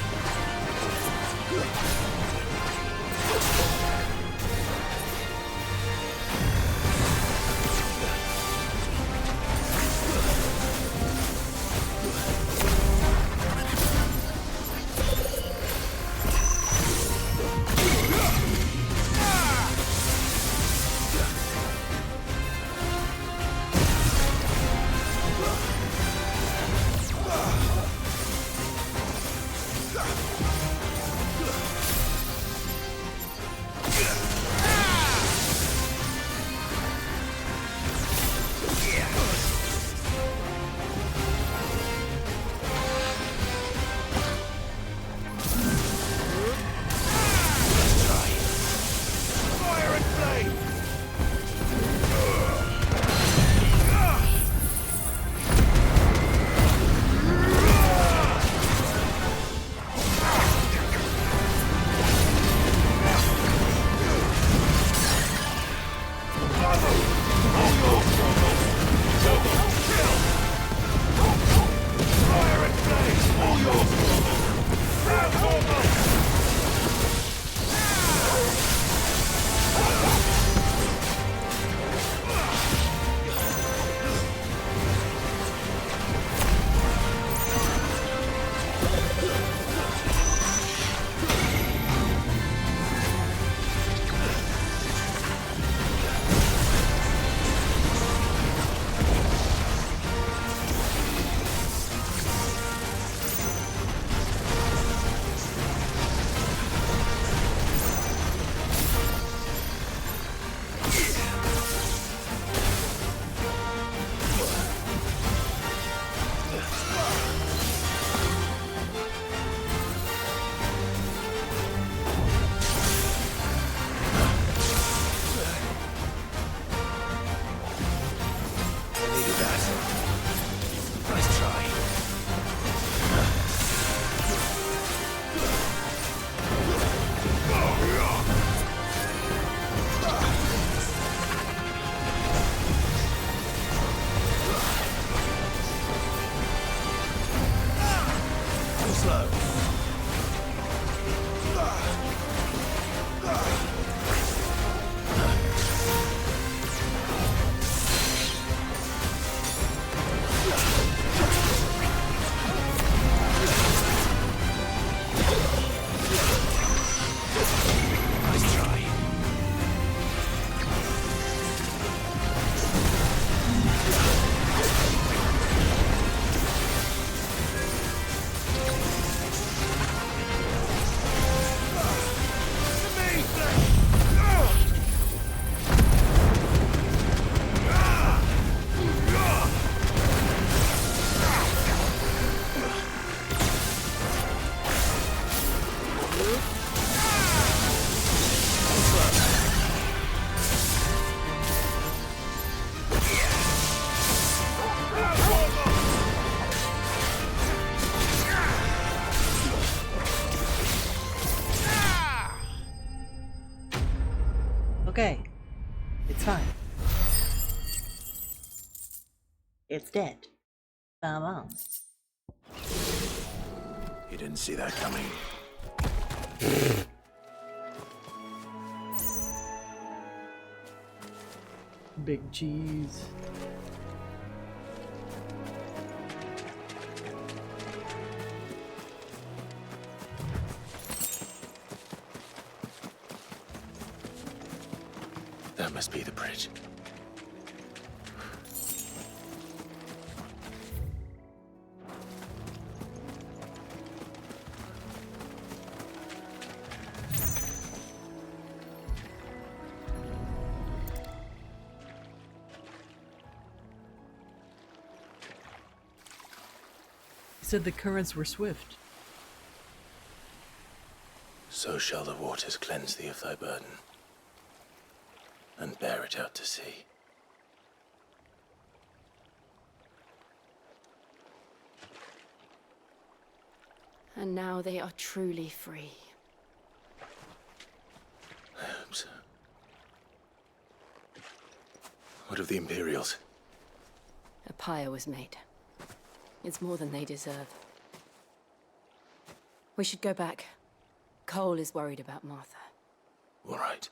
okay. It's fine. It's dead. Come on. You didn't see that coming. Big cheese. That must be the bridge. He said the currents were swift. So shall the waters cleanse thee of thy burden, and bear it out to sea. And now they are truly free. I hope so. What of the Imperials? A pyre was made. It's more than they deserve. We should go back. Cole is worried about Martha. All right.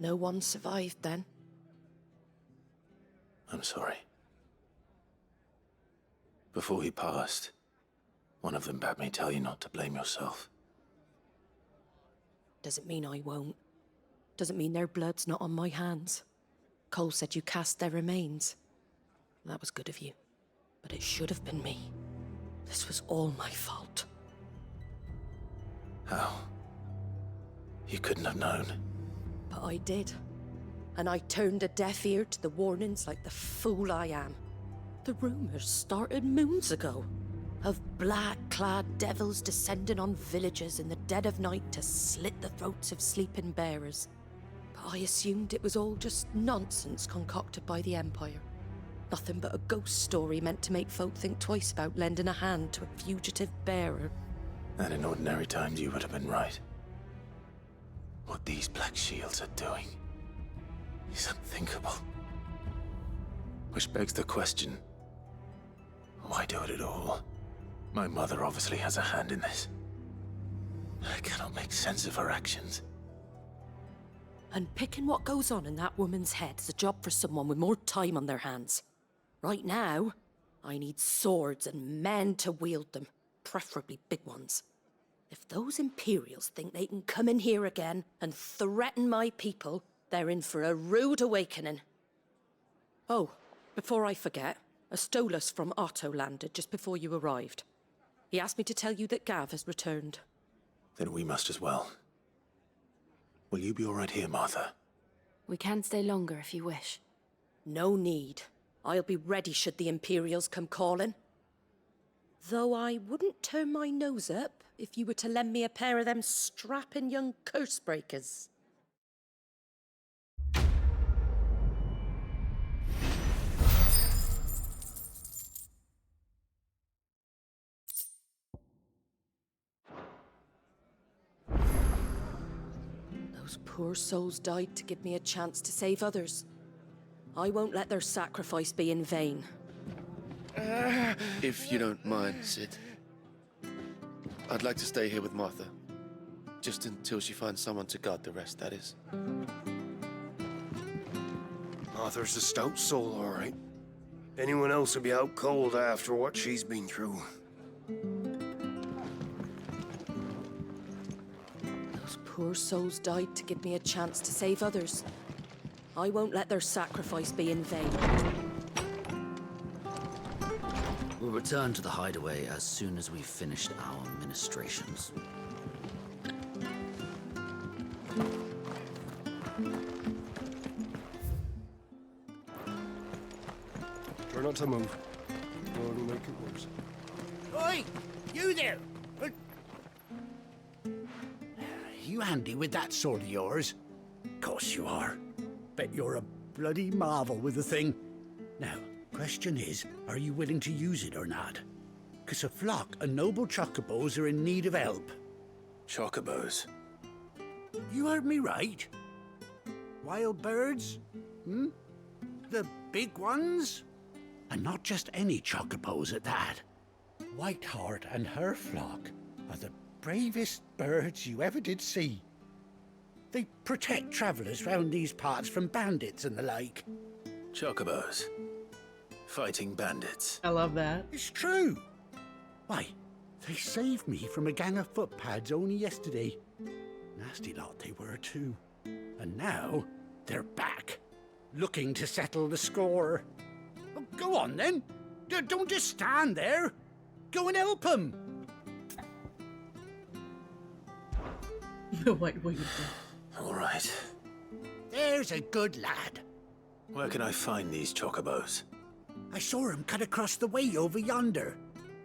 No one survived then? I'm sorry. Before he passed, one of them bade me tell you not to blame yourself. Doesn't mean I won't. Doesn't mean their blood's not on my hands. Cole said you cast their remains. That was good of you. But it should have been me. This was all my fault. How? You couldn't have known. But I did. And I turned a deaf ear to the warnings like the fool I am. The rumors started moons ago. Of black-clad devils descending on villages in the dead of night to slit the throats of sleeping bearers. But I assumed it was all just nonsense concocted by the Empire. Nothing but a ghost story meant to make folk think twice about lending a hand to a fugitive bearer. And in ordinary times you would have been right. What these Black Shields are doing is unthinkable. Which begs the question, why do it at all? My mother obviously has a hand in this. I cannot make sense of her actions. And picking what goes on in that woman's head is a job for someone with more time on their hands. Right now, I need swords and men to wield them, preferably big ones. If those Imperials think they can come in here again and threaten my people, they're in for a rude awakening. Oh, before I forget, a Stolas from Otto landed just before you arrived. He asked me to tell you that Gav has returned. Then we must as well. Will you be all right here, Martha? We can stay longer if you wish. No need. I'll be ready should the Imperials come calling. Though I wouldn't turn my nose up if you were to lend me a pair of them strapping young curse-breakers. Those poor souls died to give me a chance to save others. I won't let their sacrifice be in vain. If you don't mind, Sid. I'd like to stay here with Martha. Just until she finds someone to guard the rest, that is. Martha's a stout soul, all right. Anyone else would be out cold after what she's been through. Those poor souls died to give me a chance to save others. I won't let their sacrifice be in vain. We'll return to the hideaway as soon as we've finished our ministrations. Try not to move. No, it'll make it worse. Oi! You there! you handy with that sword of yours? Course you are. Bet you're a bloody marvel with the thing. Now, question is, are you willing to use it or not? 'Cause a flock of noble chocobos are in need of help. Chocobos? You heard me right. Wild birds? Hmm? The big ones? And not just any chocobos at that. Whiteheart and her flock are the bravest birds you ever did see. They protect travellers round these parts from bandits and the like. Chocobos. Fighting bandits. I love that. It's true. Why, they saved me from a gang of footpads only yesterday. Nasty lot they were too. And now they're back, looking to settle the score. Well, go on then. Don't just stand there. Go and help them. What will you do? All right. There's a good lad. Where can I find these chocobos? I saw him cut across the way over yonder.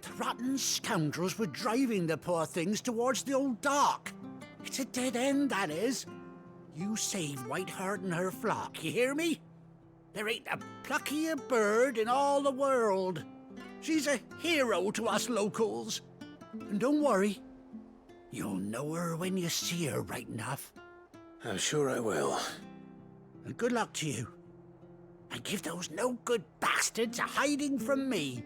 The rotten scoundrels were driving the poor things towards the old dock. It's a dead end, that is. You save Whiteheart and her flock, you hear me? There ain't a pluckier bird in all the world. She's a hero to us locals. And don't worry, you'll know her when you see her right enough. I'm sure I will. And good luck to you. And give those no-good bastards a hiding from me.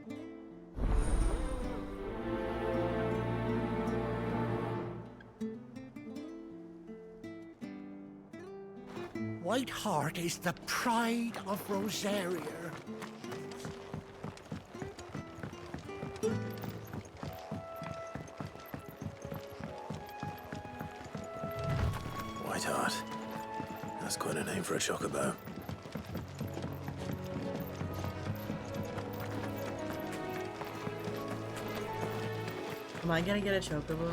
Whiteheart is the pride of Rosaria. Whiteheart. That's quite a name for a chocobo. Am I gonna get a chocobo?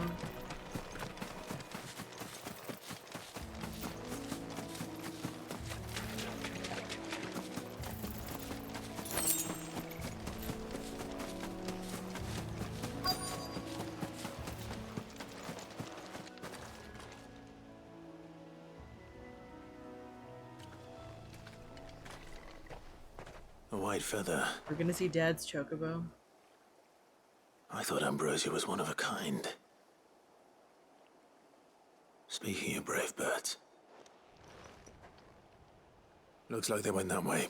A white feather. We're gonna see Dad's chocobo. I thought Ambrosia was one of a kind. Speaking of brave birds. Looks like they went that way.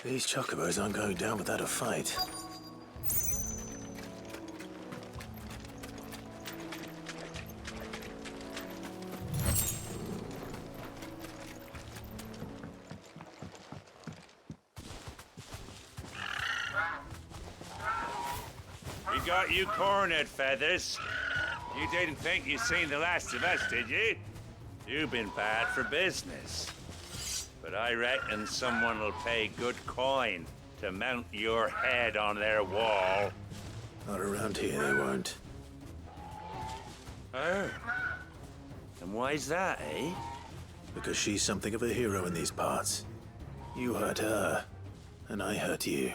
These chocobos aren't going down without a fight. We got you cornered, Feathers. You didn't think you'd seen the last of us, did you? You've been bad for business. But I reckon someone will pay good coin to mount your head on their wall. Not around here, they won't. Oh. And why's that, eh? Because she's something of a hero in these parts. You hurt her, and I hurt you.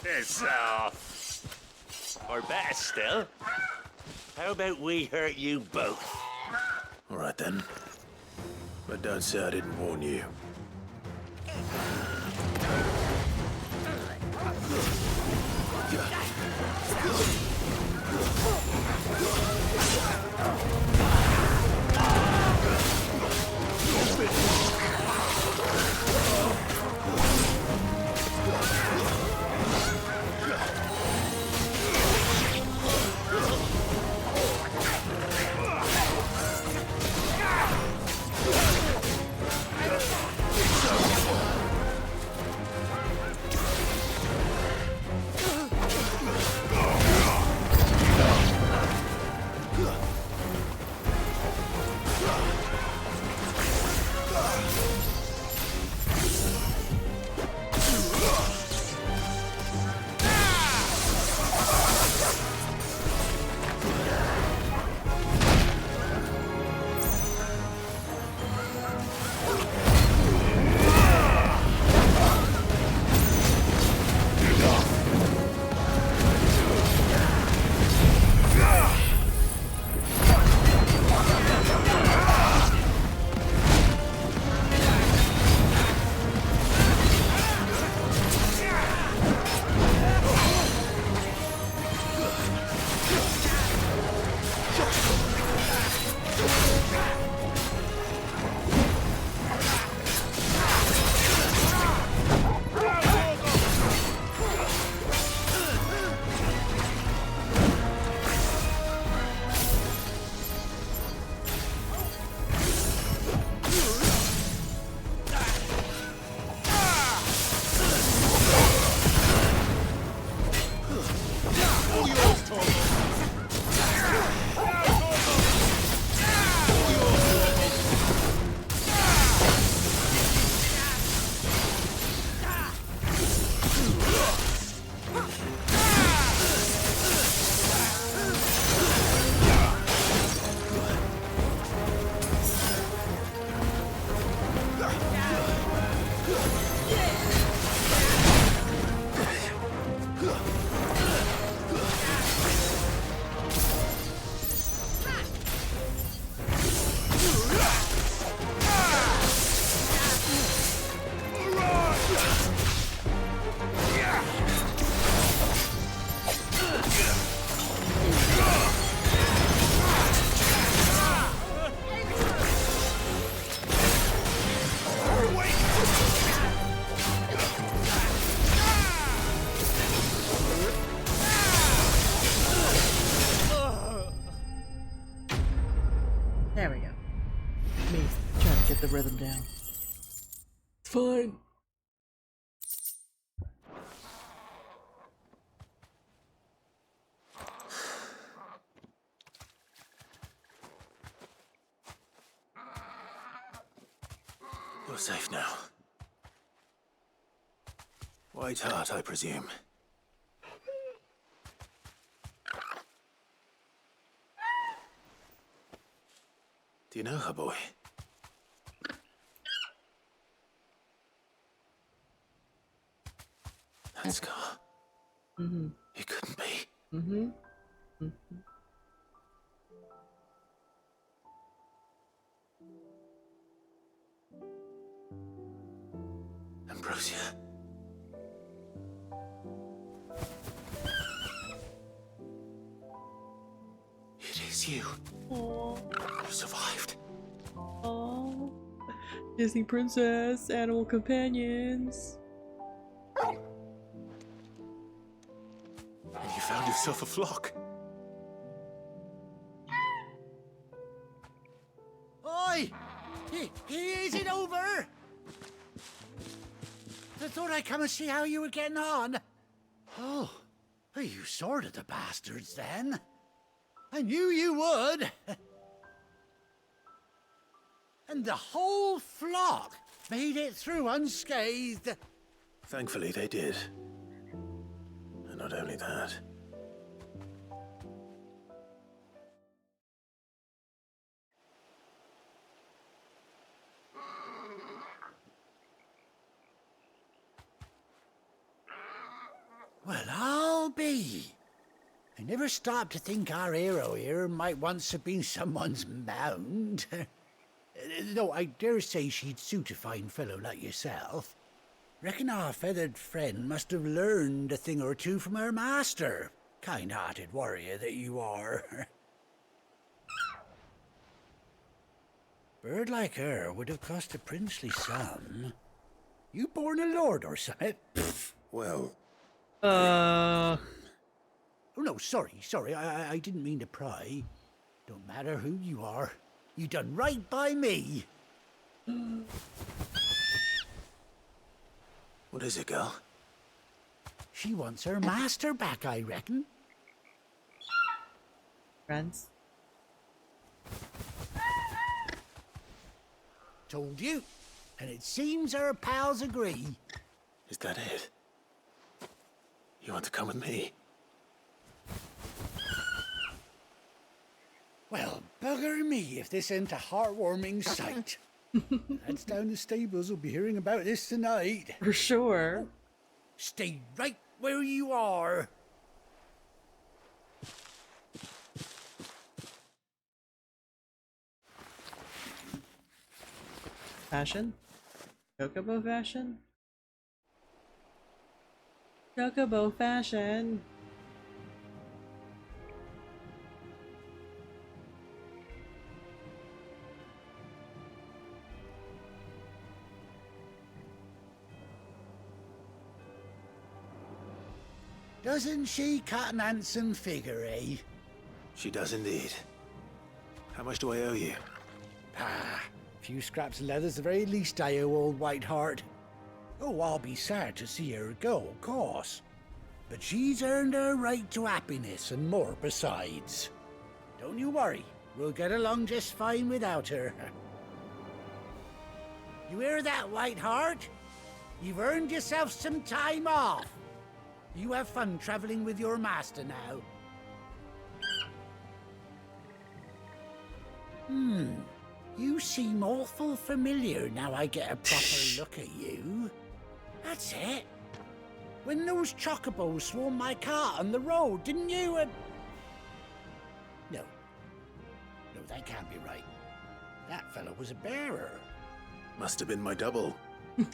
Piss off. Or better still, how about we hurt you both? All right then. But don't say I didn't warn you. There we go. Me trying to get the rhythm down. It's fine. You're safe now. White Heart, I presume. Do you know her, boy? That scar. Mm-hmm. It couldn't be. Mm-hmm. Mm-hmm. Ambrosia. It is you. Aww. You survived. Oh, Disney princess, animal companions. And you found yourself a flock. Oi! Is it over? I thought I'd come and see how you were getting on. Oh, you sorted the bastards then. I knew you would. And the whole flock made it through unscathed. Thankfully, they did. And not only that. Well, I'll be. I never stopped to think our hero here might once have been someone's mount. Though I dare say she'd suit a fine fellow like yourself. Reckon our feathered friend must have learned a thing or two from her master. Kind-hearted warrior that you are. Bird like her would have cost a princely sum. You born a lord or something? Well... Oh, no, sorry. I didn't mean to pry. Don't matter who you are. You done right by me. What is it, girl? She wants her master back, I reckon. Friends? Told you. And it seems her pals agree. Is that it? You want to come with me? Well, bugger me if this ain't a heartwarming sight. Lads down the stables will be hearing about this tonight. For sure. Stay right where you are. Fashion? Chocobo fashion? Chocobo fashion! Doesn't she cut an handsome figure, eh? She does indeed. How much do I owe you? Ah, a few scraps of leather's the very least I owe old Whiteheart. Oh, I'll be sad to see her go, of course. But she's earned her right to happiness and more besides. Don't you worry, we'll get along just fine without her. You hear that, Whiteheart? You've earned yourself some time off. You have fun traveling with your master now. You seem awful familiar now I get a proper look at you. That's it. When those chocobos swarmed my cart on the road, didn't you? No, that can't be right. That fellow was a bearer. Must have been my double.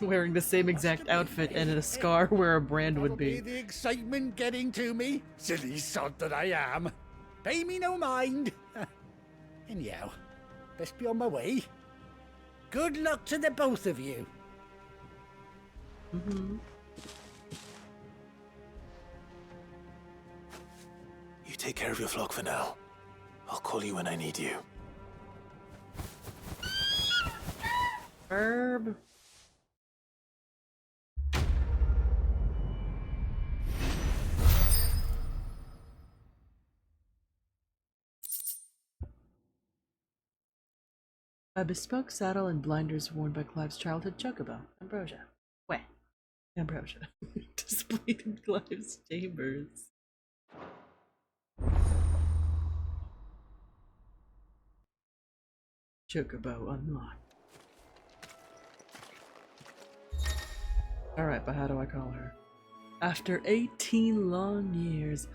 Wearing the same exact outfit and a scar where a brand would Probably be. the excitement getting to me. Silly sod that I am. Pay me no mind. Anyhow, best be on my way. Good luck to the both of you. You take care of your flock for now. I'll call you when I need you. Herb. A bespoke saddle and blinders worn by Clive's childhood chocobo, Ambrosia. Ambrosia. Displayed in Clive's chambers. Chocobo unlocked. Alright, but how do I call her? After 18 long years,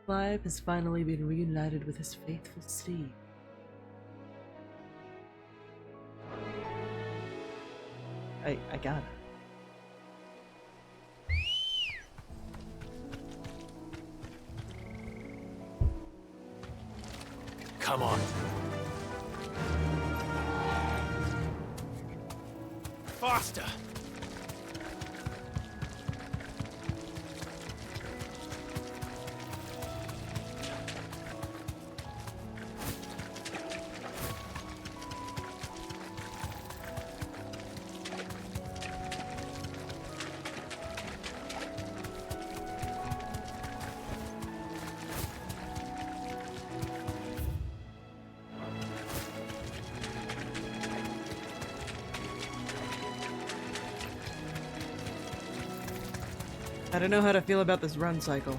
Clive has finally been reunited with his faithful steed. I got it. Come on. faster! I don't know how to feel about this run cycle.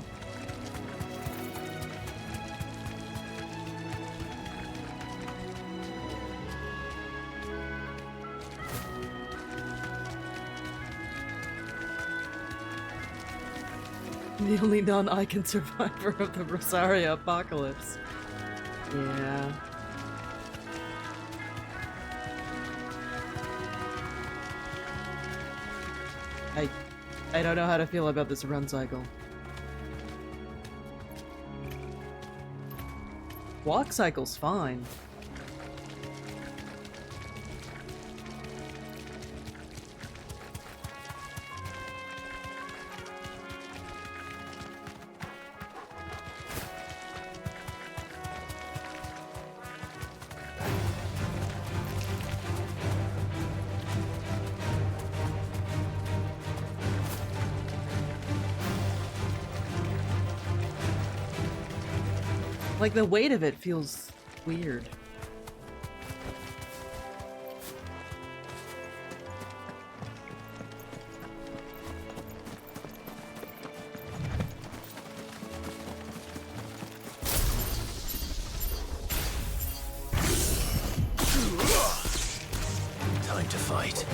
The only non-Icon survivor of the Rosaria apocalypse. Yeah. I don't know how to feel about this run cycle. Walk cycle's fine. Like, the weight of it feels weird. Time to fight.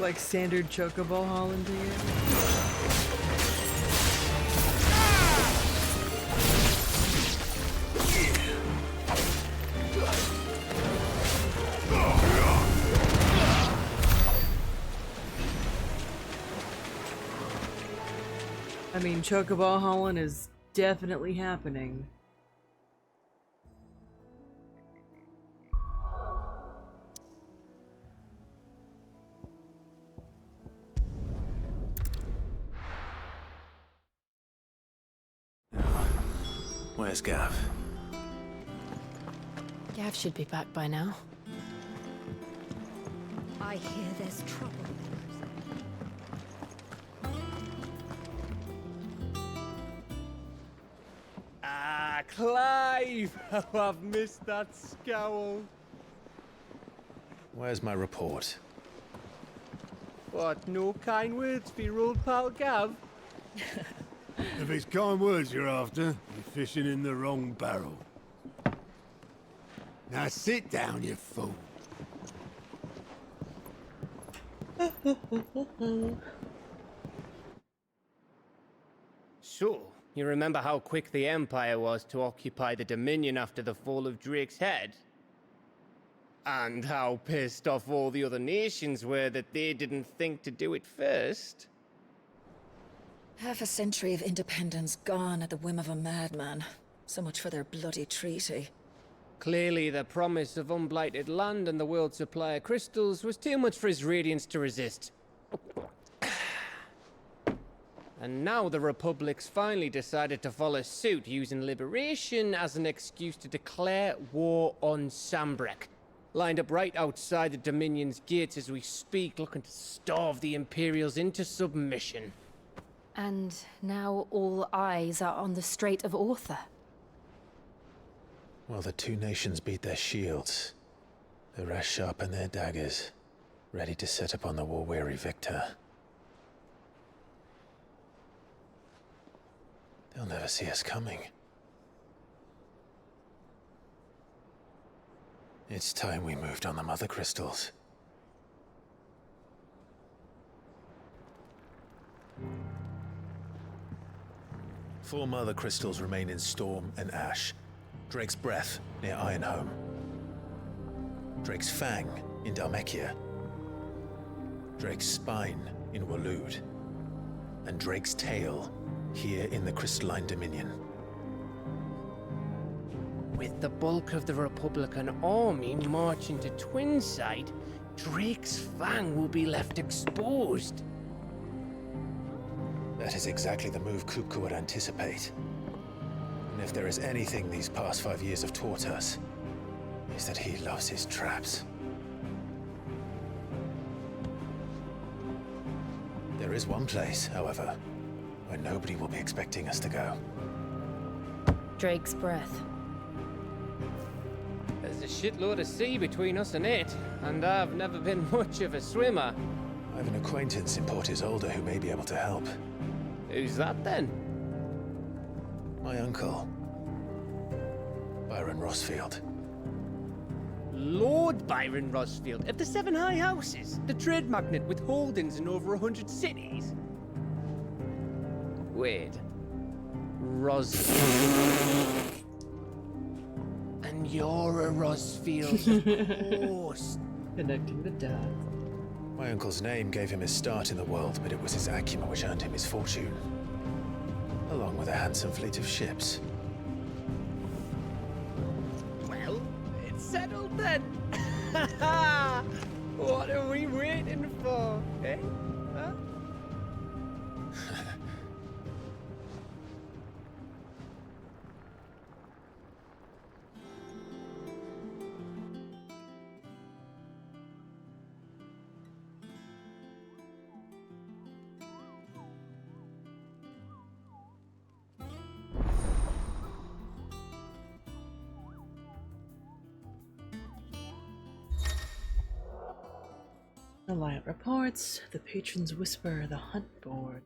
Like standard chocobo Holland here. I mean, Chocobo Holland is definitely happening. Where's Gav? Gav should be back by now. I hear there's trouble. Ah, Clive! Oh, I've missed that scowl. Where's my report? What, no kind words for your old pal Gav? If it's kind words you're after, you're fishing in the wrong barrel. Now sit down, you fool. So, you remember how quick the Empire was to occupy the Dominion after the fall of Drake's head? And how pissed off all the other nations were that they didn't think to do it first? Half a century of independence gone at the whim of a madman. So much for their bloody treaty. Clearly, the promise of unblighted land and the world's supply of crystals was too much for his radiance to resist. And now the Republic's finally decided to follow suit, using liberation as an excuse to declare war on Sanbreque. Lined up right outside the Dominion's gates as we speak, looking to starve the Imperials into submission. And now all eyes are on the Strait of Author. While the two nations beat their shields, the rest sharpen their daggers, ready to set upon the war-weary victor. They'll never see us coming. It's time we moved on the Mother Crystals. Four Mother Crystals remain in Storm and Ash. Drake's Breath near Ironhome. Drake's Fang in Dhalmekia. Drake's Spine in Waloed. And Drake's Tail here in the Crystalline Dominion. With the bulk of the Republican army marching to Twinside, Drake's Fang will be left exposed. That is exactly the move Kupka would anticipate. And if there is anything these past 5 years have taught us, is that he loves his traps. There is one place, however, where nobody will be expecting us to go. Drake's Breath. There's a shitload of sea between us and it, and I've never been much of a swimmer. I have an acquaintance in Port Isolde who may be able to help. Who's that then? My uncle, Byron Rossfield. Lord Byron Rossfield of the Seven High Houses, the trade magnate with holdings in over 100 cities. Wait. Rossfield. And you're a Rossfield, of course. Connecting the dots. My uncle's name gave him his start in the world, but it was his acumen which earned him his fortune. Along with a handsome fleet of ships. Well, it's settled then. What are we waiting for, eh? Huh? Alliant reports, the patrons whisper, the hunt board.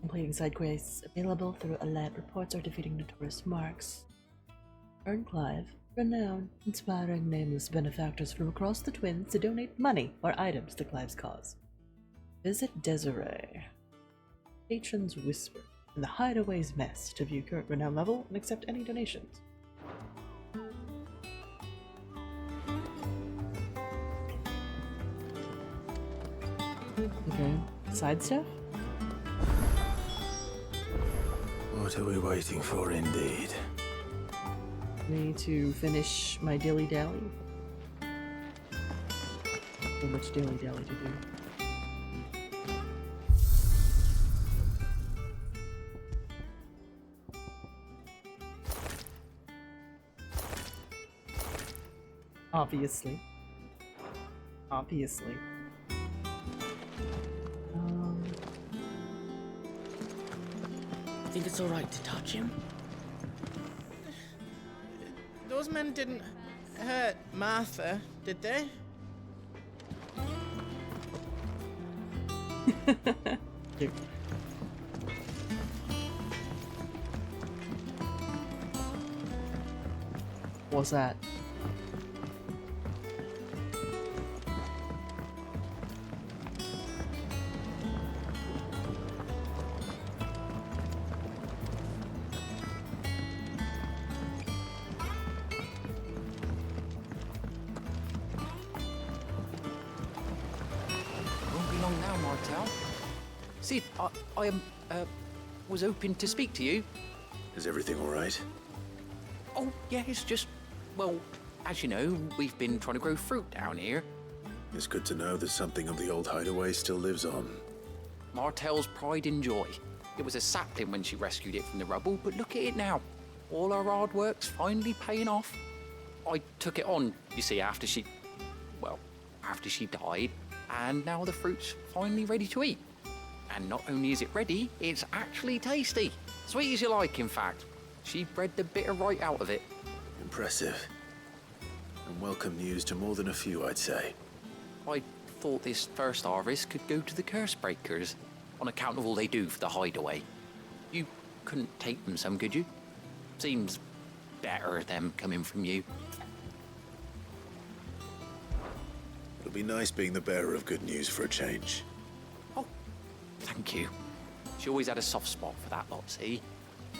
Completing side quests available through Alliant reports or defeating notorious marks. Earn Clive, renown, inspiring nameless benefactors from across the Twins to donate money or items to Clive's cause. Visit Desiree. Patrons whisper in the Hideaway's mess to view current renown level and accept any donations. Okay, side stuff? What are we waiting for, indeed? Me to finish my dilly dally. So much dilly dally to do. Obviously. Obviously. I think it's all right to touch him. Those men didn't hurt Martha, did they? Cute. What's that? Martel. Sid, I was hoping to speak to you. Is everything all right? Oh, yeah, it's just, well, as you know, we've been trying to grow fruit down here. It's good to know that something of the old hideaway still lives on. Martel's pride and joy. It was a sapling when she rescued it from the rubble, but look at it now. All our hard work's finally paying off. I took it on, you see, after she died, and now the fruit's finally ready to eat. And not only is it ready, it's actually tasty. Sweet as you like, in fact. She bred the bitter right out of it. Impressive. And welcome news to more than a few, I'd say. I thought this first harvest could go to the curse breakers, on account of all they do for the hideaway. You couldn't take them some, could you? Seems better them coming from you. It'll be nice being the bearer of good news for a change. Oh, thank you. She always had a soft spot for that lot, see?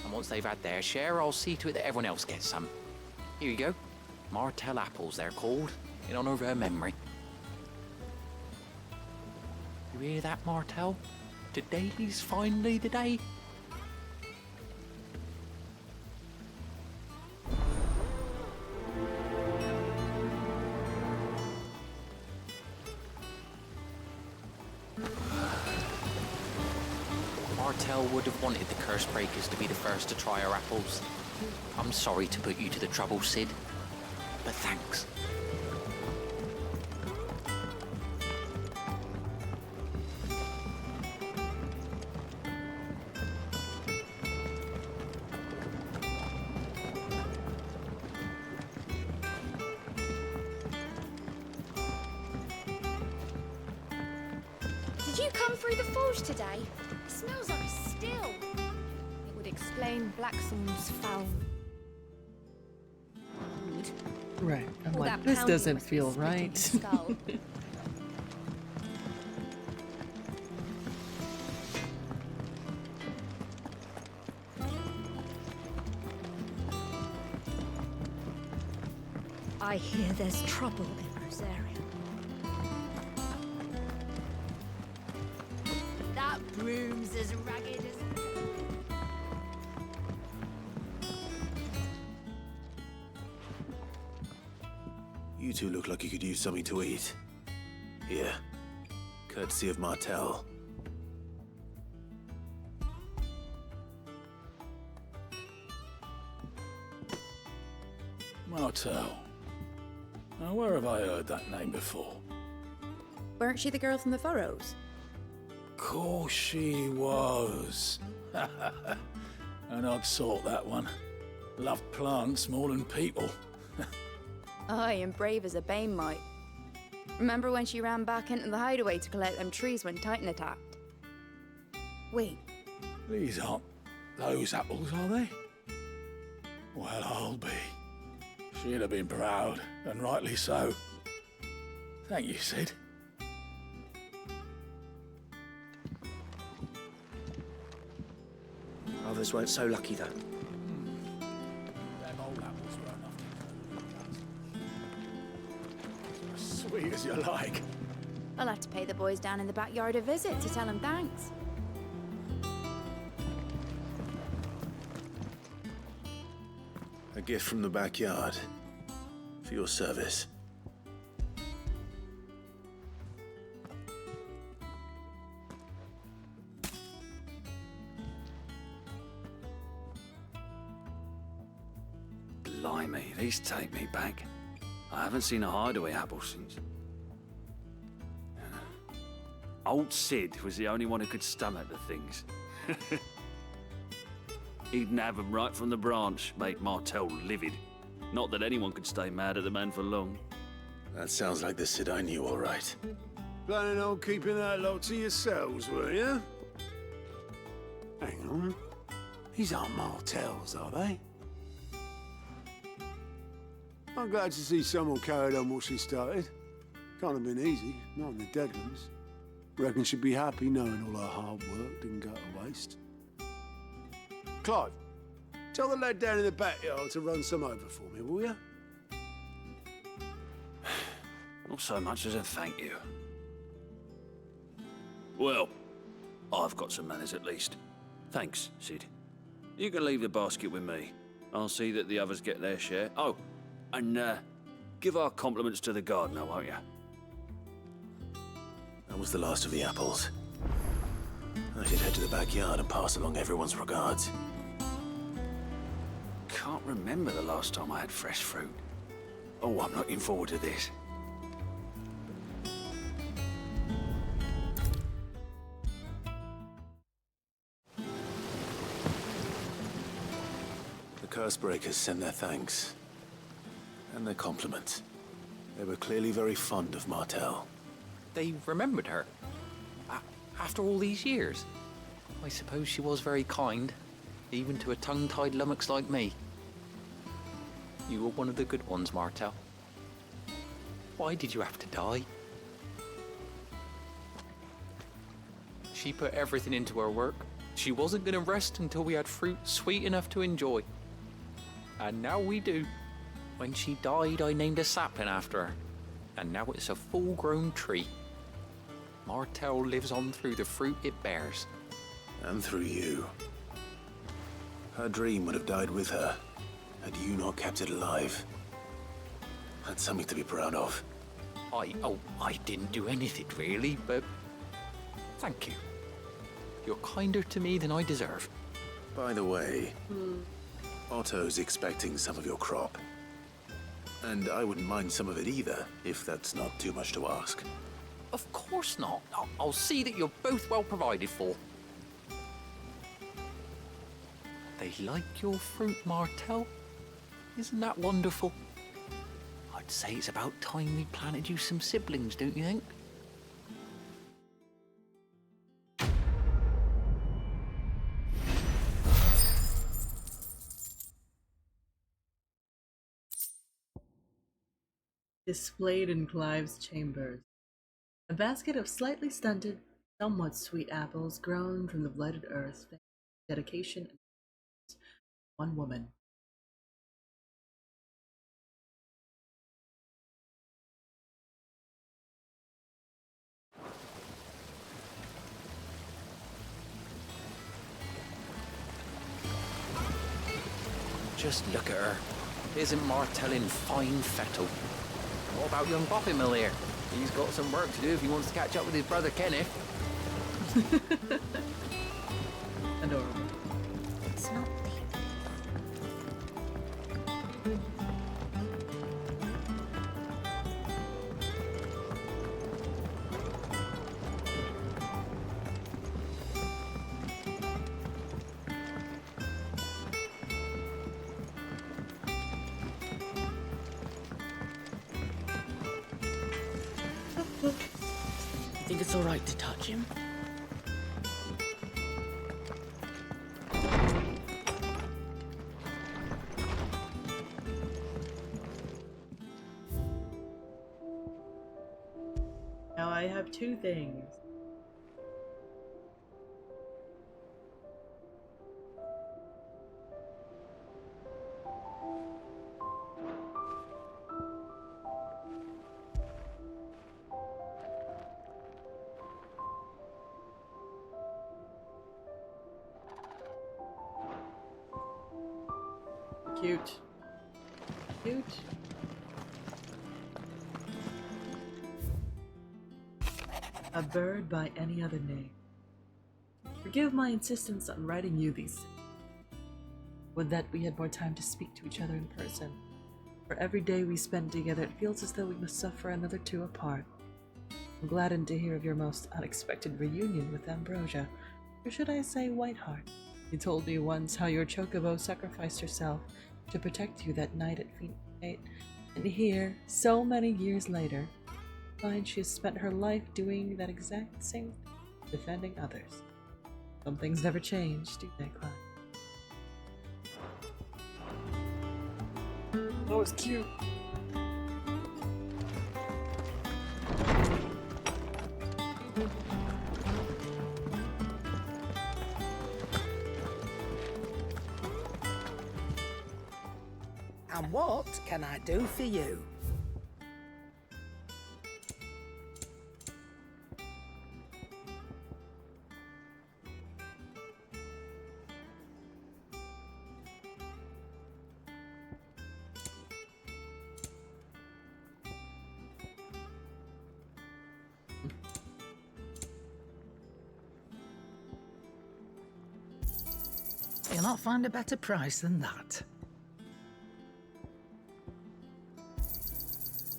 And once they've had their share, I'll see to it that everyone else gets some. Here you go. Martel apples, they're called, in honor of her memory. You hear that, Martel? Today's finally the day. Martel would have wanted the curse breakers to be the first to try her apples. I'm sorry to put you to the trouble, Sid, but thanks. Did you come through the forge today? It smells like a still. It would explain Blackson's foul mood. Right. I'm All like, that this pounding doesn't must be feel splitting right. his skull. I hear there's trouble in Rosaria. That broom's as ragged as... You two look like you could use something to eat. Here. Courtesy of Martel. Martel. Now, where have I heard that name before? Weren't she the girl from the Furrows? Course she was. An odd sort, that one. Loved plants more than people. Aye, and brave as a bane might. Remember when she ran back into the hideaway to collect them trees when Titan attacked? Wait, These aren't those apples, are they? Well, I'll be. She'd have been proud, and rightly so. Thank you, Sid. Others weren't so lucky, though. Them old apples were enough. As sweet as you like. I'll have to pay the boys down in the backyard a visit to tell them thanks. A gift from the backyard. For your service. Blimey, these take me back. I haven't seen a hideaway apple since. Old Sid was the only one who could stomach the things. He'd nab them right from the branch, make Martel livid. Not that anyone could stay mad at the man for long. That sounds like the Sid I knew, all right. Planning on keeping that lot to yourselves, were you? Hang on. These aren't Martels, are they? I'm glad to see someone carried on what she started. Can't have been easy, not in the Deadlands. Reckon she'd be happy knowing all her hard work didn't go to waste. Clive, tell the lad down in the backyard to run some over for me, will you? Not so much as a thank you. Well, I've got some manners at least. Thanks, Sid. You can leave the basket with me. I'll see that the others get their share. Oh, and give our compliments to the gardener, won't you? That was the last of the apples. I should head to the backyard and pass along everyone's regards. Can't remember the last time I had fresh fruit. Oh, I'm looking forward to this. The Cursebreakers send their thanks. And their compliments. They were clearly very fond of Martel. They remembered her. After all these years. I suppose she was very kind, even to a tongue-tied lummox like me. You were one of the good ones, Martel. Why did you have to die? She put everything into her work. She wasn't going to rest until we had fruit sweet enough to enjoy. And now we do. When she died, I named a sapling after her. And now it's a full-grown tree. Martel lives on through the fruit it bears. And through you. Her dream would have died with her, had you not kept it alive. That's something to be proud of. I didn't do anything really, but thank you. You're kinder to me than I deserve. By the way, Otto's expecting some of your crop. And I wouldn't mind some of it either, if that's not too much to ask. Of course not. I'll see that you're both well provided for. They like your fruit, Martel. Isn't that wonderful? I'd say it's about time we planted you some siblings, don't you think? Displayed in Clive's chambers. A basket of slightly stunted, somewhat sweet apples grown from the blighted earth, dedication and one woman. Just look at her. Isn't Martel in fine fettle? What about young Boppimill here? He's got some work to do if he wants to catch up with his brother Kenneth. Adorable. It's not deep. You think it's all right to touch him? Now I have two things. Cute. Cute. A bird by any other name. Forgive my insistence on writing you these things. Would that we had more time to speak to each other in person. For every day we spend together, it feels as though we must suffer another two apart. I'm gladdened to hear of your most unexpected reunion with Ambrosia, or should I say Whiteheart. You told me once how your chocobo sacrificed herself to protect you that night at Phoenix Gate, and here, so many years later, I find she has spent her life doing that exact same thing, defending others. Some things never change, do they, Clive? That was cute. And what can I do for you? Can't find a better price than that.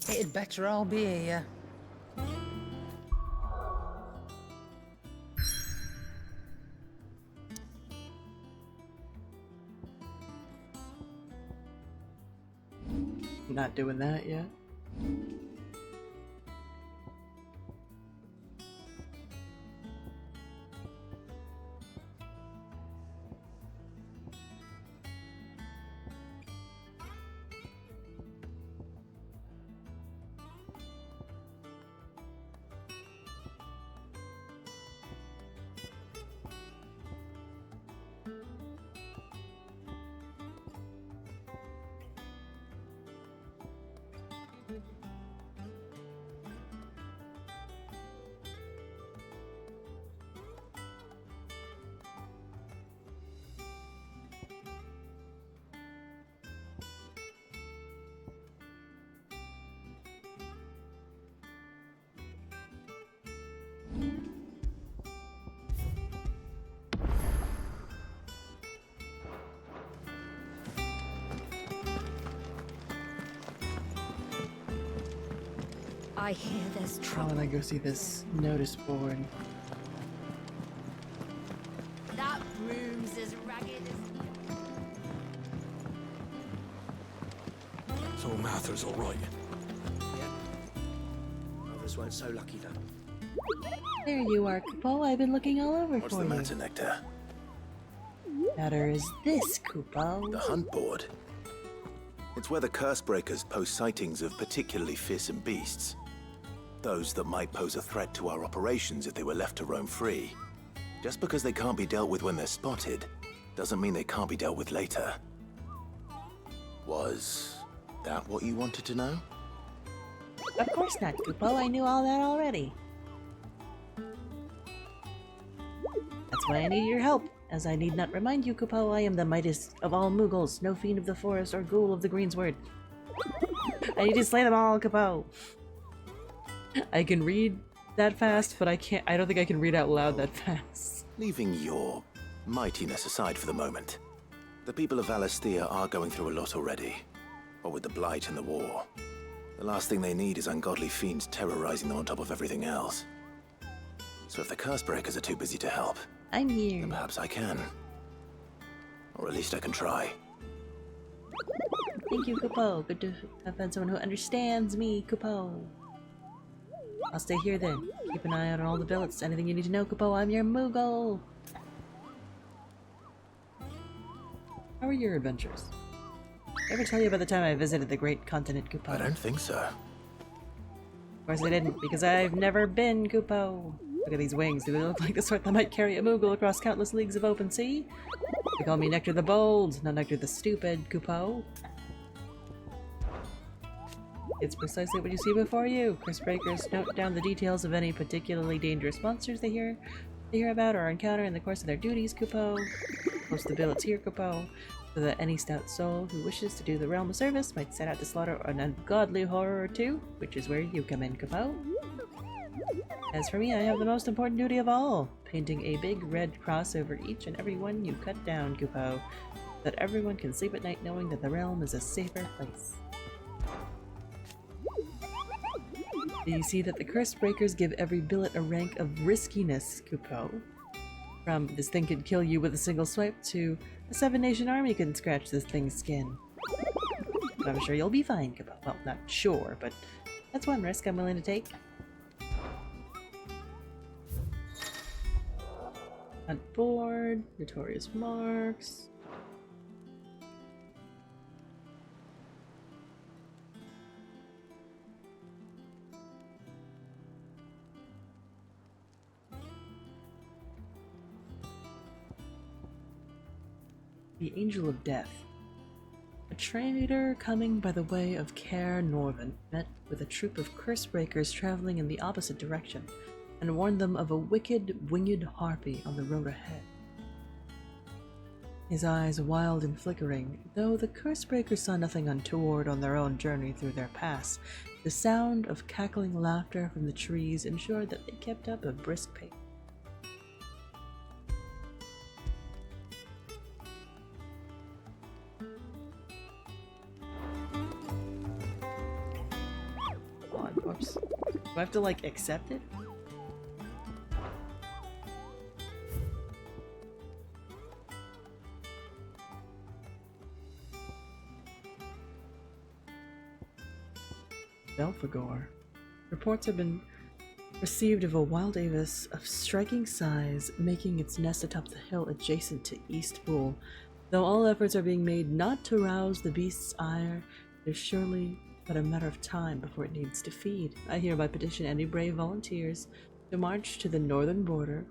It'd better all be here. Not doing that yet. I hear there's trouble. Oh, and I go see this notice board. That room's as ragged as... So Martha's all right. Others weren't so lucky, though. There you are, Kupo. I've been looking all over What's for the you. matter, Nectar? Matter is this, Kupo. The hunt board. It's where the Cursebreakers post sightings of particularly fearsome beasts. Those that might pose a threat to our operations if they were left to roam free. Just because they can't be dealt with when they're spotted, doesn't mean they can't be dealt with later. Was that what you wanted to know? Of course not, Kupo. I knew all that already. That's why I need your help. As I need not remind you, Kupo, I am the mightiest of all Mughals, no fiend of the forest or ghoul of the greensward. I need to slay them all, Kupo. I can read that fast, but I don't think I can read out loud that fast. Leaving your mightiness aside for the moment, the people of Valisthea are going through a lot already. What with the Blight and the war. The last thing they need is ungodly fiends terrorizing them on top of everything else. So if the Cursebreakers are too busy to help, I'm here. then perhaps I can. Or at least I can try. Thank you, Kupo. Good to have found someone who understands me, Kupo. I'll stay here then. Keep an eye out on all the billets. Anything you need to know, Kupo, I'm your Moogle. How are your adventures? Did I ever tell you about the time I visited the great continent, Kupo? I don't think so. Of course I didn't, because I've never been, Kupo. Look at these wings. Do they look like the sort that might carry a Moogle across countless leagues of open sea? They call me Nectar the Bold, not Nectar the Stupid, Kupo. It's precisely what you see before you. Cursebreakers note down the details of any particularly dangerous monsters they hear about or encounter in the course of their duties, Kupo. Post the billets here, Kupo, so that any stout soul who wishes to do the realm a service might set out to slaughter an ungodly horror or two, which is where you come in, Kupo. As for me, I have the most important duty of all, painting a big red cross over each and every one you cut down, Kupo, so that everyone can sleep at night knowing that the realm is a safer place. Do you see that the Cursebreakers give every billet a rank of riskiness, Kupo? From this thing could kill you with a single swipe to a 7-nation army can scratch this thing's skin. But I'm sure you'll be fine, Kupo. Well, not sure, but that's one risk I'm willing to take. Hunt board, notorious marks. The Angel of Death. A trader coming by the way of Caer Norvin met with a troop of Cursebreakers traveling in the opposite direction, and warned them of a wicked winged harpy on the road ahead. His eyes wild and flickering, though the Cursebreakers saw nothing untoward on their own journey through their pass, the sound of cackling laughter from the trees ensured that they kept up a brisk pace. on. Whoops. Do I have to, like, accept it? Belphegor. Reports have been received of a wild avis of striking size making its nest atop the hill adjacent to East Pool. Though all efforts are being made not to rouse the beast's ire, there's surely but a matter of time before it needs to feed. I hereby petition any brave volunteers to march to the northern border.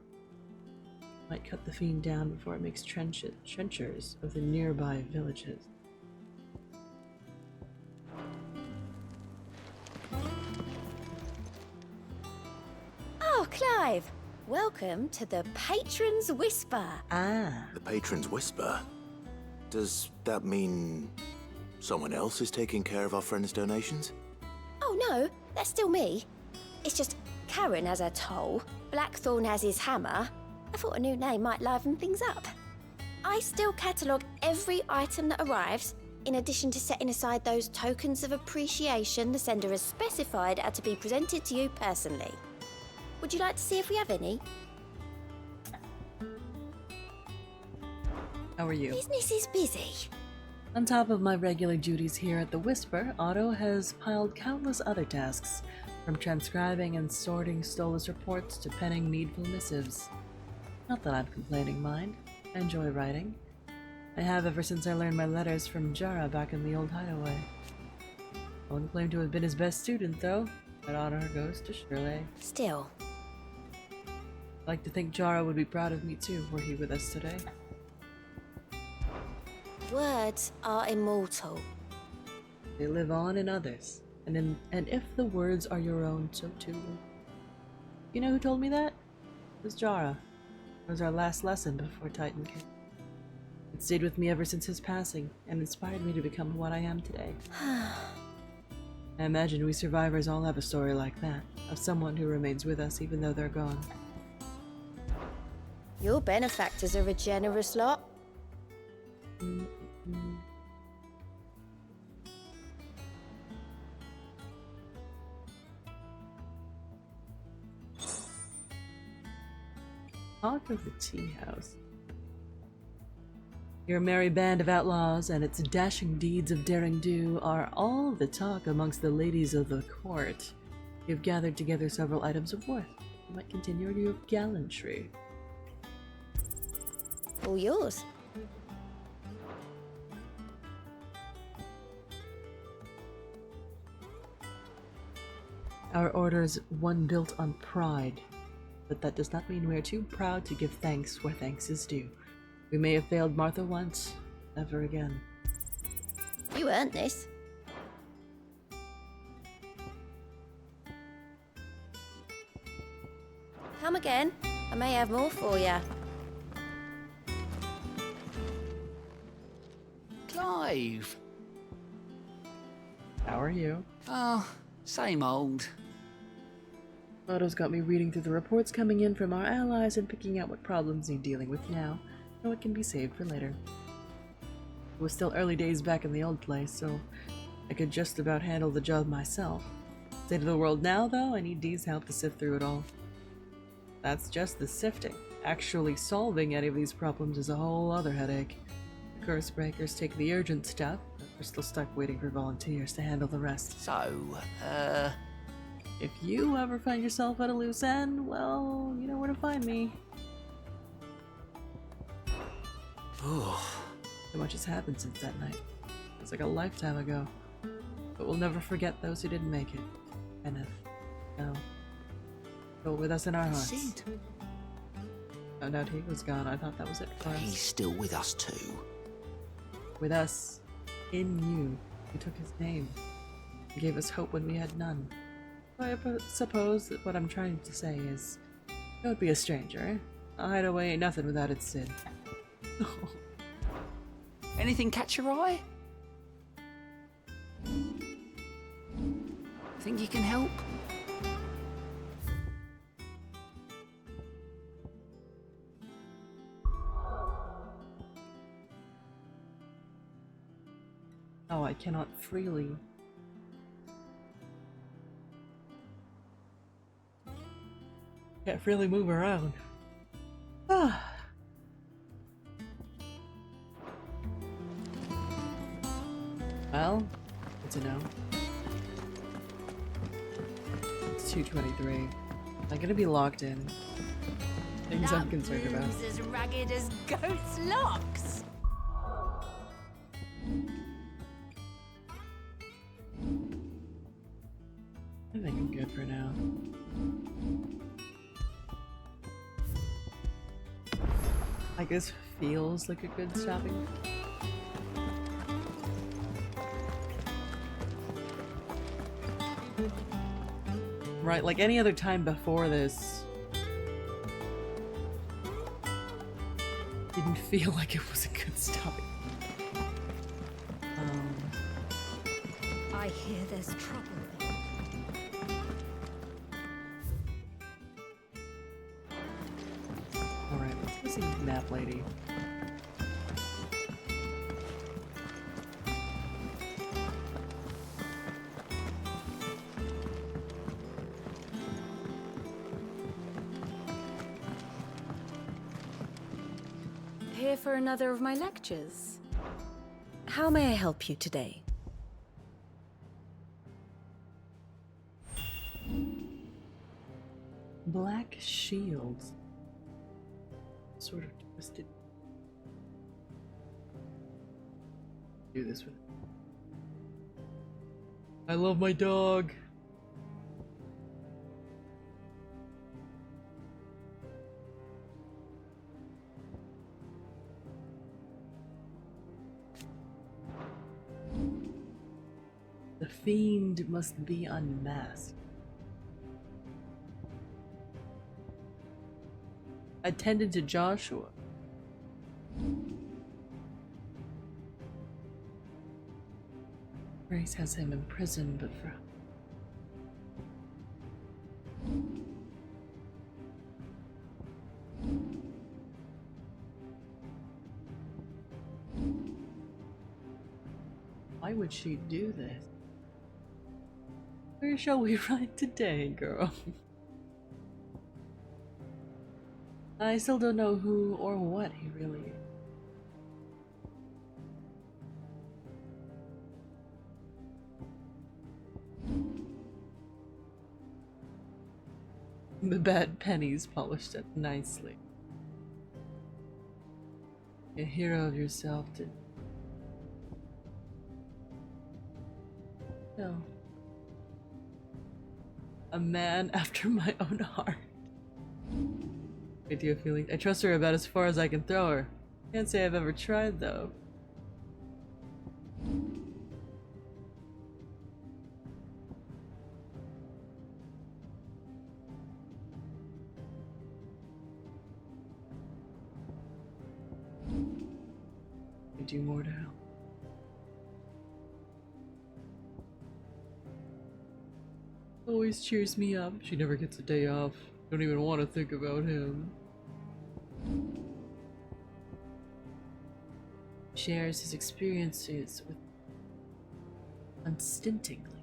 Might cut the fiend down before it makes trenchers of the nearby villages. Oh, Clive! Welcome to the Patron's Whisper. Ah. The Patron's Whisper? Does that mean someone else is taking care of our friend's donations? Oh no, that's still me. It's just Karen has her toll, Blackthorn has his hammer. I thought a new name might liven things up. I still catalogue every item that arrives, in addition to setting aside those tokens of appreciation the sender has specified are to be presented to you personally. Would you like to see if we have any? How are you? Business is busy. On top of my regular duties here at the Whisper, Otto has piled countless other tasks, from transcribing and sorting Stolas reports to penning needful missives. Not that I'm complaining, mind. I enjoy writing. I have ever since I learned my letters from Jara back in the old hideaway. I wouldn't claim to have been his best student, though. That honor goes to Shirley. Still. I'd like to think Jara would be proud of me too, were he with us today. Words are immortal. They live on in others, and if the words are your own, so too. You know who told me that? It was Jara. It was our last lesson before Titan came. It stayed with me ever since his passing, and inspired me to become what I am today. I imagine we survivors all have a story like that, of someone who remains with us even though they're gone. Your benefactors are a generous lot. Talk of the tea house. Your merry band of outlaws and its dashing deeds of daring do are all the talk amongst the ladies of the court. You've gathered together several items of worth. You might continue your gallantry. All yours. Our order's one built on pride, but that does not mean we are too proud to give thanks where thanks is due. We may have failed Martha once, never again. You earned this. Come again. I may have more for you. Clive! How are you? Oh, same old. Otto's got me reading through the reports coming in from our allies and picking out what problems need dealing with now, and what can be saved for later. It was still early days back in the old place, so I could just about handle the job myself. State of the world now, though, I need Dee's help to sift through it all. That's just the sifting. Actually solving any of these problems is a whole other headache. The curse breakers take the urgent stuff, but we're still stuck waiting for volunteers to handle the rest. So, if you ever find yourself at a loose end, well, you know where to find me. Oh. So much has happened since that night. It's like a lifetime ago. But we'll never forget those who didn't make it. Kenneth. No. Still with us in our hearts. Sid. Found out he was gone. I thought that was it for us. He's still with us too. With us. In you. He took his name. He gave us hope when we had none. I suppose that what I'm trying to say is, don't be a stranger. A hideaway ain't nothing without its Sid. Anything catch your eye? Think you can help? Oh, I cannot freely. Can't really move around. Ah. Well, good to know. It's 2:23. Am I gonna be locked in? Things I'm concerned about. As ragged as goat's locks. I think I'm good for now. Like this feels like a good stopping. Right, like any other time before this, didn't feel like it was a good stopping. I hear there's trouble. Alright, let's go see Map Lady. Here for another of my lectures. How may I help you today? Black shields. Sort of twisted. Do this with it. I love my dog. The fiend must be unmasked. Attended to Joshua. Grace has him in prison, but for... Why would she do this? Where shall we ride today, girl? I still don't know who or what he really is. The bad pennies polished up nicely. A hero of yourself to... No. A man after my own heart. With your feeling. I trust her about as far as I can throw her. Can't say I've ever tried though. I do more to help. Always cheers me up. She never gets a day off. Don't even want to think about him. Shares his experiences with unstintingly.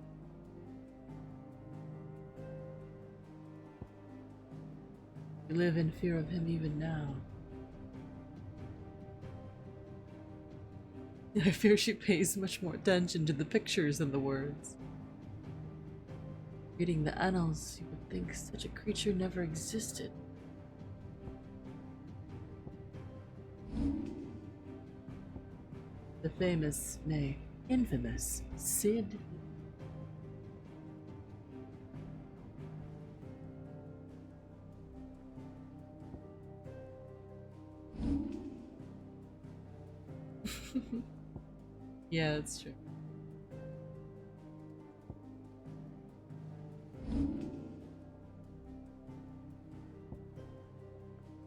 You live in fear of him even now. I fear she pays much more attention to the pictures than the words. Reading the annals, you would think such a creature never existed. The famous, nay, infamous Cid. Yeah, that's true.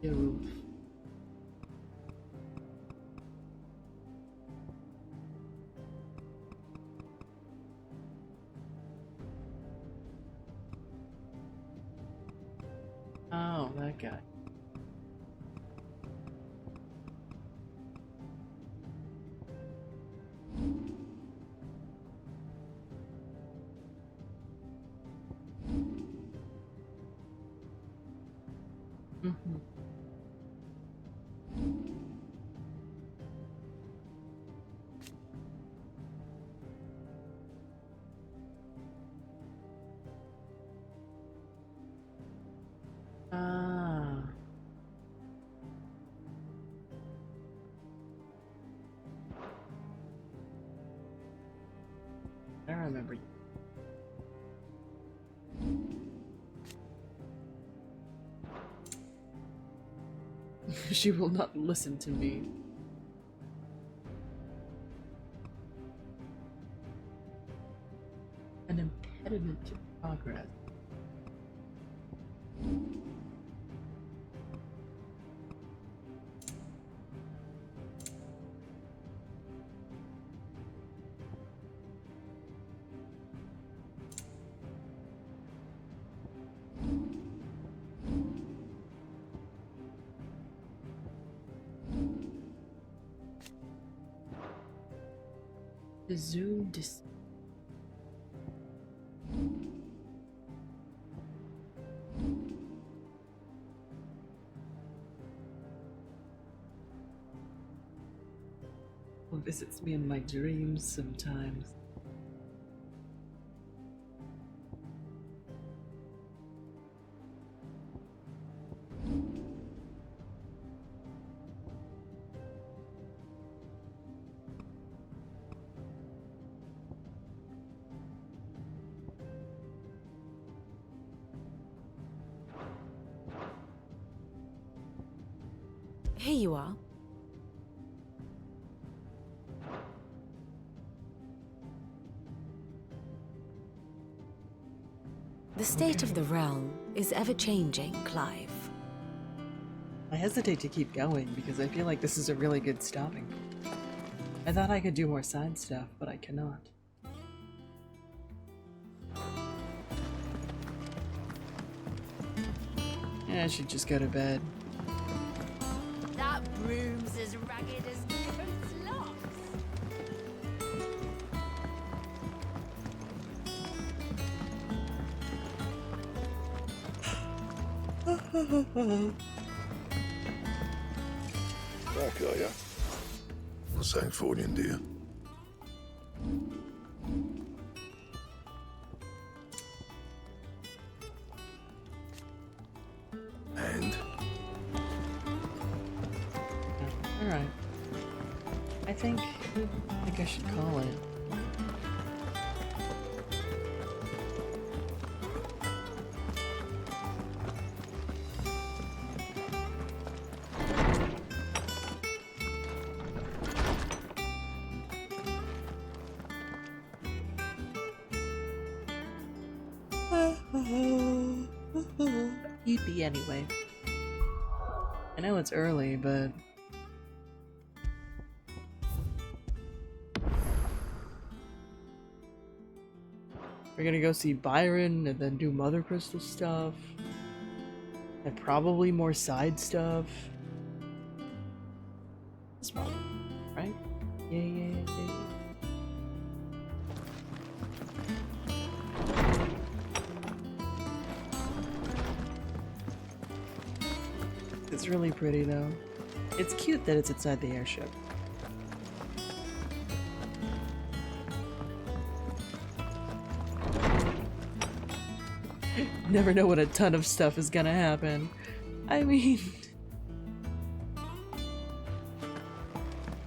The roof. Oh, that guy. Mhm. Ah. I remember you. She will not listen to me. An impediment to progress. The zoom dis. Visits me in my dreams sometimes. Here you are. The state of the realm is ever-changing, Clive. I hesitate to keep going because I feel like this is a really good stopping point. I thought I could do more side stuff, but I cannot. Yeah, I should just go to bed. That broom's as ragged as goat's locks. Back, are ya? Well, thanks for you, dear. And? Alright. I think I should call it. Eepy anyway. I know it's early, but we're gonna go see Byron and then do Mother Crystal stuff. And probably more side stuff. That's probably right? Yeah. It's really pretty though. It's cute that it's inside the airship. Never know when a ton of stuff is gonna happen. I mean...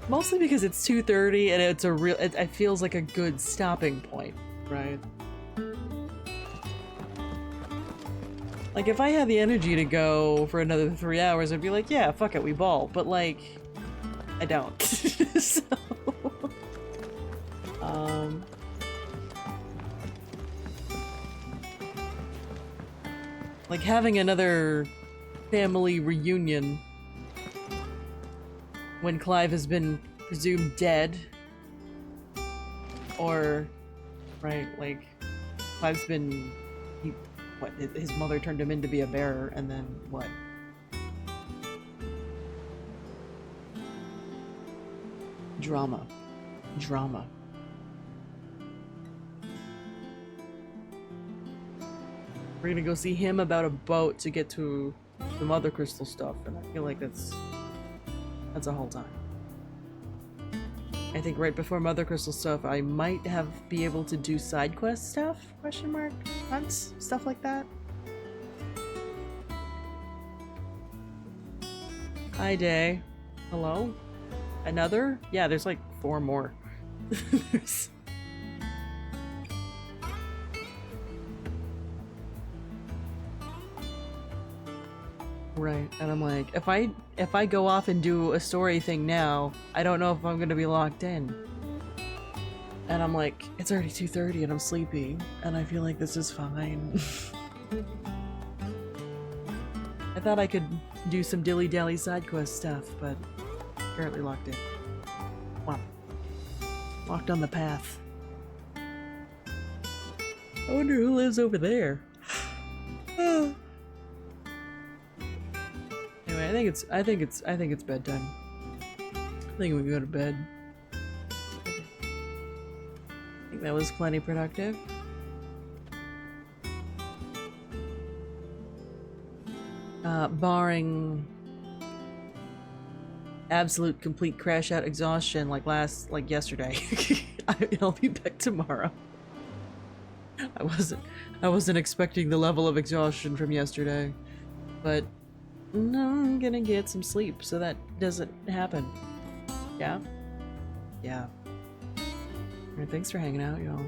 mostly because it's 2:30 and it's a real... it feels like a good stopping point, right? Like, if I had the energy to go for another 3 hours, I'd be like, yeah, fuck it, we ball. But, like, I don't. So... like, having another family reunion when Clive has been presumed dead. Or, right, like, Clive's been... what, his mother turned him in to be a bearer, and then what? Drama. We're gonna go see him about a boat to get to the Mother Crystal stuff, and I feel like that's a whole time. I think right before Mother Crystal stuff, I might be able to do side quest stuff, question mark, hunts, stuff like that. Hi, Day. Hello? Another? Yeah, there's like 4 more. Right, and I'm like, if I go off and do a story thing now, I don't know if I'm gonna be locked in. And I'm like, it's already 2:30 and I'm sleepy, and I feel like this is fine. I thought I could do some dilly-dally side quest stuff, but apparently locked in. Wow. Locked on the path. I wonder who lives over there. Anyway, I think it's bedtime. I think we go to bed. I think that was plenty productive. Barring absolute complete crash out exhaustion like yesterday. I'll be back tomorrow. I wasn't expecting the level of exhaustion from yesterday, but no, I'm gonna get some sleep so that doesn't happen. Yeah? Yeah. Alright, thanks for hanging out, y'all.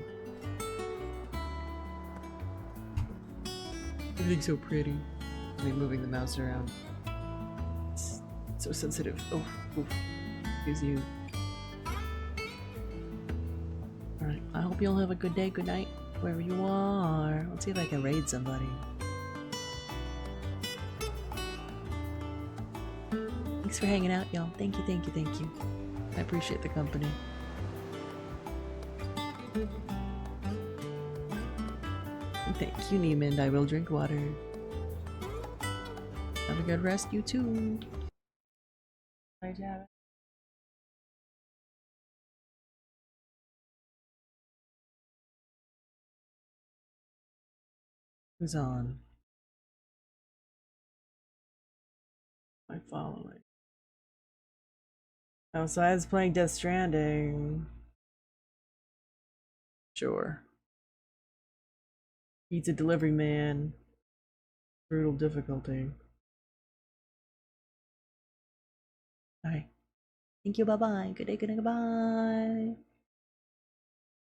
Everything's so pretty. Me moving the mouse around. It's so sensitive. Oh, oof. Excuse you. Alright, I hope you all have a good day, good night, wherever you are. Let's see if I can raid somebody. Thanks for hanging out, y'all. Thank you, thank you, thank you. I appreciate the company. Thank you, Neiman. I will drink water. Have a good rest, you too. Bye, Java. Who's on? My following. Besides playing Death Stranding. Sure. Pizza delivery man. Brutal difficulty. Alright. Thank you, bye bye. Good day, good night, goodbye.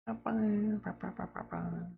Bye bye. Bye bye. Bye bye.